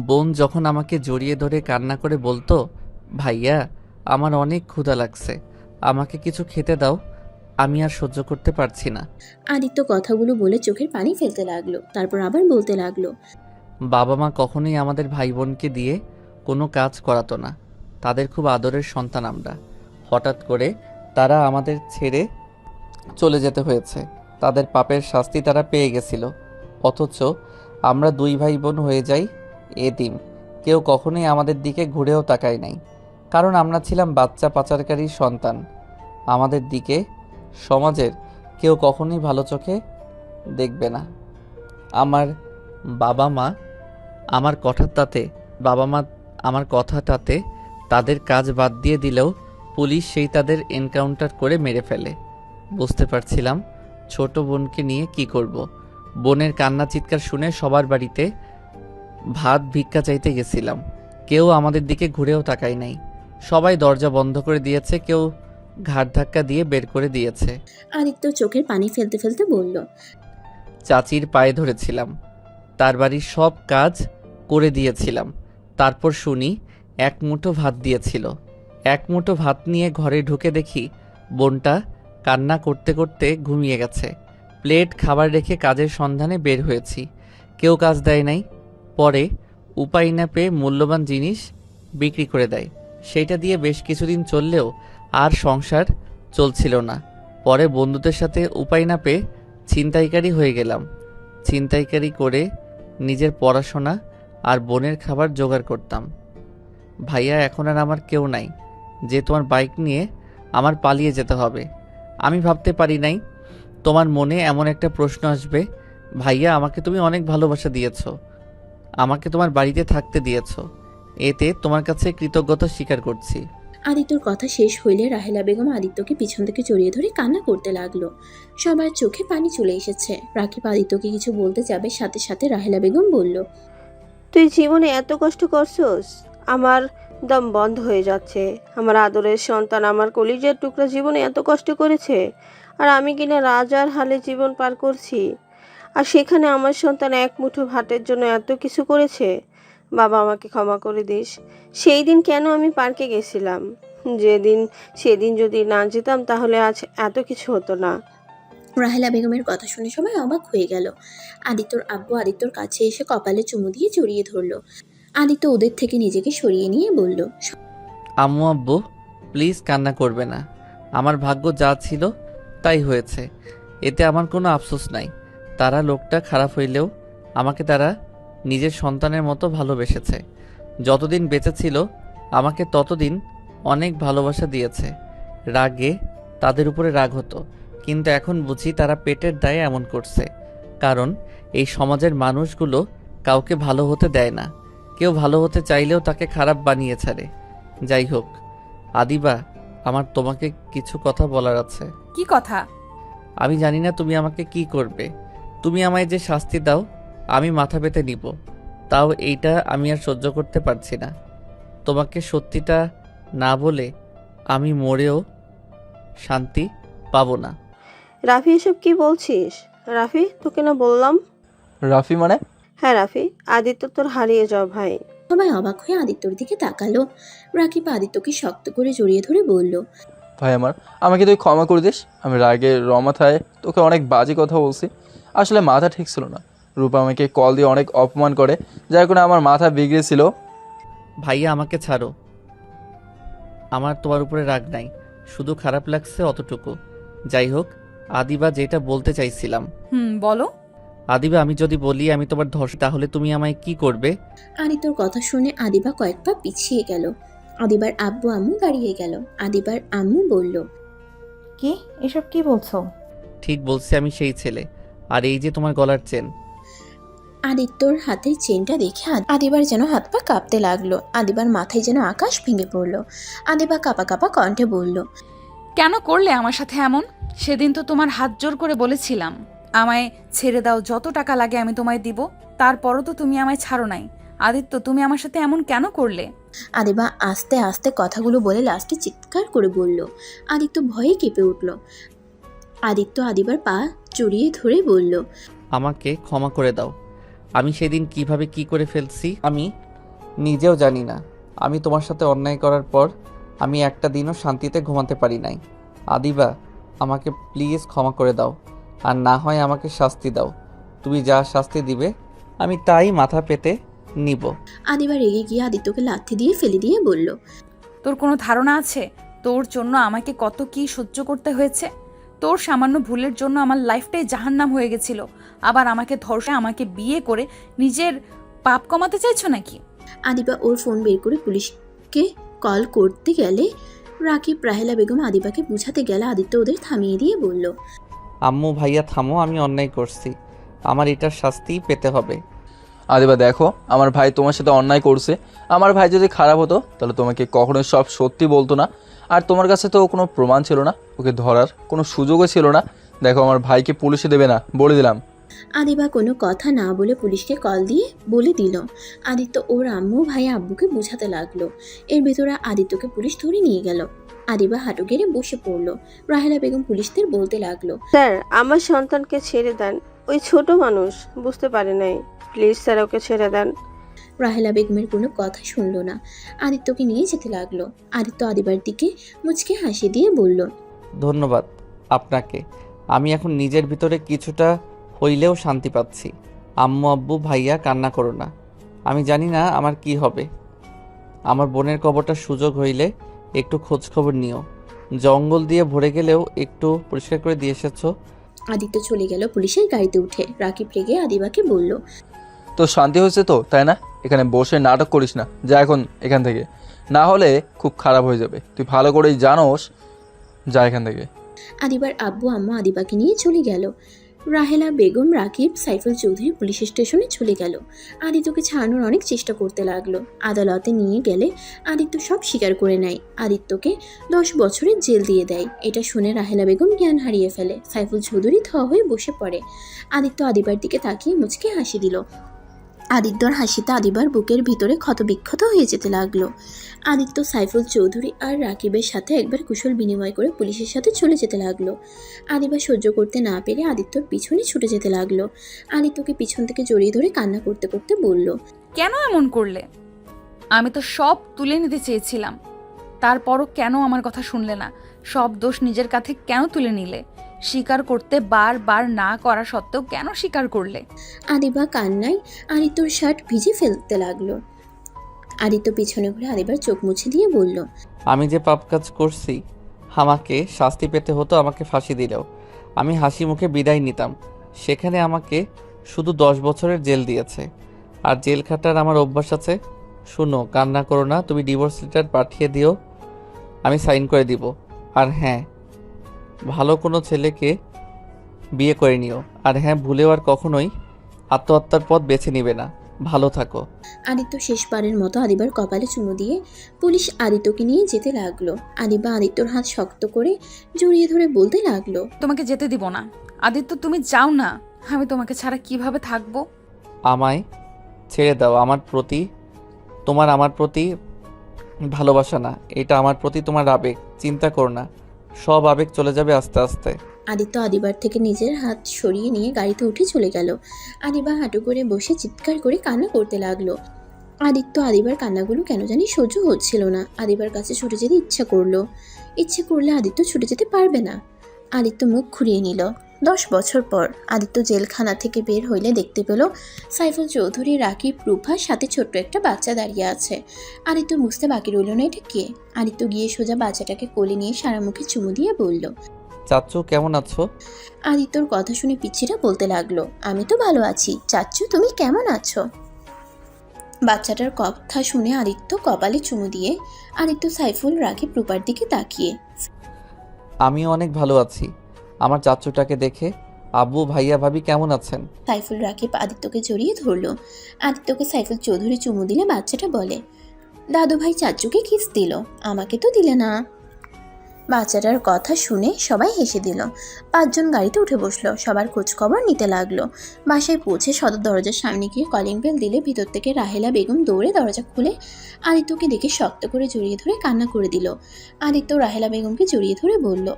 বোন যখন আমাকে জড়িয়ে ধরে কান্না করে বলতো, ভাইয়া আমার অনেক ক্ষুধা লাগছে, আমাকে কিছু খেতে দাও, আমি আর সহ্য করতে পারছি না। আদিত্য কথাগুলো বলে চোখের পানি ফেলতে লাগলো। তারপর আবার বলতে লাগলো, বাবা মা কখনোই আমাদের ভাই বোনকে দিয়ে কোনো কাজ করাতো না। তাদের খুব আদরের সন্তান আমরা। হঠাৎ করে তারা আমাদের ছেড়ে চলে যেতে হয়েছে। তাদের পাপের শাস্তি তারা পেয়ে গেছিল। অথচ আমরা দুই ভাই বোন হয়ে যাই এতিম। কেউ কখনোই আমাদের দিকে ঘুরেও তাকায় নাই, কারণ আমরা ছিলাম বাচ্চা পাচারকারীর সন্তান। আমাদের দিকে সমাজের কেউ কখনোই ভালো চোখে দেখবে না। আমার বাবা মা আমার কথাটাতে তাদের কাজ বাদ দিয়ে দিলেও পুলিশ সেই তাদের এনকাউন্টার করে মেরে ফেলে। বুঝতে পারছিলাম ছোট বোনকে নিয়ে কি করব। বোনের কান্না চিৎকার শুনে সবার বাড়িতে ভাত ভিক্ষা চাইতে গেছিলাম। কেউ আমাদের দিকে ঘুরেও তাকায় নাই। সবাই দরজা বন্ধ করে দিয়েছে, কেউ ঘাট ধাক্কা দিয়ে বের করে দিয়েছে। আদিত্য চোখের পানি ফেলতে ফেলতে বলল, চাচির পায়ে ধরেছিলাম, তার বাড়ির সব কাজ করে দিয়েছিলাম। তারপর শুনি এক মুঠো ভাত দিয়েছিল। এক মুঠো ভাত নিয়ে ঘরে ঢুকে দেখি বোনটা কান্না করতে করতে ঘুমিয়ে গেছে। প্লেট খাবার রেখে কাজের সন্ধানে বের হয়েছি, কেউ কাজ দেয় নাই। পরে উপায় না পেয়ে মূল্যবান জিনিস বিক্রি করে দেয়। সেইটা দিয়ে বেশ কিছুদিন চললেও আর সংসার চলছিল না। পরে বন্ধুদের সাথে উপায় না পেয়ে ছিনতাইকারী হয়ে গেলাম। ছিনতাইকারী করে নিজের পড়াশোনা আর বোনের খাবার জোগাড় করতাম। ভাইয়া, এখন আর আমার কেউ নাই যে তোমার বাইক নিয়ে আমার পালিয়ে যেতে হবে। আমি ভাবতে পারি নাই তোমার মনে এমন একটা প্রশ্ন আসবে। ভাইয়া, আমাকে তুমি অনেক ভালোবাসা দিয়েছো, আমাকে তোমার বাড়িতে থাকতে দিয়েছো, এতে তোমার কাছে কৃতজ্ঞতা স্বীকার করছি। আদিত্যর কথা শেষ হইলে রাহেলা বেগম আদিত্যকে পিছন থেকে জড়িয়ে ধরে কান্না করতে লাগলো। সবার চোখে পানি চলে এসেছে। রাকিব আদিত্যকে কিছু বলতে যাবে, সাথে সাথে রাহেলা বেগম বলল, তুই জীবনে এত কষ্ট করছস, আমার দম বন্ধ হয়ে যাচ্ছে। আমার আদরের সন্তান, আমার কলিজার টুকরা জীবনে এত কষ্ট করেছে, আর আমি কিনা রাজার হালে জীবন পার করছি। আর সেখানে আমার সন্তান এক মুঠো ভাতের জন্য এত কিছু করেছে। বাবা, আমাকে ক্ষমা করে দিস। সেই দিন কেন আমি পার্কে গেছিলাম? সেদিন যদি না যেতাম তাহলে আজ এত কিছু হতো না। রাহেলা বেগমের কথা শুনে সবাই অবাক হয়ে গেল। আদিত্যর আব্বু আদিত্যর কাছে এসে কপালে চুমু দিয়ে জড়িয়ে ধরল। আদিত্য ওদের থেকে নিজেকে সরিয়ে নিয়ে বলল, আম্মু আব্বু, প্লিজ কান্না করবে না। আমার ভাগ্য যা ছিল তাই হয়েছে, এতে আমার কোনো আফসোস নাই। তারা লোকটা খারাপ হইলেও আমাকে তারা নিজের সন্তানের মতো ভালোবেসেছে। যতদিন বেঁচে ছিল আমাকে ততদিন অনেক ভালোবাসা দিয়েছে। রাগে তাদের উপরে রাগ হতো, কিন্তু এখন বুঝি তারা পেটের দায়ে এমন করছে। কারণ এই সমাজের মানুষগুলো কাউকে ভালো হতে দেয় না। কেউ ভালো হতে চাইলেও তাকে খারাপ বানিয়ে ছাড়ে। যাই হোক আদিবা, আমার তোমাকে কিছু কথা বলার আছে। কি কথা? আমি জানি না তুমি আমাকে কি করবে। তুমি আমায় যে শাস্তি দাও আমি মাথা পেতে নিব, তাও এইটা আমি আর সহ্য করতে পারছি না। তোমাকে সত্যিটা না বলে আমি মরেও শান্তি পাবো না। রাফি, এসব কি বলছিস? রাফি, তোকে না বললাম। রাফি মানে? হ্যাঁ রাফি, আদিত্য তোর হারিয়ে যাও ভাই। সবাই অবাক হয়ে আদিত্যর দিকে তাকালো। রাকিব আদিত্যকে শক্ত করে জড়িয়ে ধরে বলল, ভাই আমার, আমাকে তুই ক্ষমা করে দিস। আমি রাগে রমাথায় তোকে অনেক বাজে কথা বলছি। আসলে মাথা ঠিক ছিল না। রূপা আমাকে কল দিয়ে অনেক অপমান করে, যার কারণে আমার মাথা বিগড়েছিল। ভাইয়া, আমাকে ছাড়ো। আমার তোমার উপরে রাগ নাই, শুধু খারাপ লাগছে অতটুকু। যাই হোক আদিবা, যেটা বলতে চাইছিলাম। বলো। আদিবা, আমি যদি বলি আমি তোমার ধর্ষক, তাহলে তুমি আমায় কি করবে? আদিত্যর কথা শুনে আদিবা কয়েক পা পিছিয়ে গেল। আদিবার আব্বু আম্মু দাঁড়িয়ে গেল। আদিবার আম্মু বলল, কি এসব কি বলছো? ঠিক বলছি, আমি সেই ছেলে। আর এই যে তোমার গলার চেন। আদিত্যর হাতের চেনটা দেখে আদিবার যেন হাত পা কাঁপতে লাগলো। আদিবার মাথায় যেন আকাশ ভেঙে পড়লো। আদিবা কাঁপা কাঁপা কণ্ঠে বলল, কেন করলে আমার সাথে এমন? সেদিন তো তোমার হাত জোর করে বলেছিলাম আমায় ছেড়ে দাও, যত টাকা লাগে আমি তোমায় দিব। তারপরও তো তুমি আমায় ছাড়ো নাই। আদিত্য, তুমি আমার সাথে এমন কেন করলে? আদিবা আস্তে আস্তে কথাগুলো বলে লাস্টে চিৎকার করে বলল। আদিত্য ভয়ে কেঁপে উঠল। আদিত্য আদিবার পা জড়িয়ে ধরে বলল, আমাকে ক্ষমা করে দাও। আমি সেদিন কিভাবে কি করে ফেলছি আমি নিজেও জানি না। আমি তোমার সাথে অন্যায় করার পর আমি একটা দিনও শান্তিতে ঘুমাতে পারি নাই। আদিবা, আমাকে প্লিজ ক্ষমা করে দাও, আর না হয় আমাকে শাস্তি দাও। তুমি যা শাস্তি দিবে আমি তাই মাথা পেতে নিব। আদিবা রেগে গিয়ে আদিত্যকে লাথি দিয়ে ফেলে দিয়ে বলল, তোর কোনো ধারণা আছে তোর জন্য আমাকে কত কি সহ্য করতে হয়েছে? তোর সামান্য ভুলের জন্য আমার লাইফটাই জাহান্নাম হয়ে গেছিল। আবার আমাকে ধর্ষে আমাকে বিয়ে করে নিজের পাপ কমাতে চাইছো নাকি? আদিবা ওর ফোন বের করে পুলিশকে কল করতে গেলে রাকিব রাহেলা বেগম আদিবাকে বুঝাতে গেলে আদিত্য ওদের থামিয়ে দিয়ে বলল, আম্মু ভাইয়া থামো, আমি অন্যায় করছি, আমার এটার শাস্তি পেতে হবে। আদিবা দেখো, আমার ভাই তোমার সাথে অন্যায় করছে। আমার ভাই যদি খারাপ হতো তাহলে তোমাকে কখনোই সব সত্যি বলতো না। আর তোমার কাছে তো কোনো প্রমাণ ছিল না, ওকে ধরার কোনো সুযোগও ছিল না। দেখো, আমার ভাইকে পুলিশে দেবে না, বলে দিলাম। আদিবা কোনো কথা না বলে পুলিশকে কল দিয়ে বলে দিল। আদিত্য ওর আম্মু ভাই আব্বুকে বোঝাতে লাগলো। এর ভেতরে আদিত্যকে পুলিশ ধরে নিয়ে গেল। আদিবা হাঁটু গেড়ে বসে পড়লো। রাহেলা বেগম পুলিশদের বলতে লাগলো, স্যার, আমার সন্তানকে ছেড়ে দেন। ওই ছোট মানুষ, বুঝতে পারে নাই। প্লিজ স্যার, ওকে ছেড়ে দেন। রাহেলা বেগমের কোনো কথা শুনলো না। আদিত্যকে নিয়ে যেতে লাগলো। আদিত্য আদিবার দিকে মুচকে হাসি দিয়ে বলল, ধন্যবাদ আপনাকে। আমি এখন নিজের ভিতরে কিছুটা হইলেও শান্তি পাচ্ছি। আম্মু আব্বু ভাইয়া, কান্না করো না। আমি জানি না আমার কি হবে। আমার বোনের কবরটা সুযোগ হইলে একটু খোঁজ খবর নিও। জঙ্গল দিয়ে ভরে গেলেও একটু পরিষ্কার করে দিয়ে এসেছো। আদিত্য চলে গেল পুলিশের গাড়িতে উঠে। রাকিব রেগে আদিবাকে বলল, তো শান্তি হয়েছে তো, তাই না? এখানে বসে নাটক করিস না, যা এখন এখান থেকে, না হলে খুব খারাপ হয়ে যাবে। তুই ভালো করেই জানোস যা এখান থেকে। আদিবার আব্বু আম্মা আদিবাকে নিয়ে চলে গেল। রাহেলা বেগম, রাকিব, সাইফুল চৌধুরী পুলিশ স্টেশনে চলে গেল। আদিত্যকে ছাড়ানোর অনেক চেষ্টা করতে লাগলো। আদালতে নিয়ে গেলে আদিত্য সব স্বীকার করে নেয়। আদিত্যকে 10 বছরের জেল দিয়ে দেয়। এটা শুনে রাহেলা বেগম জ্ঞান হারিয়ে ফেলে। সাইফুল চৌধুরী থ হয়ে বসে পড়ে। আদিত্য আদিবার দিকে তাকিয়ে মুচকে হাসি দিল। আদিত্যর হাসিতে আদিবার বুকের ভিতরে ক্ষতবিক্ষত হয়ে যেতে লাগলো। আদিত্য সাইফুল চৌধুরী আর রাকিবের সাথে একবার কুশল বিনিময় করে পুলিশের সাথে চলে যেতে লাগলো। আদিবা সহ্য করতে না পেরে আদিত্যর পিছনে ছুটে যেতে লাগলো। আদিত্যকে পিছন থেকে জড়িয়ে ধরে কান্না করতে করতে বলল, কেন এমন করলে? আমি তো সব তুলে নিতে চেয়েছিলাম, তারপরও কেন আমার কথা শুনলে না? সব দোষ নিজের কাছে কেন তুলে নিলে? স্বীকার করতে বারবার না করা সত্ত্বেও কেন স্বীকার করলে? আদিবা কান্নায় আদিত্যর শার্ট ভিজে ফেলতে লাগলো। আদিত্য পিছনে ঘুরে আদিবার চোখ মুছে দিয়ে বলল, আমি যে পাপ কাজ করছি, আমাকে শাস্তি পেতে হতো, আমাকে ফাঁসি দিলেও আমি হাসি মুখে বিদায় নিতাম। সেখানে আমাকে শুধু 10 বছরের জেল দিয়েছে। আর জেল খাটার আমার অভ্যাস আছে। শুনো, কান্না করো না, তুমি ডিভোর্স লেটার পাঠিয়ে দিও, আমি সাইন করে দিব। আর হ্যাঁ, ভালো কোনো ছেলেকে বিয়ে করে নিও। আর হ্যাঁ, ভুলেও আর কখনোই আত্মহত্যার পথ বেছে নিবে না। ভালো থাকো। আদিত্য শেষবারের মতো আদিবার কপালে চুমু দিয়ে পুলিশ আদিত্যকে নিয়ে যেতে লাগলো। আদিবা আদিত্যর হাত শক্ত করে জড়িয়ে ধরে বলতে লাগলো, তোমাকে যেতে দিব না। আদিত্য, তুমি যাও না। আমি তোমাকে ছাড়া কিভাবে থাকবো? আমায় ছেড়ে দাও। আমার প্রতি ভালোবাসা না, এটা আমার প্রতি তোমার আবেগ। চিন্তা করো না, সব আবেগ চলে যাবে আস্তে আস্তে। আদিত্য আদিবার থেকে নিজের হাত সরিয়ে নিয়ে গাড়িতে উঠে চলে গেল। আদিবা হাঁটু করে বসে চিৎকার করে কান্না করতে লাগলো। আদিত্য আদিবার কান্নাগুলো কেন জানি সহ্য হচ্ছিল না। আদিবার কাছে ছুটে যেতে ইচ্ছে করলে আদিত্য ছুটে যেতে পারবে না। আদিত্য মুখ ঘুরিয়ে নিল। 10 বছর পর আদিত্য জেলখানা থেকে বের হইলে দেখতে পেল সাইফুল চৌধুরী, রাকিব, রূপার সাথে ছোট্ট একটা বাচ্চা দাঁড়িয়ে আছে। আদিত্য বুঝতে বাকি রইল না এটা কে। আদিত্য গিয়ে সোজা বাচ্চাটাকে কোলে নিয়ে সারা মুখে চুমু দিয়ে বলল, চাচ্চু কেমন আছো? আদিত্যর কথা শুনে পিচ্চিটা বলতে লাগলো, আমি তো ভালো আছি, চাচ্চু তুমি কেমন আছো? বাচ্চাটার কথা শুনে আদিত্য কপালে চুমু দিয়ে আদিত্য সাইফুল, রাকিব, রূপার দিকে তাকিয়ে, আমিও অনেক ভালো আছি। আমার চাচ্চুটাকে দেখে আব্বু, ভাইয়া, ভাবি কেমন আছেন? সাইফুল, রাকিব আদিত্যকে জড়িয়ে ধরলো। আদিত্যকে সাইফুল চৌধুরী চুমু দিলে বাচ্চাটা বলে, দাদু ভাই চাচ্চুকে কিস দিল, আমাকে তো দিলে না। বাচ্চাটার কথা শুনে সবাই হেসে দিল। 5 জন গাড়িতে উঠে বসলো। সবার খোঁজখবর নিতে লাগলো। বাসায় পৌঁছে সদর দরজার সামনে গিয়ে কলিং বেল দিলে ভিতর থেকে রাহেলা বেগম দৌড়ে দরজা খুলে আদিত্যকে দেখে শক্ত করে জড়িয়ে ধরে কান্না করে দিল। আদিত্য রাহেলা বেগমকে জড়িয়ে ধরে বলল,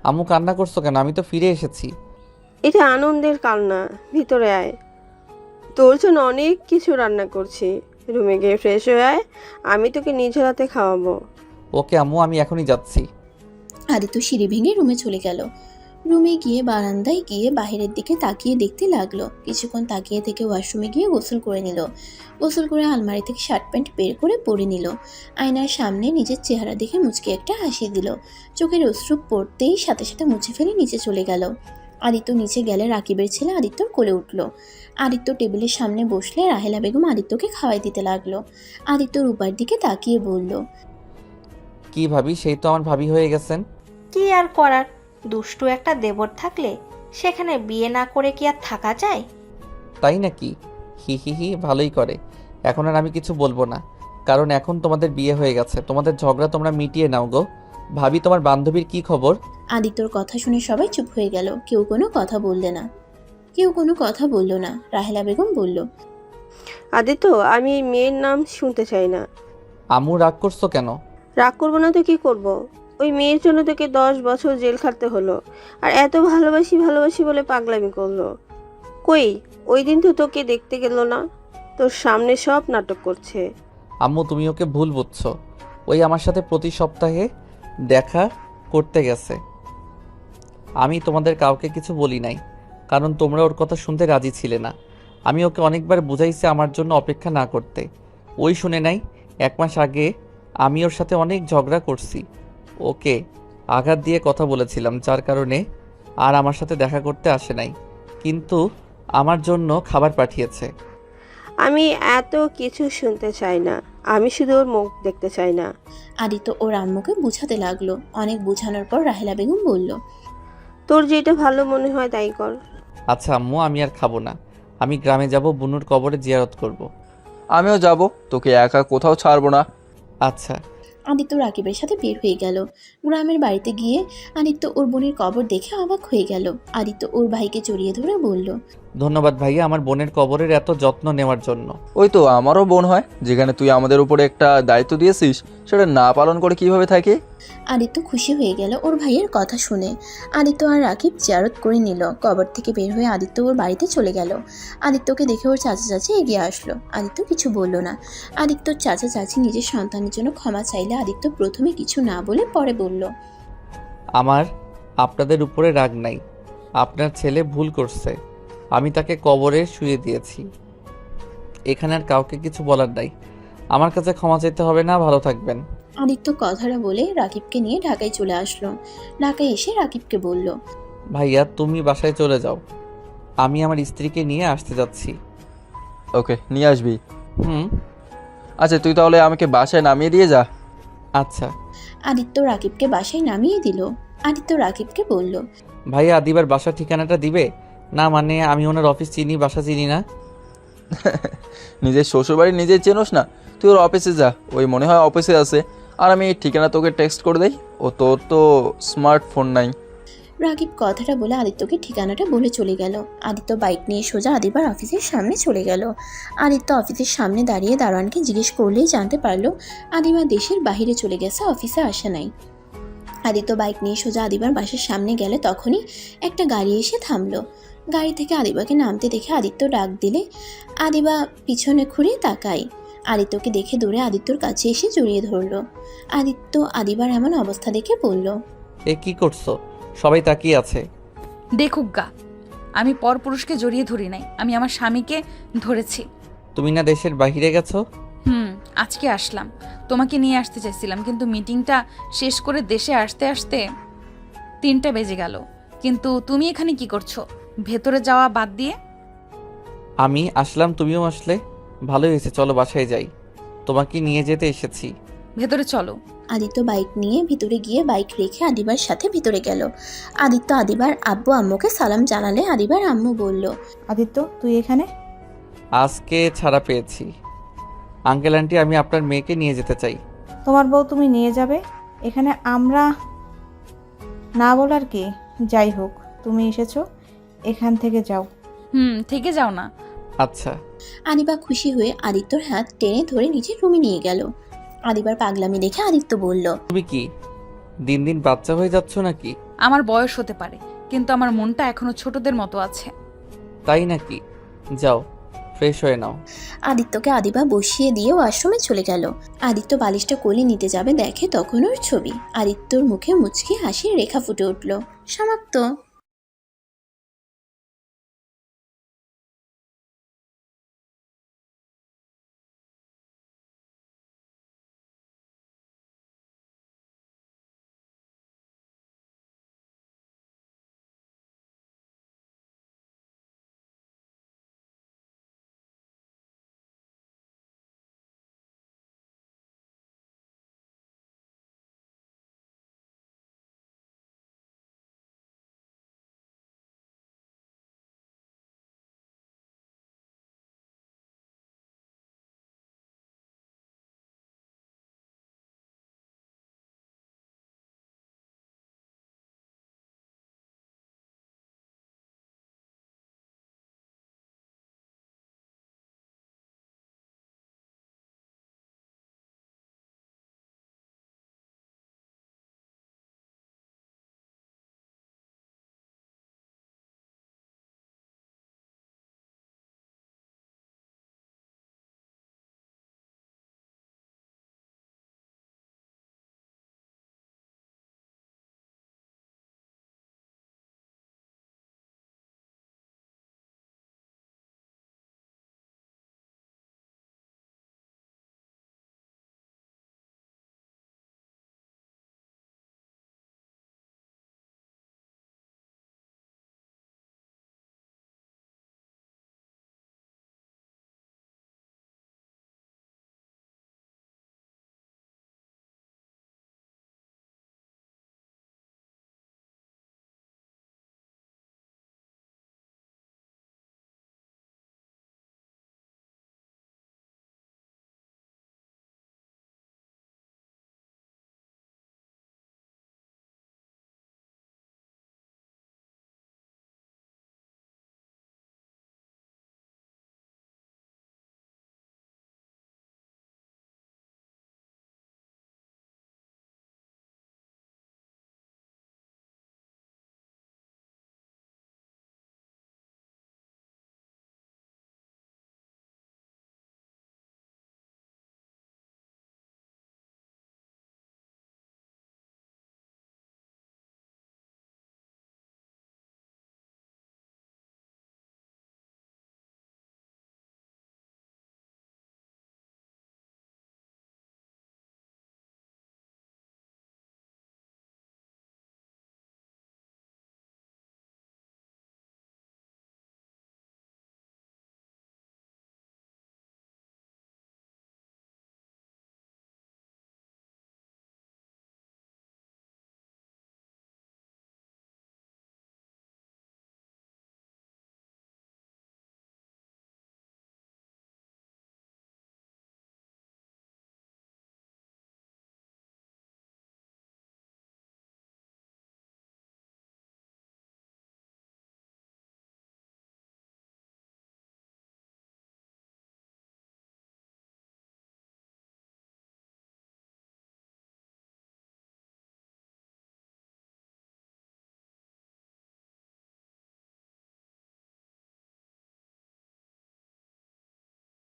আম্মু কান্না করছো কেন? আমি তো ফিরে এসেছি। এটা আনন্দের কান্না, ভিতরে আয়, তোর জন্য অনেক কিছু রান্না করছি, রুমে গিয়ে ফ্রেশ হয়ে আয়, আমি তোকে নিজের হাতে খাওয়াবো। ওকে আম্মু, আমি এখনই যাচ্ছি। আদিত্য সিঁড়ি ভেঙে রুমে চলে গেল। রুমে গিয়ে বারান্দায় গিয়ে বাইরের দিকে তাকিয়ে দেখতে লাগলো। কিছুক্ষণ তাকিয়ে থেকে ওয়াশরুমে গিয়ে গোসল করে নিল। গোসল করে আলমারি থেকে শার্ট প্যান্ট বের করে পরে নিল। আয়নার সামনে নিজের চেহারা দেখে মুচকি একটা হাসি দিল। চোখের অশ্রু পড়তেই সাথে সাথে মুছে ফেলে নিচে চলে গেল। আদিত্য নিচে গেলে রাকিবের ছেলে আদিত্যর কোলে উঠল। আদিত্য টেবিলের সামনে বসলে রাহেলা বেগম আদিত্যকে খাওয়াই দিতে লাগলো। আদিত্য রূপার দিকে তাকিয়ে বলল, কি ভাবি, সেই তো আমার ভাবি হয়ে গেছেন। কি আর করার, দুষ্টু একটা দেবর থাকলে সেখানে বিয়ে না করে কি আর থাকা যায়? তাই নাকি? হি হি হি, ভালোই করে। এখন আর আমি কিছু বলবো না, কারণ এখন তোমাদের বিয়ে হয়ে গেছে। তোমাদের ঝগড়া তোমরা মিটিয়ে নাও গো। ভাবি, তোমার বান্ধবীর কি খবর? আদিত্যর কথা শুনে সবাই চুপ হয়ে গেল। কেউ কোনো কথা বলল না। রাহেলা বেগম বলল, আদিত্য, আমি এই মেয়ের নাম শুনতে চাই না। আম্মু রাগ করছো কেন? রাগ করবো না তো কি করব? ওই মেয়ের জন্য তোকে 10 বছর জেল খাটতে হলো, আর এত ভালোবাসি বলে পাগলামি করলো। কই, ওই দিন তো তোকে দেখতে গেল না, তোর সামনে সব নাটক করছে। আম্মু, তুমি ওকে ভুল বুঝছো। ওই আমার সাথে প্রতি সপ্তাহে দেখা করতে গেছে। আমি তোমাদের কাউকে কিছু বলি নাই, কারণ তোমরা ওর কথা শুনতে রাজি ছিলে না। আমি ওকে অনেকবার বুঝাইছি আমার জন্য অপেক্ষা না করতে, ওই শুনে নাই। 1 মাস আগে আমি ওর সাথে অনেক ঝগড়া করছি, ওকে আঘাত দিয়ে কথা বলেছিলাম, যার কারণে আর আমার সাথে দেখা করতে আসে নাই, কিন্তু আমার জন্য খাবার পাঠিয়েছে। আমি এত কিছু শুনতে চাই না, আমি শুধু ওর মুখ দেখতে চাই না। আদিত্য ওর আম্মুকে বুঝাতে লাগলো। অনেক বোঝানোর পর রাহেলা বেগম বলল, তোর যেটা ভালো মনে হয় তাই কর। আচ্ছা আম্মু, আমি আর খাবো না। আমি গ্রামে যাব, বুনুর কবরে জিয়ারত করব। আমিও যাব, তোকে একা কোথাও ছাড়বো না। আচ্ছা। আদিত্য রাকিবের সাথে বের হয়ে গেল। গ্রামের বাড়িতে গিয়ে আদিত্য ওর বোনের কবর দেখে অবাক হয়ে গেল। আদিত্য ওর ভাইকে জড়িয়ে ধরে বলল, ধন্যবাদ ভাইয়া আমার বোনের কবরের এত যত্ন নেওয়ার জন্য। ওই তো আমারও বোন হয়, যেখানে তুই আমাদের উপরে একটা দায়িত্ব দিয়েছিস সেটা না পালন করে কিভাবে থাকে। আদিত্য খুশি হয়ে গেল ওর ভাইয়ের কথা শুনে। আদিত্য আর রাকিব জিয়ারত করে নিল। কবর থেকে বের হয়ে আদিত্য ওর বাড়িতে চলে গেল। আদিত্যকে দেখে ওর চাচা চাচি এগিয়ে আসলো। আদিত্য কিছু বলল না। আদিত্যর চাচা চাচি নিজের সন্তানের জন্য ক্ষমা চাইলে আদিত্য প্রথমে কিছু না বলে পরে বলল, আমার আপনাদের উপরে রাগ নাই, আপনার ছেলে ভুল করছে, আমি তাকে কবরে শুয়ে দিয়েছি। এখানে আর কাউকে কিছু বলার নাই, আমার কাছে ক্ষমা চাইতে হবে না। ভালো থাকবেন। আদিত্য কথাটা বলে রাকিবকে নিয়ে ঢাকায় চলে আসলো। ঢাকায় এসে রাকিবকে বলল, ভাইয়া তুমি বাসায় চলে যাও, আমি আমার স্ত্রীকে নিয়ে আসতে যাচ্ছি। ওকে, নিয়ে আসবি। হুম। আচ্ছা তুই তাহলে আমাকে বাসায় নামিয়ে দিয়ে যা। আচ্ছা। আদিত্য রাকিবকে বাসায় নামিয়ে দিল। আদিত্য রাকিবকে বলল, ভাইয়া আদিবার বাসার ঠিকানাটা দিবে? না মানে আমি ওনার অফিস চিনি, বাসা চিনি না। নিজের শ্বশুরবাড়ি নিজের চেনোস না? তুই ওর অফিসে যা, ওই মনে হয় অফিসে আছে। আর আমি এই ঠিকানা তোকে টেক্সট করে দেই। ও তোর তো স্মার্টফোন নাই। রাকিব কথাটা বলে আদিত্যকে ঠিকানাটা বলে চলে গেল। আদিত্য বাইক নিয়ে সোজা আদিবার অফিসের সামনে চলে গেল। আদিত্য অফিসের সামনে দাঁড়িয়ে দারোয়ানকে জিজ্ঞেস করলেই জানতে পারলো আদিবা দেশের বাইরে চলে গেছে, অফিসে আসা নাই। আদিত্য বাইক নিয়ে সোজা আদিবার বাসার সামনে গেলে তখনই একটা গাড়ি এসে থামলো। গাড়ি থেকে আদিবাকে নামতে দেখে আদিত্য ডাক দিলে আদিবা পিছনে ঘুরে তাকায়। আদিত্যকে দেখে দূরে আদিত্যর কাছে এসে জড়িয়ে ধরলো। আদিত্য আদিবার এমন অবস্থা দেখে বলল, এ কি করছো? সবাই তাকিয়ে আছে। দেখুক গা, আমি পরপুরুষকে জড়িয়ে ধরি নাই, আমি আমার স্বামীকে ধরেছি। তুমি না দেশের বাইরে গেছো? আজকে আসলাম, তোমাকে নিয়ে আসতে চাইছিলাম, কিন্তু মিটিংটা শেষ করে দেশে আসতে আসতে 3টা বেজে গেল। কিন্তু তুমি এখানে কি করছো ভেতরে যাওয়া বাদ দিয়ে? আমি আসলাম, তুমিও আসলে, ভালোই হয়েছে। চলো বাসায় যাই, তোমাকে নিয়ে যেতে এসেছি। ভেতরে চলো। আদিত্য বাইক নিয়ে ভিতরে গিয়ে বাইক রেখে আদিবার সাথে ভিতরে গেল। আদিত্য আদিবার আব্বু আম্মুকে সালাম জানালে আদিবার আম্মু বলল, আদিত্য তুই এখানে? আজকে ছাড়া পেয়েছি। আঙ্কেল আন্টি, আমি আপনার মেয়েকে নিয়ে যেতে চাই। তোমার বউ তুমি নিয়ে যাবে? এখানে আমরা না বলার কি? যাই হোক, তুমি এসেছো, এখান থেকে যাও। থেকে যাও না। আচ্ছা। আদিবা খুশি হয়ে আদিত্যর হাত টেনে ধরে নিজের রুমে নিয়ে গেল। আদিবার পাগলামি দেখে আদিত্য বলল, তুমি কি দিন দিন বাচ্চা হয়ে যাচ্ছ নাকি? আমার বয়স হতে পারে, কিন্তু আমার মনটা এখনো ছোটদের মতো আছে। তাই নাকি? যাও ফ্রেশ হয়ে নাও। আদিত্যকে আদিবা বসিয়ে দিয়ে ওয়াশরুমে চলে গেল। আদিত্য বালিশটা কোলে নিতে যাবে, দেখে তখন ওর ছবি। আদিত্যর মুখে মুচকি হাসির রেখা ফুটে উঠল। সমাপ্ত।